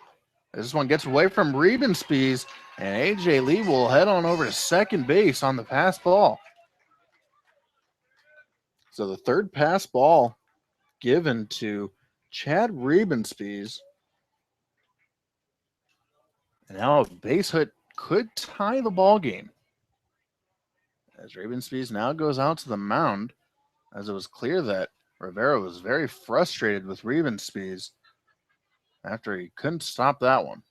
This one gets away from Riebenspies, and AJ Lee will head on over to second base on the pass ball. So the third pass ball given to Chad Riebenspies. And now a base hit could tie the ball game. As Riebenspies now goes out to the mound, as it was clear that Rivera was very frustrated with Riebenspies after he couldn't stop that one.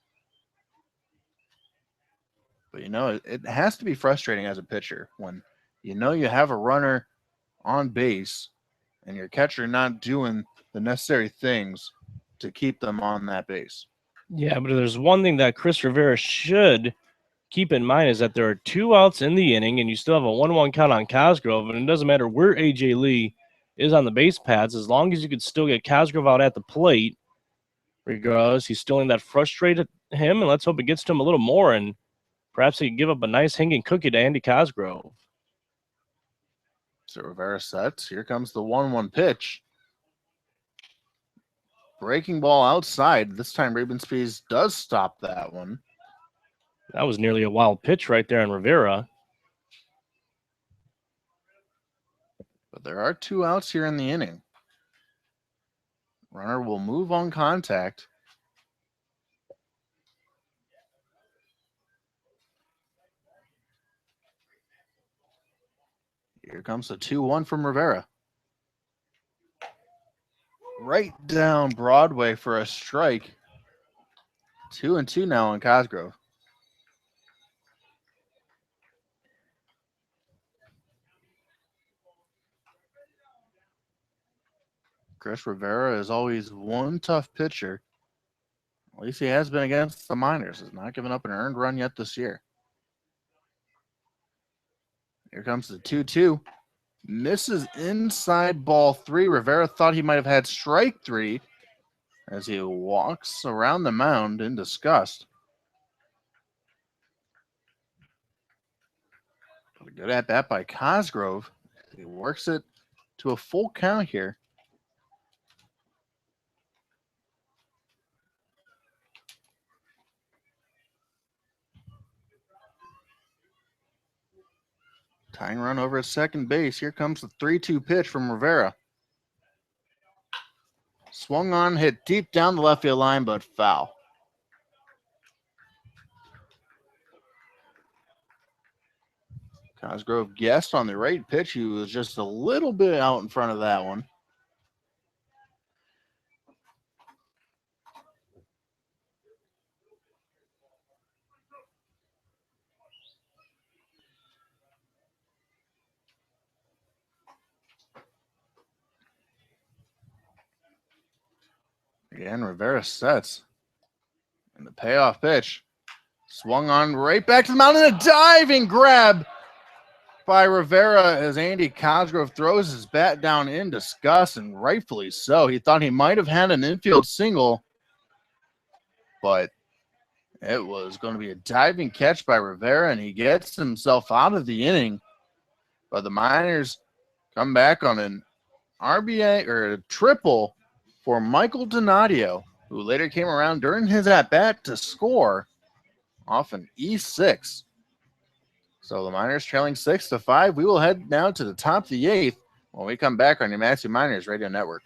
But it has to be frustrating as a pitcher when you have a runner on base and your catcher not doing the necessary things to keep them on that base. Yeah, but there's one thing that Chris Rivera should keep in mind is that there are 2 outs in the inning, and you still have a 1-1 count on Cosgrove, and it doesn't matter where AJ Lee is on the base paths, as long as you can still get Cosgrove out at the plate. Regardless, he's still in that frustrated him, and let's hope it gets to him a little more, and perhaps he can give up a nice hanging cookie to Andy Cosgrove. So Rivera sets. Here comes the 1-1 pitch. Breaking ball outside. This time Riebenspies does stop that one. That was nearly a wild pitch right there on Rivera. But there are 2 outs here in the inning. Runner will move on contact. Here comes the 2-1 from Rivera. Right down Broadway for a strike. 2-2 now on Cosgrove. Chris Rivera is always one tough pitcher. At least he has been against the Miners. Has not given up an earned run yet this year. Here comes the 2-2. Misses inside ball 3. Rivera thought he might have had strike 3 as he walks around the mound in disgust. But a good at bat by Cosgrove. He works it to a full count here. Tying run over at second base. Here comes the 3-2 pitch from Rivera. Swung on, hit deep down the left field line, but foul. Cosgrove guessed on the right pitch. He was just a little bit out in front of that one. Again, Rivera sets. And the payoff pitch. Swung on right back to the mound, and a diving grab by Rivera as Andy Cosgrove throws his bat down in disgust, and rightfully so. He thought he might have had an infield single, but it was going to be a diving catch by Rivera, and he gets himself out of the inning. But the Miners come back on an RBI or a triple for Michael Donadio, who later came around during his at-bat to score off an E6. So the Miners trailing 6-5. We will head now to the top of the 8th when we come back on your Massey Miners Radio Network.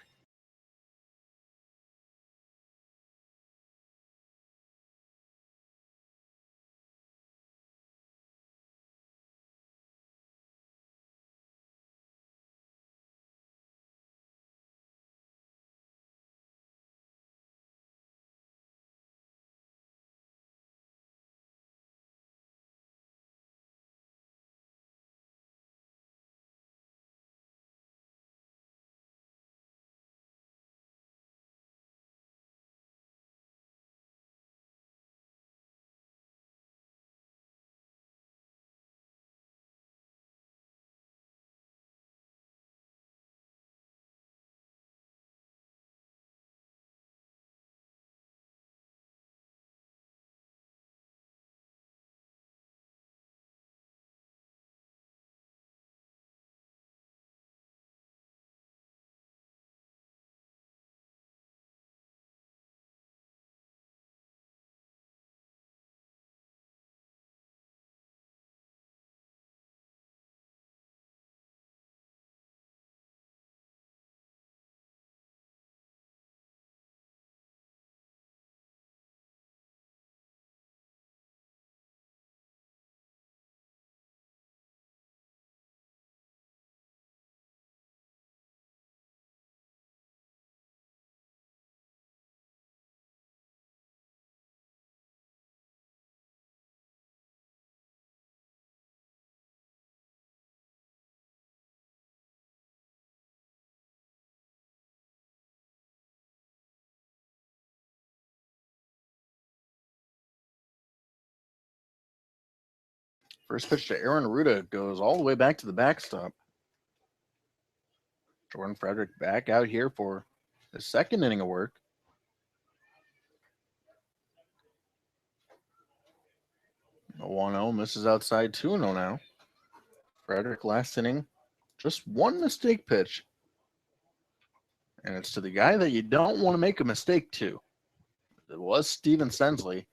First pitch to Aaron Ruda goes all the way back to the backstop. Jordan Frederick back out here for the second inning of work. A 1-0 misses outside, 2-0 now. Frederick last inning, just one mistake pitch. And it's to the guy that you don't want to make a mistake to. It was Steven Sensley,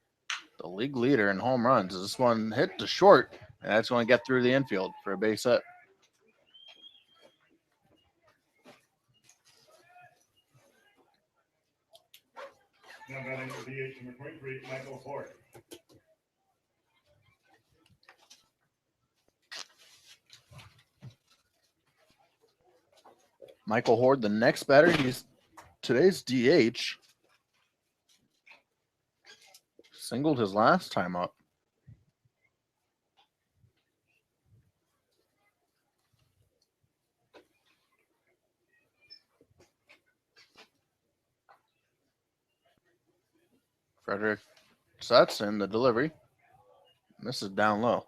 the league leader in home runs. This one hit to short, and that's going to get through the infield for a base hit. Now batting for DH number 23, Michael Hort. Michael Horde, the next batter. He's today's DH. Singled his last time up. Frederick sets in the delivery. Misses down low.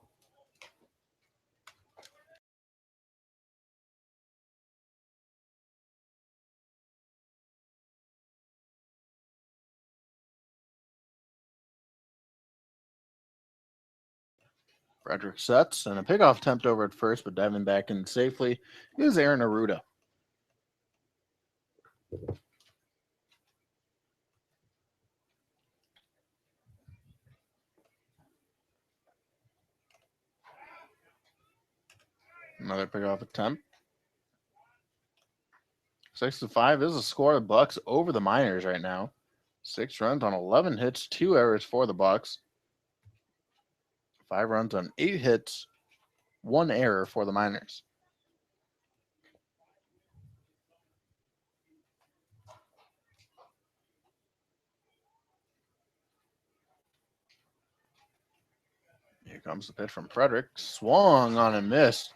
Frederick sets and a pickoff attempt over at first, but diving back in safely is Aaron Aruda. Another pickoff attempt. 6-5 is the score. The Bucs over the Miners right now. 6 runs on 11 hits, 2 errors for the Bucs. 5 runs on 8 hits, 1 error for the Miners. Here comes the pitch from Frederick. Swung on and missed.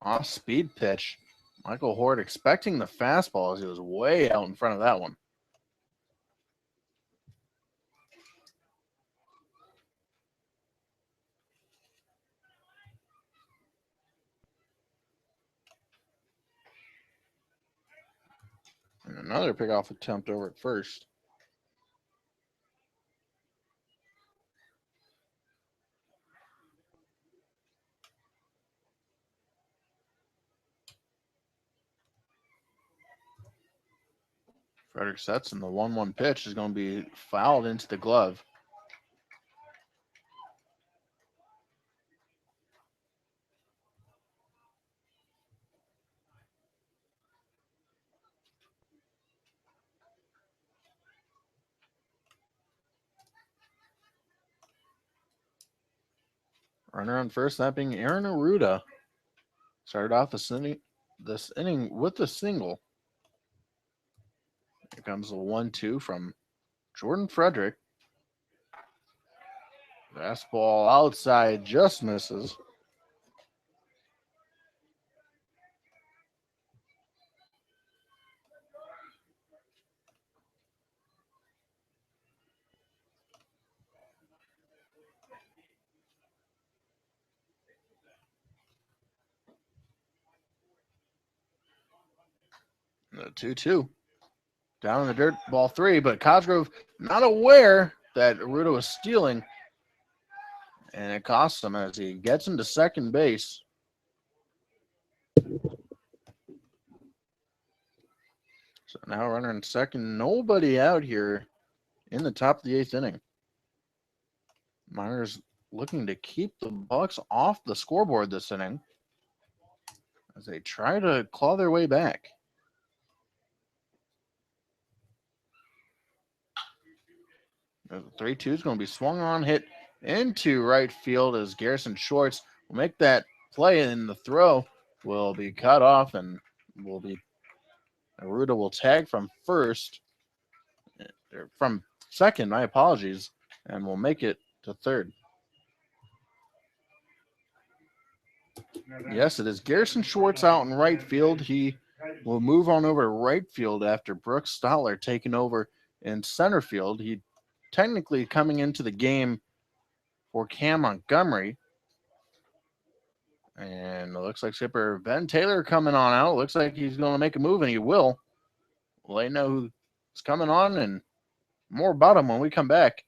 Off speed pitch. Michael Horde expecting the fastball as he was way out in front of that one. And another pickoff attempt over at first. Frederick sets, and the 1-1 pitch is going to be fouled into the glove. Runner on first, that being Aaron Aruda. Started off this inning with a single. Here comes the 1-2 from Jordan Frederick. Fastball outside, just misses. The 2-2. Down in the dirt, ball 3, but Cosgrove not aware that Aruda was stealing. And it costs him as he gets into second base. So now runner in second. Nobody out here in the top of the 8th inning. Miners looking to keep the Bucs off the scoreboard this inning as they try to claw their way back. The 3-2 is going to be swung on, hit into right field as Garrison Shorts will make that play, and the throw will be cut off, and Aruda will tag from first, or from second, my apologies, and will make it to third. Yes, it is Garrison Schwartz out in right field. He will move on over to right field after Brooks Stoller taking over in center field. He technically coming into the game for Cam Montgomery. And it looks like skipper Ben Taylor coming on out. Looks like he's going to make a move, and he will. We'll let you know who's coming on and more about him when we come back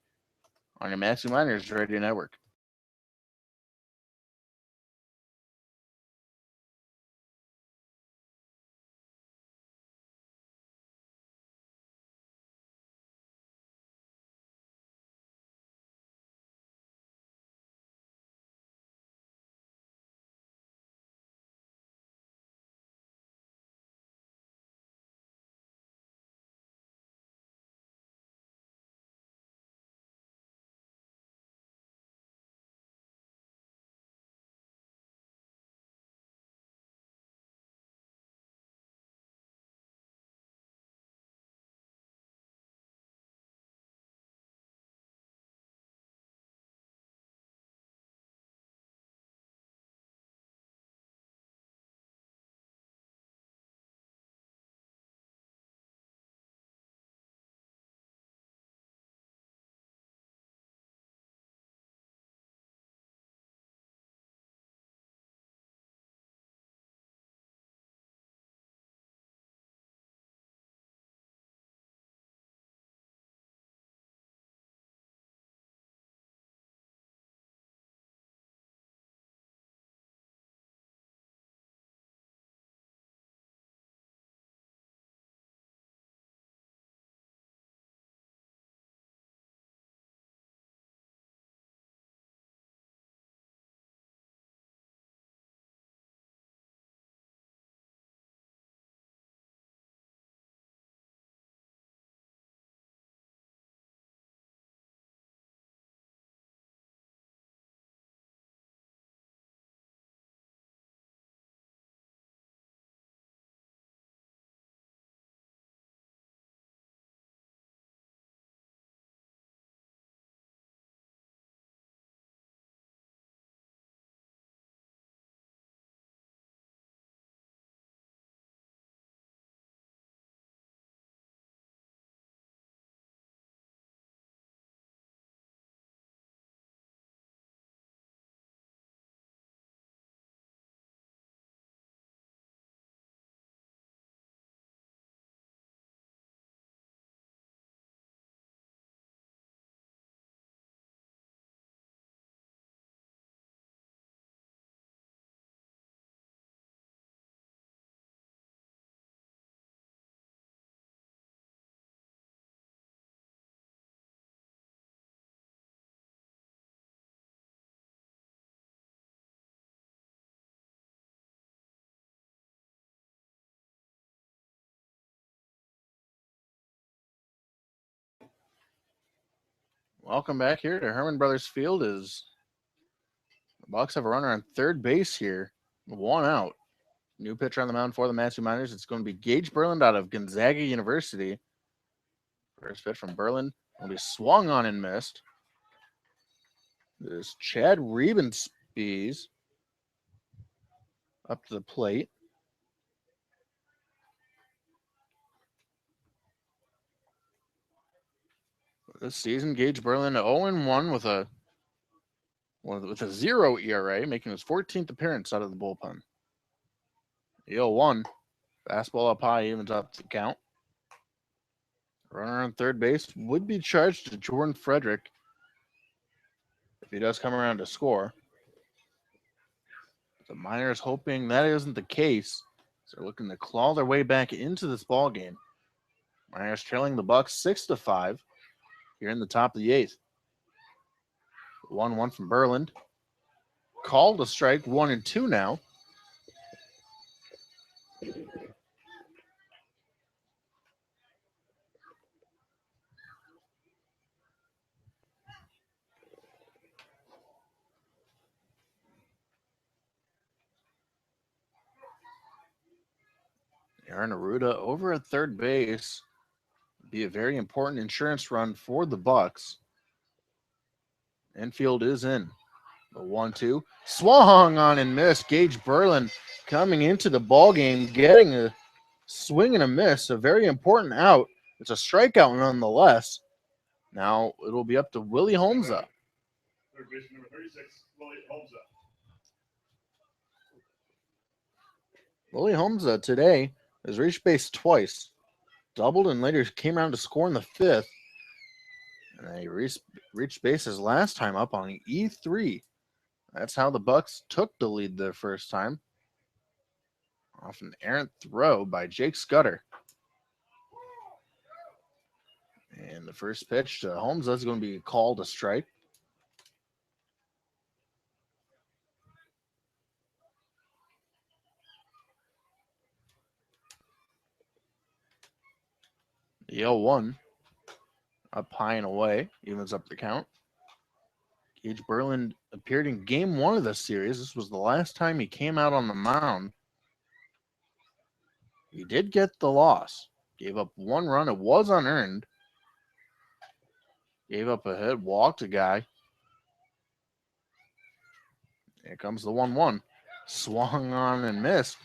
on your Maxi Miners Radio Network. Welcome back here to Herman Brothers Field as the Bucs have a runner on third base here. One out. New pitcher on the mound for the Matthew Miners. It's going to be Gage Berland out of Gonzaga University. First pitch from Berland will be swung on and missed. This Chad Rebenspies up to the plate. This season, Gage Berland 0-1 with a 0 ERA, making his 14th appearance out of the bullpen. The 0-1. Fastball up high, evens up the count. Runner on third base would be charged to Jordan Frederick if he does come around to score. The Miners hoping that isn't the case. So they're looking to claw their way back into this ball game. Miners trailing the Bucs 6-5 here in the top of the eighth. 1-1 from Berland. Called a strike, 1-2 now. Aaron Aruda over at third base. Be a very important insurance run for the Bucs. Infield is in. The 1-2. Swung on and missed. Gage Berland coming into the ball game, getting a swing and a miss. A very important out. It's a strikeout nonetheless. Now it'll be up to Willie Holmza. Third baseman number 36, Willie Holmza. Willie Holmes today has reached base twice, doubled, and later came around to score in the fifth. And he reached base his last time up on an E3. That's how the Bucs took the lead the first time. Off an errant throw by Jake Scudder. And the first pitch to Holmes is going to be called a strike. The 0-1 up high and away, evens up the count. Gage Berland appeared in game one of this series. This was the last time he came out on the mound. He did get the loss. Gave up one run. It was unearned. Gave up a hit, walked a guy. Here comes the 1-1. Swung on and missed.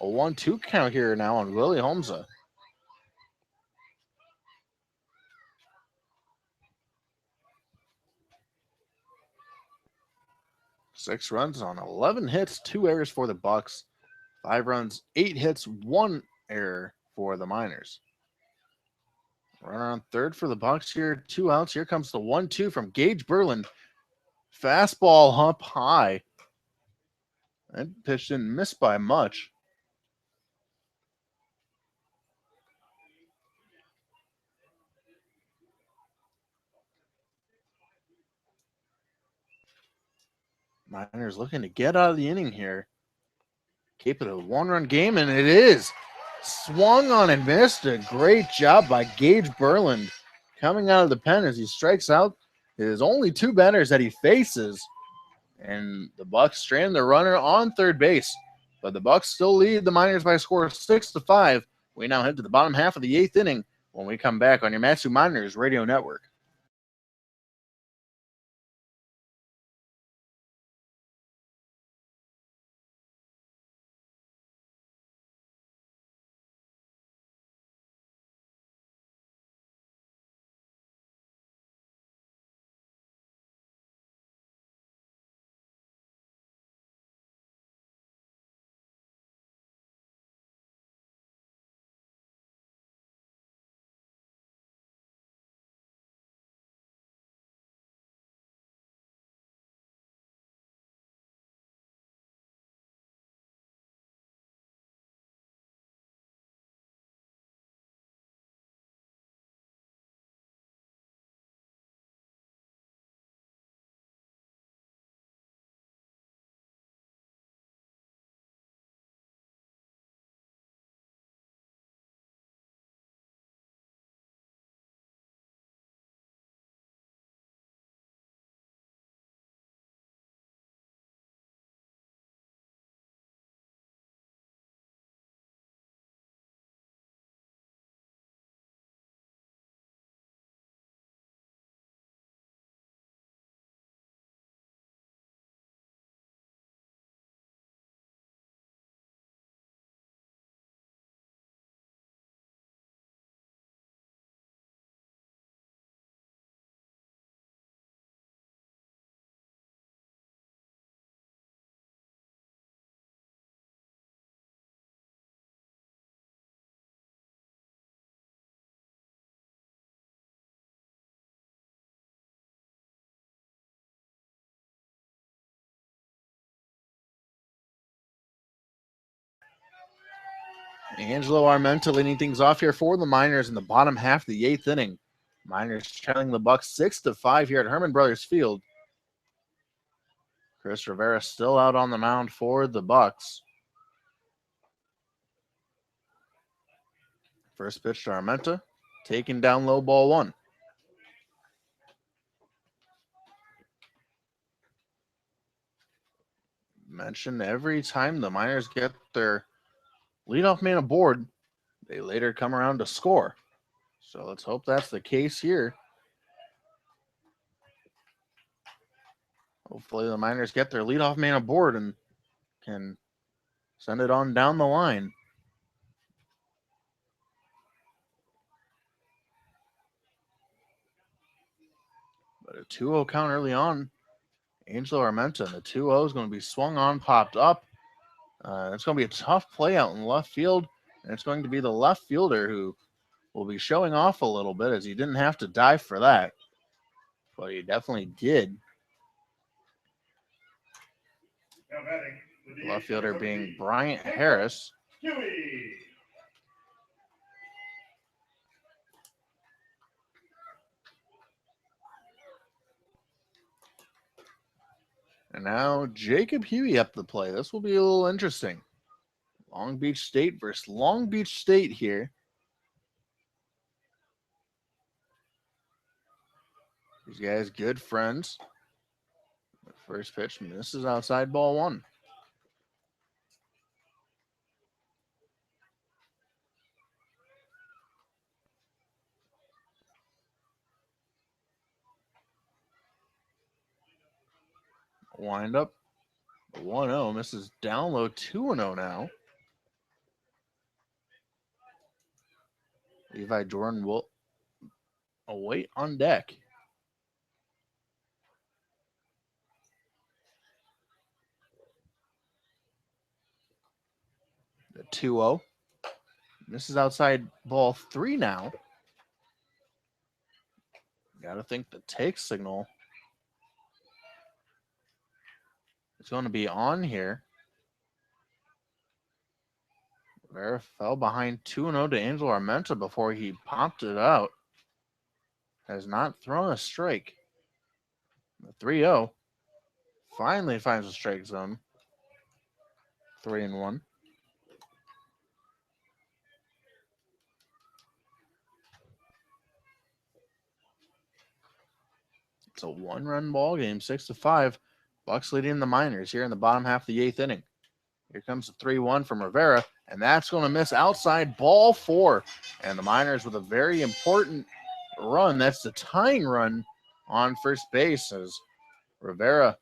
A 1-2 count here now on Willie Holmes. 6 runs on 11 hits, 2 errors for the Bucs. 5 runs, 8 hits, 1 error for the Miners. Runner on third for the Bucs here, 2 outs. Here comes the 1-2 from Gage Berland. Fastball up high. That pitch didn't miss by much. Miners looking to get out of the inning here. Keep it a 1-run game, and it is. Swung on and missed. A great job by Gage Berland coming out of the pen as he strikes out his only 2 batters that he faces. And the Bucs strand the runner on third base. But the Bucs still lead the Miners by a score of 6-5. We now head to the bottom half of the 8th inning when we come back on your Matsu Miners Radio Network. Angelo Armenta leading things off here for the Miners in the bottom half of the 8th inning. Miners trailing the Bucs 6-5 here at Herman Brothers Field. Chris Rivera still out on the mound for the Bucs. First pitch to Armenta, taken down low, ball 1. Mentioned every time the Miners get their leadoff man aboard, they later come around to score. So let's hope that's the case here. Hopefully the Miners get their leadoff man aboard and can send it on down the line. But a 2-0 count early on. Angelo Armenta, and the 2-0 is going to be swung on, popped up. It's going to be a tough play out in left field, and it's going to be the left fielder who will be showing off a little bit, as he didn't have to dive for that, but he definitely did. Now batting, the Left DH, fielder number being 17, Bryant Harris. Huey. And now Jacob Huey up the play. This will be a little interesting. Long Beach State versus Long Beach State here. These guys, good friends. The first pitch misses outside, ball one. Wind up 1-0. Misses down low, 2-0 now. Levi Jordan will await on deck. The 2-0. Misses outside, ball three now. Got to think the take signal is going to be on here. Rivera fell behind 2-0 to Angel Armenta before he popped it out. Has not thrown a strike. The 3-0 finally finds the strike zone. 3-1. It's a one-run ball game, 6-5. Bucs leading the Miners here in the bottom half of the eighth inning. Here comes the 3-1 from Rivera, and that's going to miss outside, ball four. And the Miners with a very important run. That's the tying run on first base, as Rivera,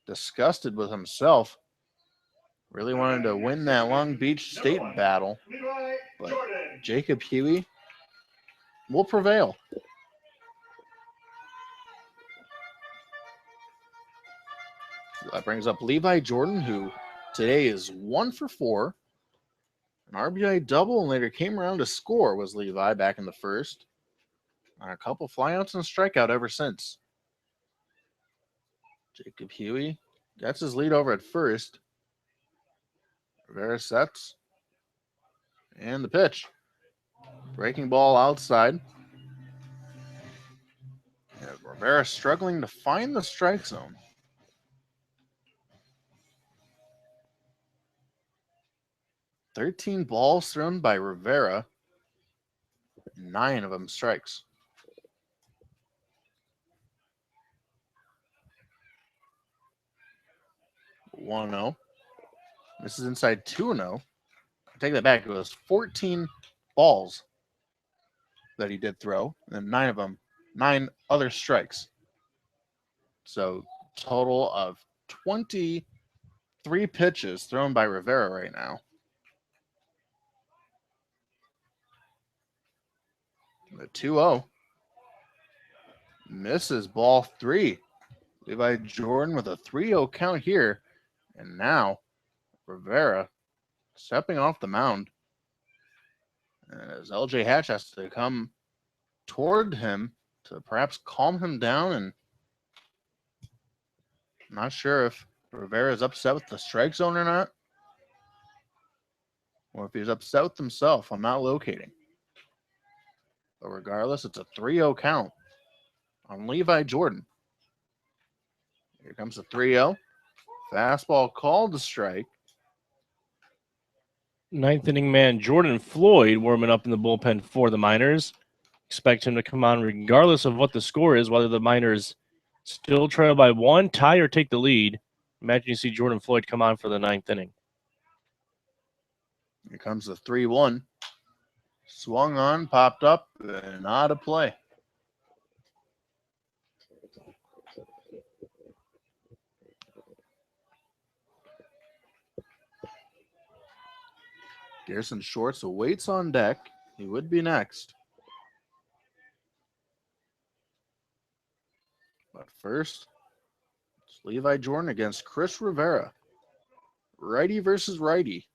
disgusted with himself, really wanted to win that Long Beach State battle. But Jacob Huey will prevail. That brings up Levi Jordan, who today is 1 for 4. An RBI double and later came around to score was Levi back in the first. A couple flyouts and strikeout ever since. Jacob Huey gets his lead over at first. Rivera sets. And the pitch. Breaking ball outside. And Rivera struggling to find the strike zone. 13 balls thrown by Rivera. 9 of them strikes. 1-0. This is inside 2-0. I take that back. It was 14 balls that he did throw, and 9 of them, 9 other strikes. So total of 23 pitches thrown by Rivera right now. The 2-0 misses, ball 3. Levi Jordan with a 3-0 count here. And now Rivera stepping off the mound, as LJ Hatch has to come toward him to perhaps calm him down. And I'm not sure if Rivera is upset with the strike zone or not, or if he's upset with himself. I'm not locating. But regardless, it's a 3-0 count on Levi Jordan. Here comes the 3-0. Fastball called to strike. Ninth inning man Jordan Floyd warming up in the bullpen for the Miners. Expect him to come on regardless of what the score is, whether the Miners still trail by 1, tie, or take the lead. Imagine you see Jordan Floyd come on for the ninth inning. Here comes the 3-1. Swung on, popped up, and out of play. Garrison Shorts awaits on deck. He would be next. But first, it's Levi Jordan against Chris Rivera. righty versus righty.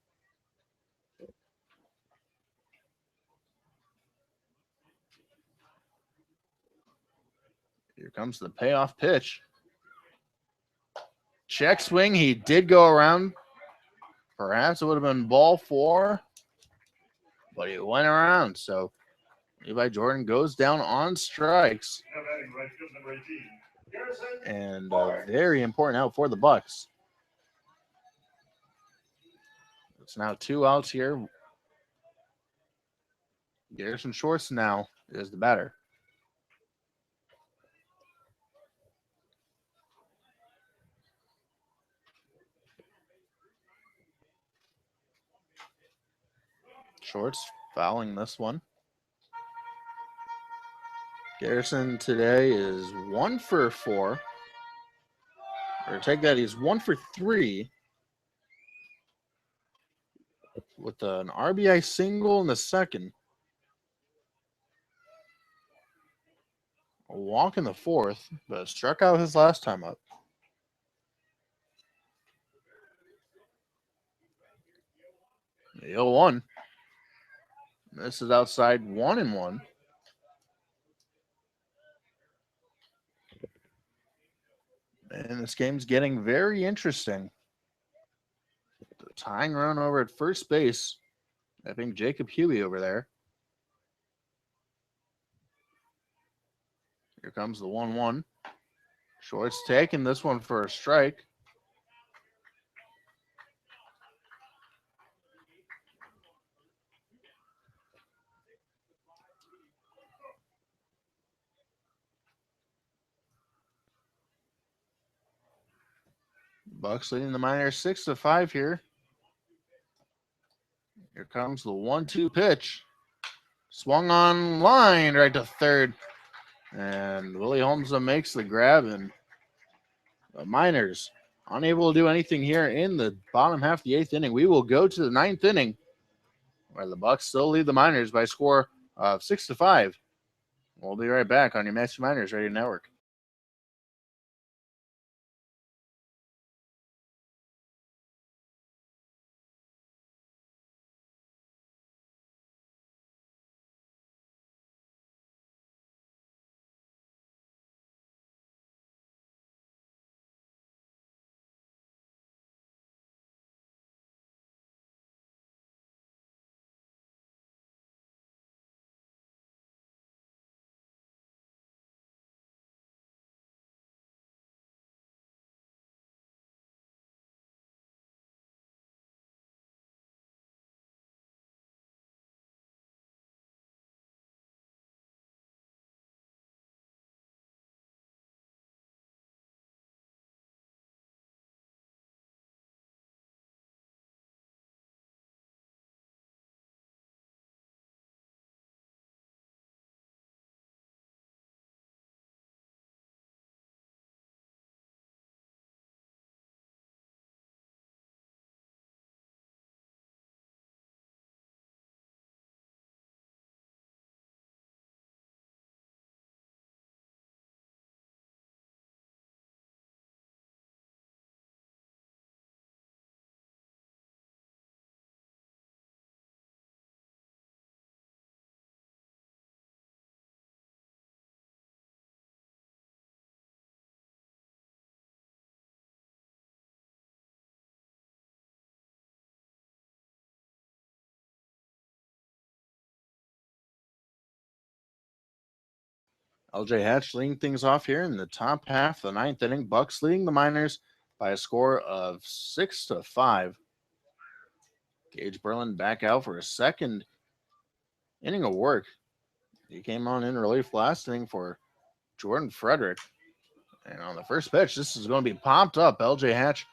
Here comes the payoff pitch. Check swing. He did go around. Perhaps it would have been ball 4, but he went around. So Levi Jordan goes down on strikes. Now batting right field, number 18. Garrison. And a very important out for the Bucs. It's now 2 outs here. Garrison Shorts now is the batter. Shorts fouling this one. Garrison today is 1 for 4. Or take that, he's 1 for 3. With an RBI single in the second. A walk in the 4th, but struck out his last time up. The 0-1. This is outside 1-1. And this game's getting very interesting. The tying run over at first base. I think Jacob Huey over there. Here comes the 1-1. Short's taking this one for a strike. Bucs leading the Miners 6-5 here. Here comes the 1-2 pitch. Swung on line right to third. And Willie Holmesum makes the grab, and the Miners unable to do anything here in the bottom half of the 8th inning. We will go to the 9th inning, where the Bucs still lead the Miners by a score of 6-5. We'll be right back on your Matthew Miners Radio Network. LJ Hatch leading things off here in the top half of the 9th inning. Bucs leading the Miners by a score of 6-5. Gage Berlin back out for a second inning of work. He came on in relief last inning for Jordan Frederick. And on the first pitch, this is going to be popped up. LJ Hatch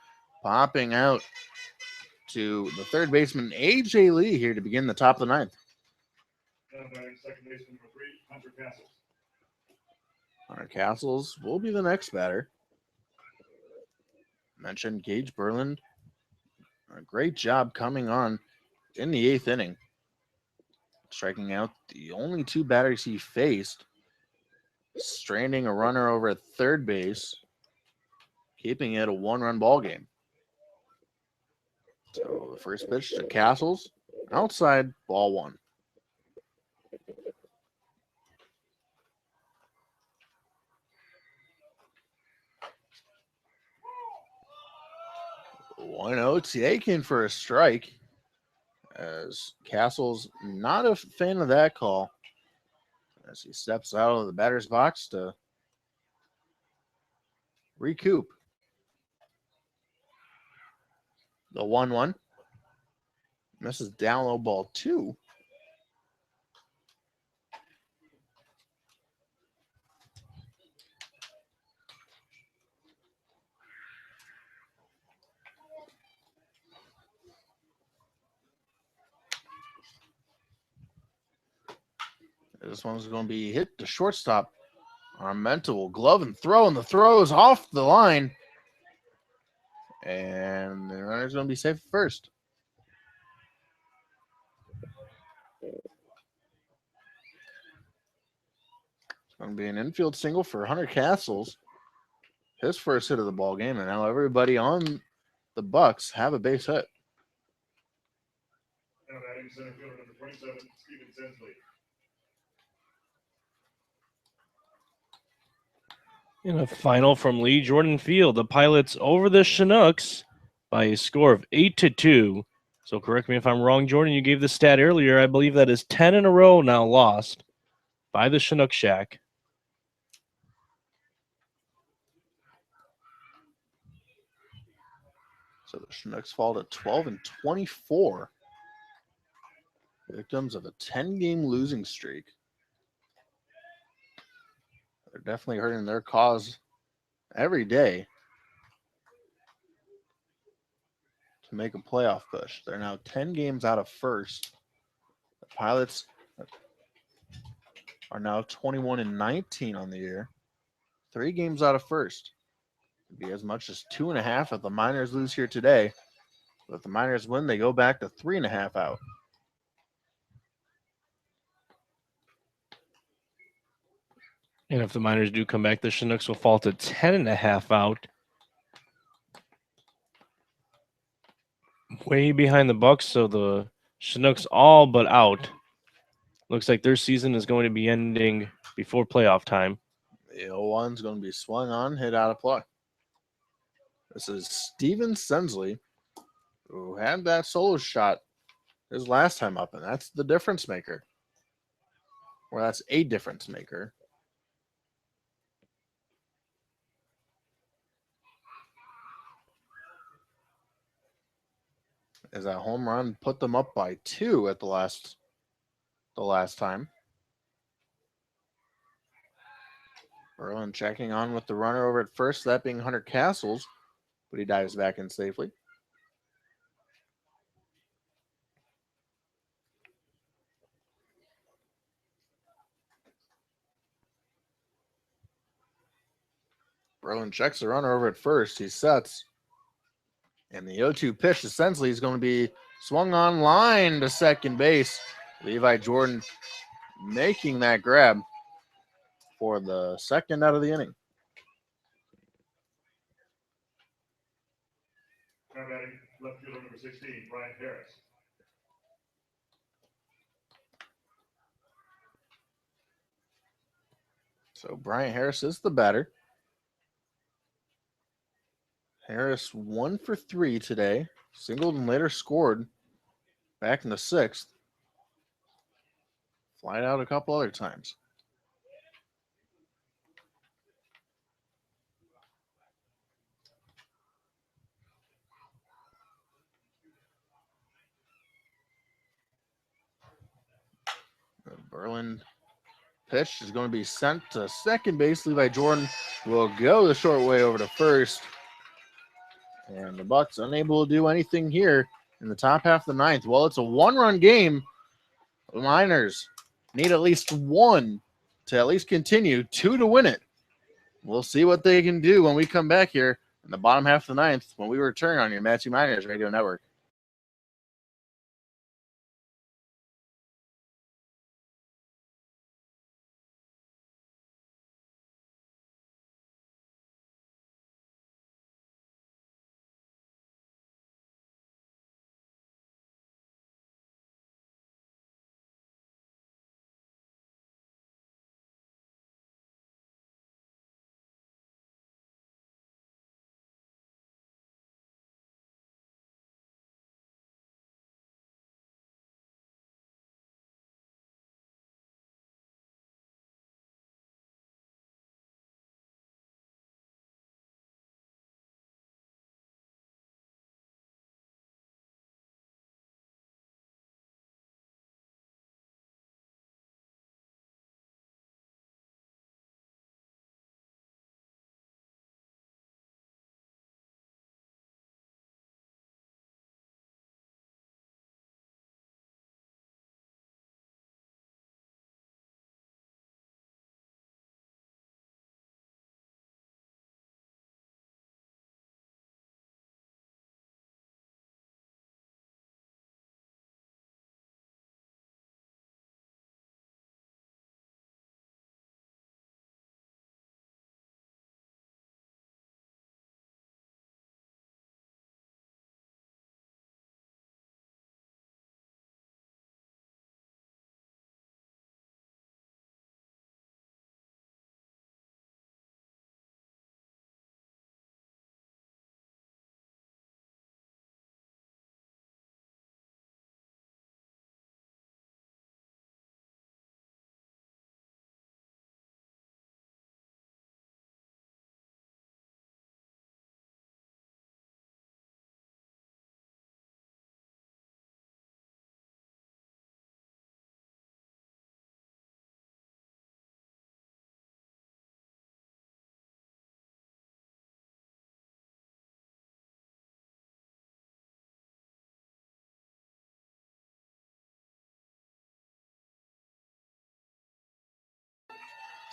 popping out to the third baseman, A.J. Lee, here to begin the top of the 9th. Now batting second baseman, number 3, Hunter Castles. Hunter Castles will be the next batter. Mentioned Gage Berlin. A great job coming on in the 8th inning. Striking out the only 2 batters he faced. Stranding a runner over at third base. Keeping it a 1-run ball game. So the first pitch to Castles. Outside, ball one. One taken for a strike. As Castles not a fan of that call. As he steps out of the batter's box to recoup. The 1-1. Misses down low, ball two. This one's going to be hit to shortstop. Armenta will glove and throw, and the throw is off the line. And the runner's going to be safe at first. It's going to be an infield single for Hunter Castles. His first hit of the ball game, and now everybody on the Bucs have a base hit. Now batting center fielder number 27, Steven Sensley. In a final from Lee Jordan Field, the Pilots over the Chinooks by a score of 8-2. So correct me if I'm wrong, Jordan. You gave the stat earlier. I believe that is 10 in a row now lost by the Chinook Shack. So the Chinooks fall to 12-24. Victims of a 10-game losing streak. They're definitely hurting their cause every day to make a playoff push. They're now 10 games out of first. The Pilots are now 21-19 on the year. 3 games out of first. It'd be as much as 2.5 if the Miners lose here today. But if the Miners win, they go back to 3.5 out. And if the Miners do come back, the Chinooks will fall to 10.5 out. Way behind the Bucs, so the Chinooks all but out. Looks like their season is going to be ending before playoff time. The 0-1's going to be swung on, hit out of play. This is Steven Sensley, who had that solo shot his last time up, and that's the difference maker. Or that's a difference maker. As that home run put them up by 2 at the last time. Berlin checking on with the runner over at first, that being Hunter Castles, but he dives back in safely. Berlin checks the runner over at first. He sets. And the 0-2 pitch to Sensley is going to be swung on line to second base. Levi Jordan making that grab for the second out of the inning. Now batting left fielder number 16, Brian Harris. So Bryant Harris is the batter. Harris 1 for 3 today. Singled and later scored back in the 6th. Flied out a couple other times. The Berlin pitch is going to be sent to second base. Levi Jordan will go the short way over to first. And the Bucs unable to do anything here in the top half of the 9th. Well, it's a 1-run game. The Miners need at least 1 to at least continue, 2 to win it. We'll see what they can do when we come back here in the bottom half of the 9th when we return on your Matthew Miners Radio Network.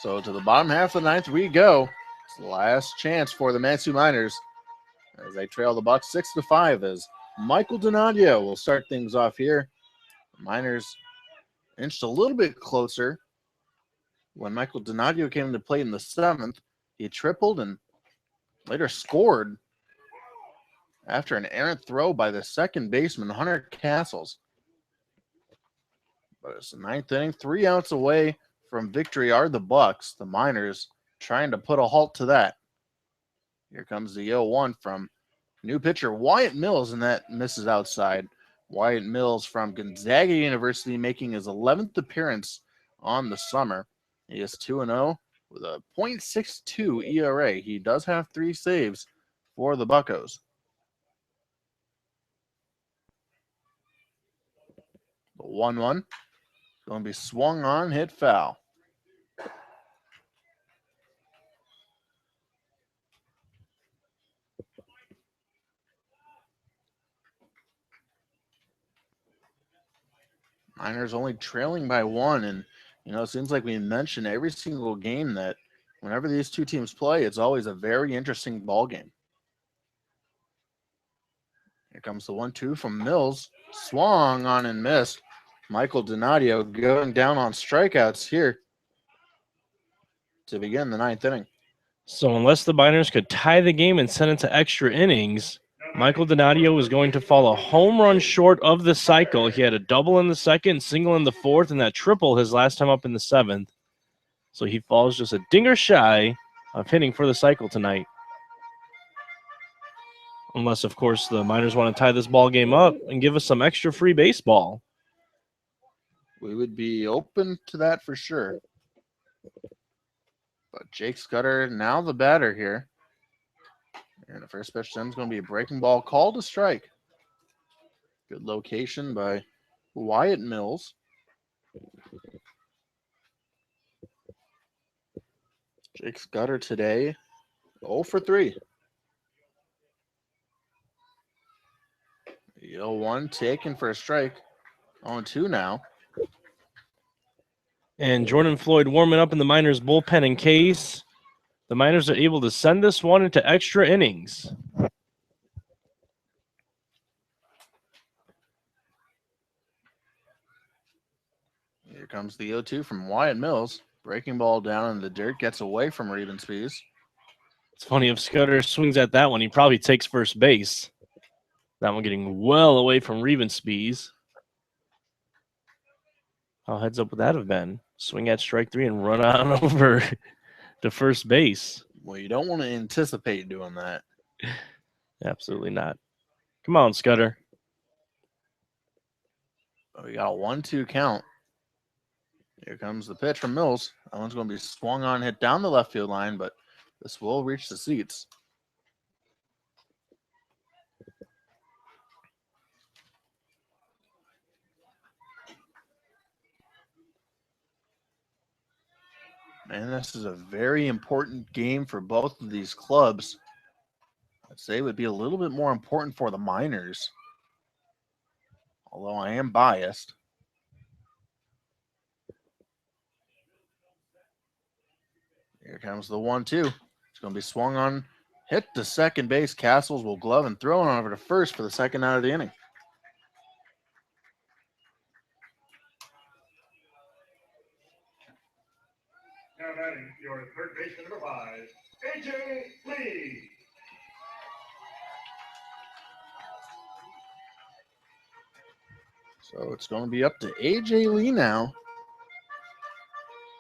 So to the bottom half of the ninth we go. It's the last chance for the Matsu Miners as they trail the Bucs 6-5 as Michael Donadio will start things off here. The Miners inched a little bit closer when Michael Donadio came into play in the 7th. He tripled and later scored after an errant throw by the second baseman, Hunter Castles. But it's the 9th inning, 3 outs away from victory are the Bucs. The Miners trying to put a halt to that. Here comes the 0-1 from new pitcher Wyatt Mills, and that misses outside. Wyatt Mills from Gonzaga University making his 11th appearance on the summer. He is 2-0 with a .62 ERA. He does have 3 saves for the Buccos. The 1-1 going to be swung on, hit foul. Miners only trailing by 1, and it seems like we mentioned every single game that whenever these two teams play, it's always a very interesting ball game. Here comes the 1-2 from Mills, swung on and missed. Michael Donadio going down on strikeouts here to begin the 9th inning. So unless the Miners could tie the game and send it to extra innings, Michael Donadio was going to fall a home run short of the cycle. He had a double in the 2nd, single in the 4th, and that triple his last time up in the 7th. So he falls just a dinger shy of hitting for the cycle tonight. Unless, of course, the Miners want to tie this ball game up and give us some extra free baseball. We would be open to that for sure. But Jake Scudder, now the batter here. And the first pitch then is going to be a breaking ball called a strike. Good location by Wyatt Mills. Jake Scudder today 0 for 3. The 0-1 taken for a strike. 0-2 now. And Jordan Floyd warming up in the Miners bullpen in case the Miners are able to send this one into extra innings. Here comes the 0-2 from Wyatt Mills. Breaking ball down in the dirt, gets away from Rebenspies. It's funny, if Scudder swings at that one, he probably takes first base. That one getting well away from Rebenspies. How heads up would that have been? Swing at strike 3 and run on over to first base. Well, you don't want to anticipate doing that. Absolutely not. Come on, Scudder. But we got a 1-2 count. Here comes the pitch from Mills. That one's going to be swung on, hit down the left field line, but this will reach the seats. Man, this is a very important game for both of these clubs. I'd say it would be a little bit more important for the Miners, although I am biased. Here comes the 1-2. It's going to be swung on, hit to second base. Castles will glove and throw it over to first for the second out of the inning. Now batting your third baseman, number 5, A.J. Lee. So it's going to be up to A.J. Lee now,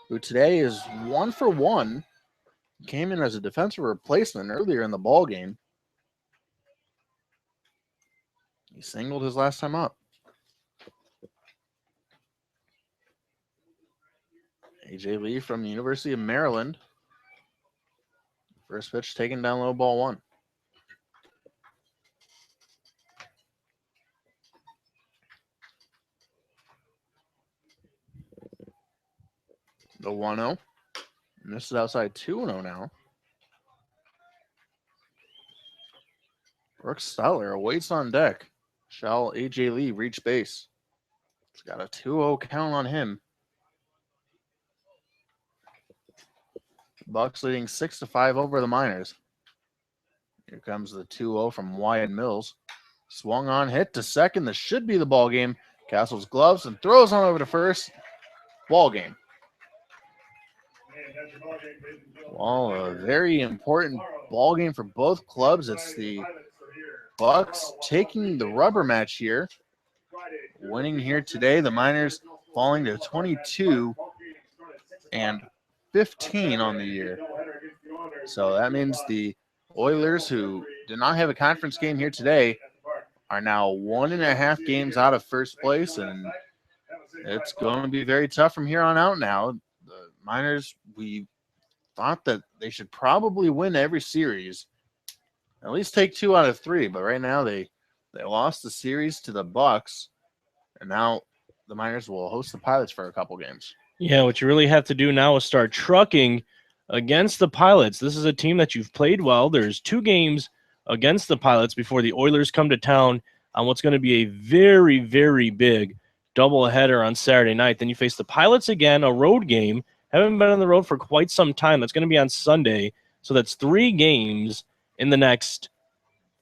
who today is 1 for 1. Came in as a defensive replacement earlier in the ball game. He singled his last time up. A.J. Lee from the University of Maryland. First pitch taken down low, ball 1. The 1-0. And this is outside 2-0 now. Brooks Stotler awaits on deck. Shall A.J. Lee reach base? It's got a 2-0 count on him. Bucs leading 6-5 over the Miners. Here comes the 2-0 from Wyatt Mills. Swung on, hit to second. This should be the ball game. Castles gloves and throws on over to first. Ball game. Well, a very important ball game for both clubs. It's the Bucs taking the rubber match here, winning here today. The Miners falling to 22 and 15 on the year. So that means the Oilers, who did not have a conference game here today, are now 1.5 games out of first place, and it's going to be very tough from here on out now. The Miners, we thought that they should probably win every series, at least take 2 out of 3, but right now they lost the series to the Bucs, and now the Miners will host the Pilots for a couple games. Yeah, what you really have to do now is start trucking against the Pilots. This is a team that you've played well. There's 2 games against the Pilots before the Oilers come to town on what's going to be a very, very big doubleheader on Saturday night. Then you face the Pilots again, a road game. Haven't been on the road for quite some time. That's going to be on Sunday. So that's 3 games in the next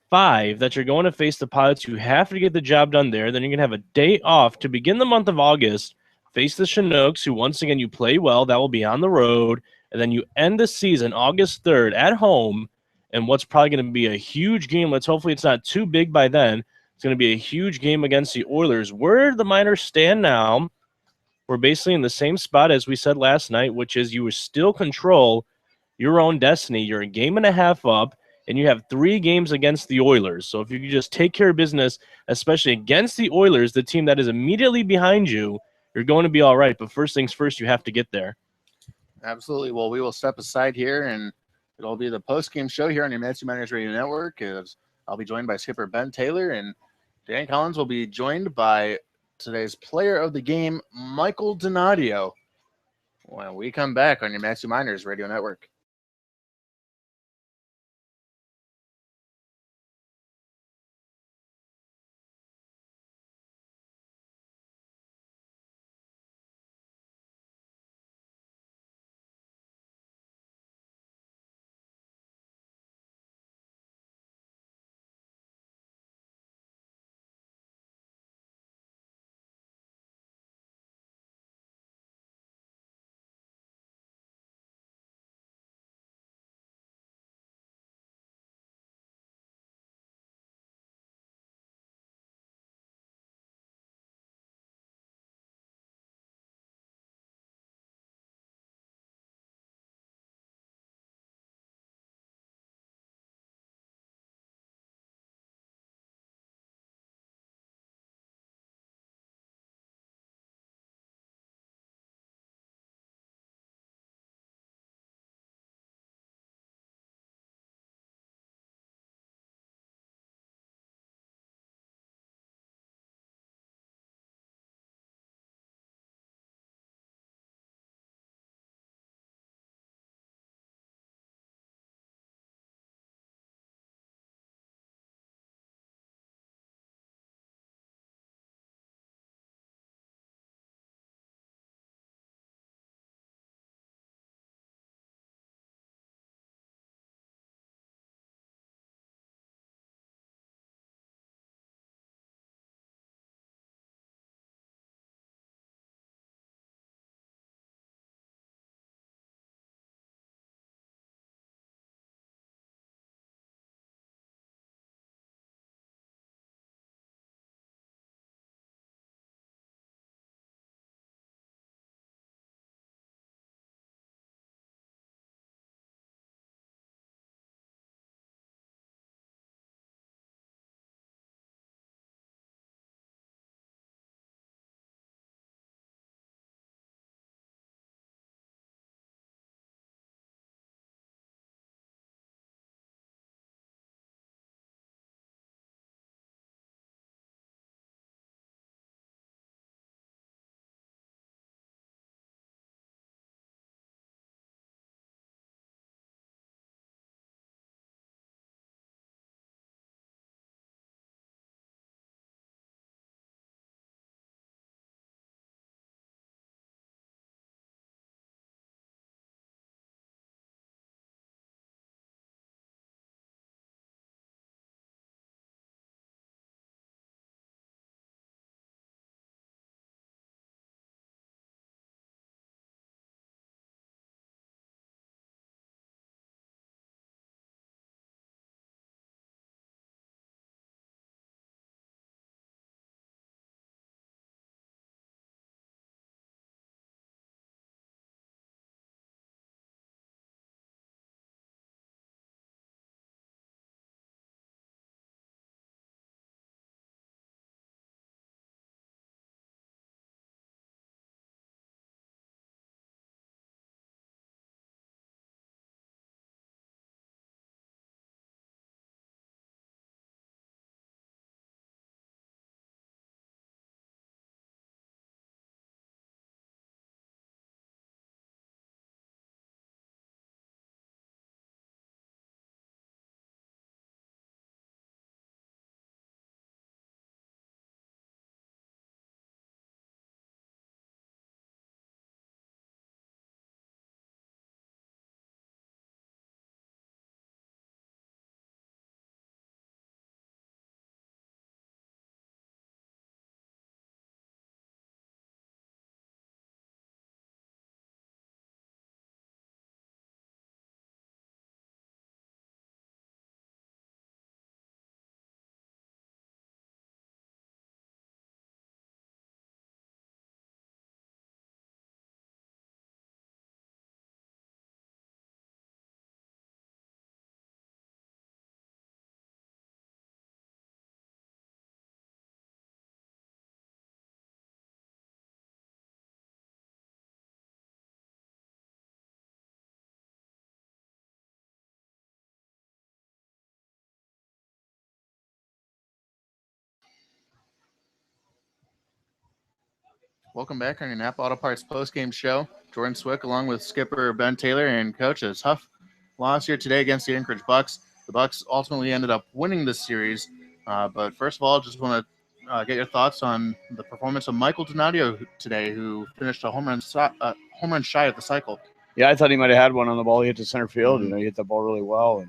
5 that you're going to face the Pilots. You have to get the job done there. Then you're going to have a day off to begin the month of August. Face the Chinooks, who once again you play well. That will be on the road. And then you end the season August 3rd at home. And what's probably going to be a huge game. Hopefully it's not too big by then. It's going to be a huge game against the Oilers. Where the Miners stand now, we're basically in the same spot as we said last night, which is you still control your own destiny. You're a game and a half up, and you have 3 games against the Oilers. So if you could just take care of business, especially against the Oilers, the team that is immediately behind you, you're going to be all right. But first things first, you have to get there. Absolutely. Well, we will step aside here, and it'll be the post-game show here on your Matthew Miners Radio Network. I'll be joined by skipper Ben Taylor, and Dan Collins will be joined by today's player of the game, Michael Donadio, when we come back on your Matthew Miners Radio Network. Welcome back on your Napa Auto Parts postgame show. Jordan Swick along with skipper Ben Taylor and coach. A tough loss here today against the Anchorage Bucs. The Bucs ultimately ended up winning this series. But first of all, just want to get your thoughts on the performance of Michael Donadio today, who finished a home run shy of the cycle. Yeah, I thought he might have had one on the ball. He hit to center field. Mhm. He hit the ball really well.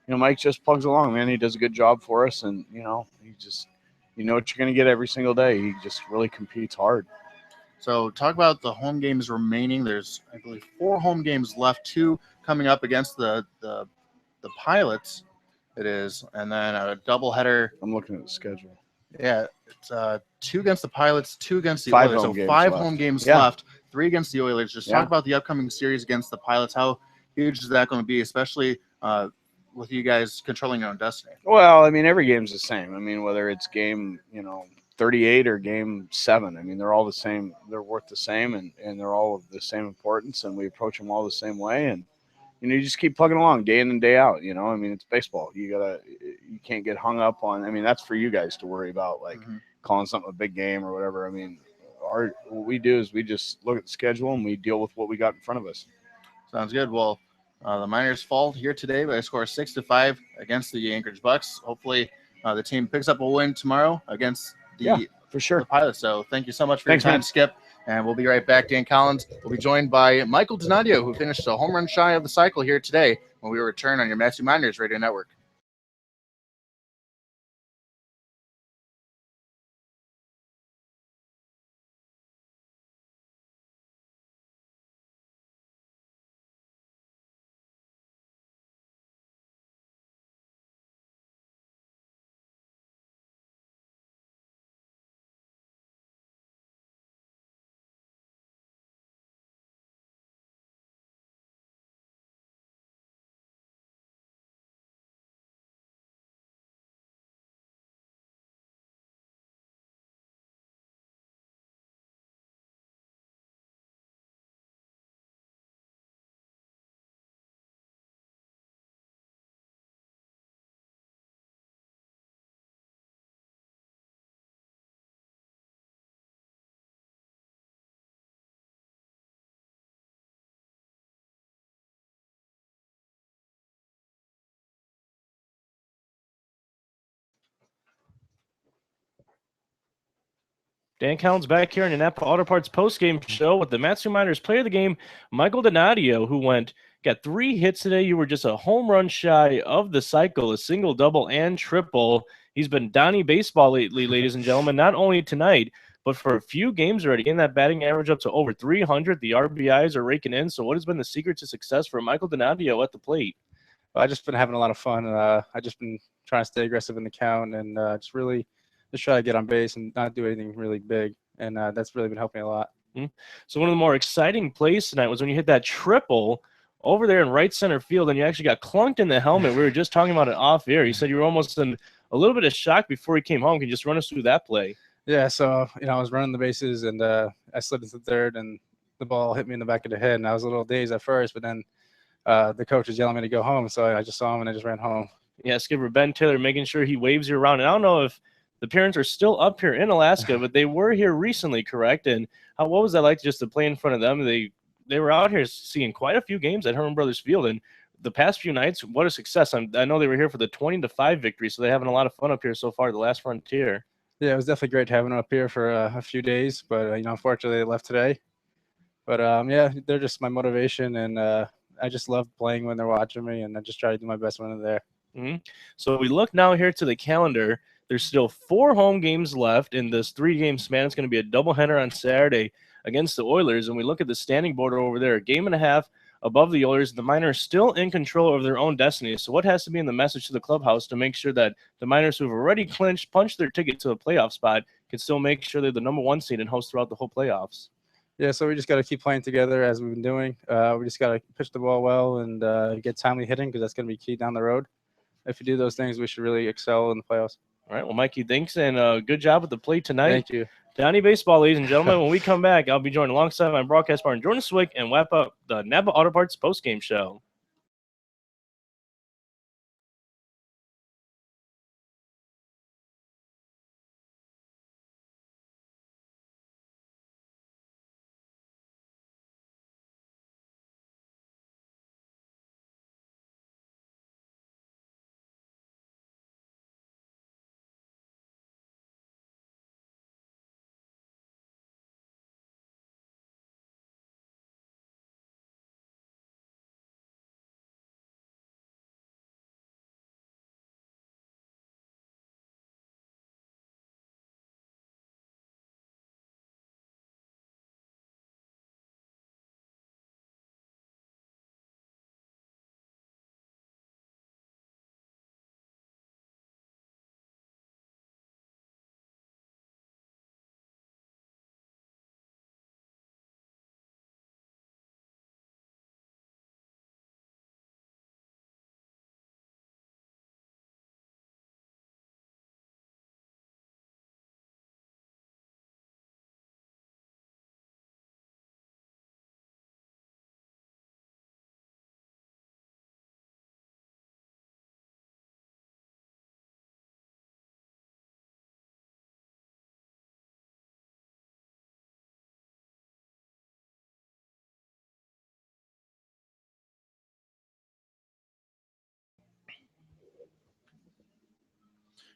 And, Mike just plugs along, man. He does a good job for us. And, he just, what you're going to get every single day. He just really competes hard. So talk about the home games remaining. There's, I believe, 4 home games left, 2 coming up against the Pilots. It is, and then a doubleheader. I'm looking at the schedule. Yeah, it's 2 against the Pilots, 2 against the 5 Oilers. home So games 5 left. home games Yeah. left, 3 against the Oilers. Just talk about the upcoming series against the Pilots. How huge is that going to be, especially with you guys controlling your own destiny? Well, every game's the same. Whether it's game, 38 or game 7, they're all the same. They're worth the same, and they're all of the same importance, and we approach them all the same way. And you just keep plugging along day in and day out. It's baseball. You can't get hung up on. That's for you guys to worry about, like calling something a big game or whatever. What we do is we just look at the schedule and we deal with what we got in front of us. Sounds good. Well, the Miners fall here today by a score of 6-5 against the Anchorage Bucs. Hopefully, the team picks up a win tomorrow against for sure. the Pilots. So thank you so much for Thanks, your time, man. Skip. And we'll be right back. Dan Collins will be joined by Michael Donadio, who finished a home run shy of the cycle here today when we return on your Matthew Miners Radio Network. Dan Collins back here in the Napa Auto Parts postgame show with the Matsu Miners player of the game, Michael Donadio, who got 3 hits today. You were just a home run shy of the cycle, a single, double, and triple. He's been Donnie baseball lately, ladies and gentlemen, not only tonight, but for a few games already, getting that batting average up to over 300. The RBIs are raking in. So what has been the secret to success for Michael Donadio at the plate? I've just been having a lot of fun. I've just been trying to stay aggressive in the count and just try to get on base and not do anything really big. And that's really been helping a lot. So one of the more exciting plays tonight was when you hit that triple over there in right center field, and you actually got clunked in the helmet. We were just talking about it off air. You said you were almost in a little bit of shock before he came home. Can you just run us through that play? Yeah, so I was running the bases and I slid into third, and the ball hit me in the back of the head, and I was a little dazed at first, but then the coach was yelling at me to go home, so I just saw him and I just ran home. Yeah, skipper Ben Taylor making sure he waves you around. And I don't know if the parents are still up here in Alaska, but they were here recently, correct? And what was that like just to play in front of them? They were out here seeing quite a few games at Herman Brothers Field, and the past few nights, what a success. I know they were here for the 20-5 victory, so they're having a lot of fun up here so far, the last frontier. Yeah, it was definitely great having them up here for a few days, but unfortunately they left today. But yeah, they're just my motivation, and I just love playing when they're watching me, and I just try to do my best when they're there. So we look now here to the calendar. There's still 4 home games left in this 3-game span. It's going to be a doubleheader on Saturday against the Oilers. And we look at the standing border over there, a game and a half above the Oilers. The Miners still in control of their own destiny. So what has to be in the message to the clubhouse to make sure that the Miners, who have already punched their ticket to a playoff spot, can still make sure they're the number 1 seed and host throughout the whole playoffs? Yeah, so we just got to keep playing together as we've been doing. We just got to pitch the ball well and get timely hitting, because that's going to be key down the road. If you do those things, we should really excel in the playoffs. All right, well, Mikey, thanks, and good job with the play tonight. Thank you. Donnie Baseball, ladies and gentlemen. When we come back, I'll be joined alongside my broadcast partner, Jordan Swick, and wrap up the Napa Auto Parts postgame show.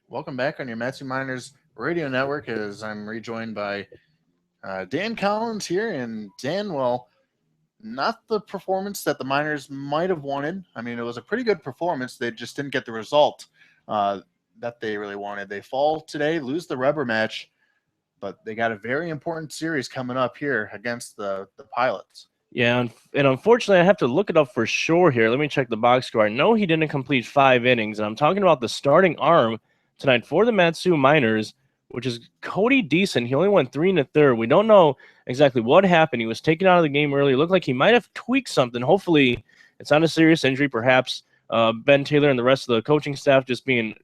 Welcome back on your Matthew Miners Radio Network as I'm rejoined by Dan Collins here. And Dan, well, not the performance that the Miners might have wanted. I mean, it was a pretty good performance. They just didn't get the result that they really wanted. They fall today, lose the rubber match, but they got a very important series coming up here against the Pilots. Yeah, and unfortunately, I have to look it up for sure here. Let me check the box score. I know he didn't complete 5 innings, and I'm talking about the starting arm tonight for the Matsu Miners, which is Cody Deason. He only went 3 1/3. We don't know exactly what happened. He was taken out of the game early. It looked like he might have tweaked something. Hopefully, it's not a serious injury. Perhaps Ben Taylor and the rest of the coaching staff just being,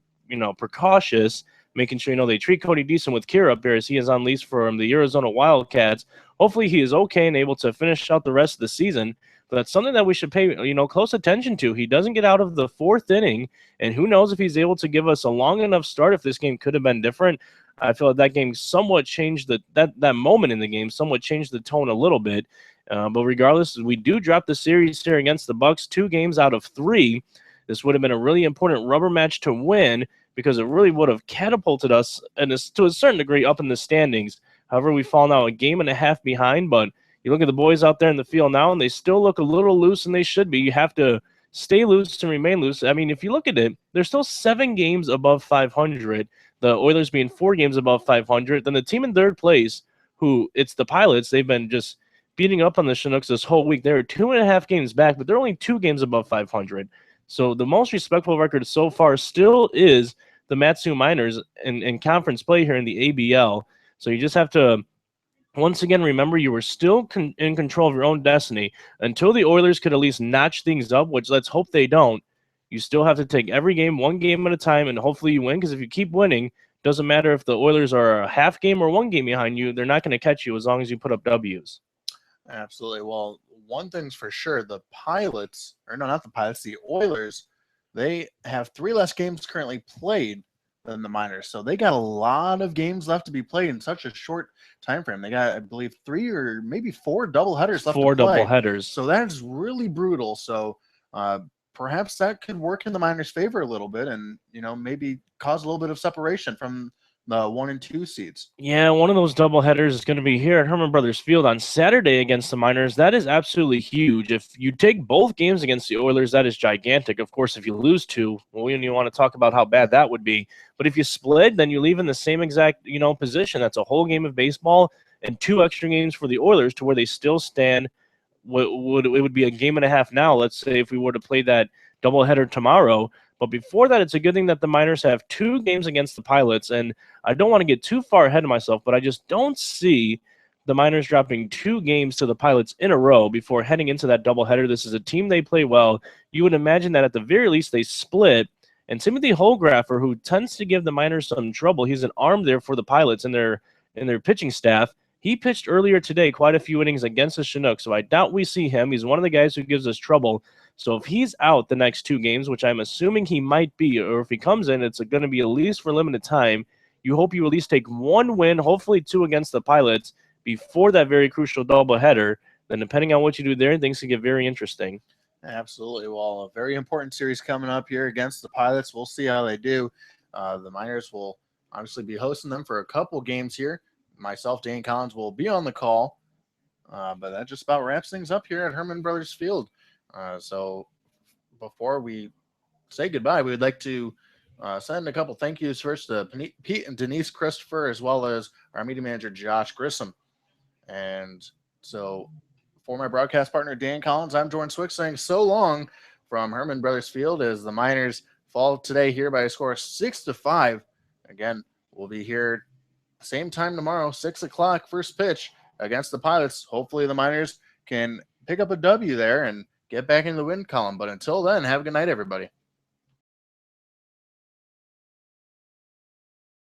precautious, making sure, they treat Cody Deason with care up there as he is on lease from the Arizona Wildcats. Hopefully he is okay and able to finish out the rest of the season. But that's something that we should pay, close attention to. He doesn't get out of the 4th inning, and who knows if he's able to give us a long enough start if this game could have been different. I feel like that game somewhat changed that moment in the game, somewhat changed the tone a little bit. But regardless, we do drop the series here against the Bucs, 2 games out of 3. This would have been a really important rubber match to win because it really would have catapulted us, and to a certain degree, up in the standings. However, we fall now a game and a half behind, but you look at the boys out there in the field now, and they still look a little loose than they should be. You have to stay loose and remain loose. I mean, if you look at it, they're still 7 games above 500, the Oilers being 4 games above 500. Then the team in 3rd place, who it's the Pilots, they've been just beating up on the Chinooks this whole week. They're 2.5 games back, but they're only 2 games above 500. So the most respectful record so far still is the Matsu Miners in conference play here in the ABL. So you just have to, once again, remember you were still in control of your own destiny. Until the Oilers could at least notch things up, which let's hope they don't, you still have to take every game 1 game at a time, and hopefully you win, because if you keep winning, doesn't matter if the Oilers are a half game or 1 game behind you, they're not going to catch you as long as you put up W's. Absolutely. Well, one thing's for sure, the Pilots, or no, not the Pilots, the Oilers, they have 3 less games currently played than the Miners. So they got a lot of games left to be played in such a short time frame. They got, I believe, 3 or maybe 4 doubleheaders left to play. 4 doubleheaders. So that is really brutal. So perhaps that could work in the Miners' favor a little bit and, maybe cause a little bit of separation from the 1 and 2 seeds. Yeah, one of those doubleheaders is going to be here at Herman Brothers Field on Saturday against the Miners. That is absolutely huge. If you take both games against the Oilers, that is gigantic. Of course, if you lose 2, well, we don't even want to talk about how bad that would be. But if you split, then you leave in the same exact, position. That's a whole game of baseball and 2 extra games for the Oilers to where they still stand. It would be a game and a half now, let's say, if we were to play that doubleheader tomorrow. But before that, it's a good thing that the Miners have 2 games against the Pilots. And I don't want to get too far ahead of myself, but I just don't see the Miners dropping 2 games to the Pilots in a row before heading into that doubleheader. This is a team they play well. You would imagine that at the very least they split. And Timothy Holgraffer, who tends to give the Miners some trouble, he's an arm there for the Pilots in their pitching staff. He pitched earlier today quite a few innings against the Chinooks, so I doubt we see him. He's one of the guys who gives us trouble. So if he's out the next 2 games, which I'm assuming he might be, or if he comes in, it's going to be at least for limited time. You hope you at least take 1 win, hopefully 2 against the Pilots before that very crucial doubleheader. Then depending on what you do there, things can get very interesting. Absolutely. Well, a very important series coming up here against the Pilots. We'll see how they do. The Miners will obviously be hosting them for a couple games here. Myself, Dan Collins, will be on the call. But that just about wraps things up here at Herman Brothers Field. So before we say goodbye, we would like to send a couple thank yous first to Pete and Denise Christopher, as well as our media manager, Josh Grissom. And so for my broadcast partner, Dan Collins, I'm Jordan Swick saying so long from Herman Brothers Field as the Miners fall today here by a score of 6-5. Again, we'll be here same time tomorrow, 6 o'clock, first pitch against the Pilots. Hopefully the Miners can pick up a W there and get back in the win column. But until then, have a good night, everybody.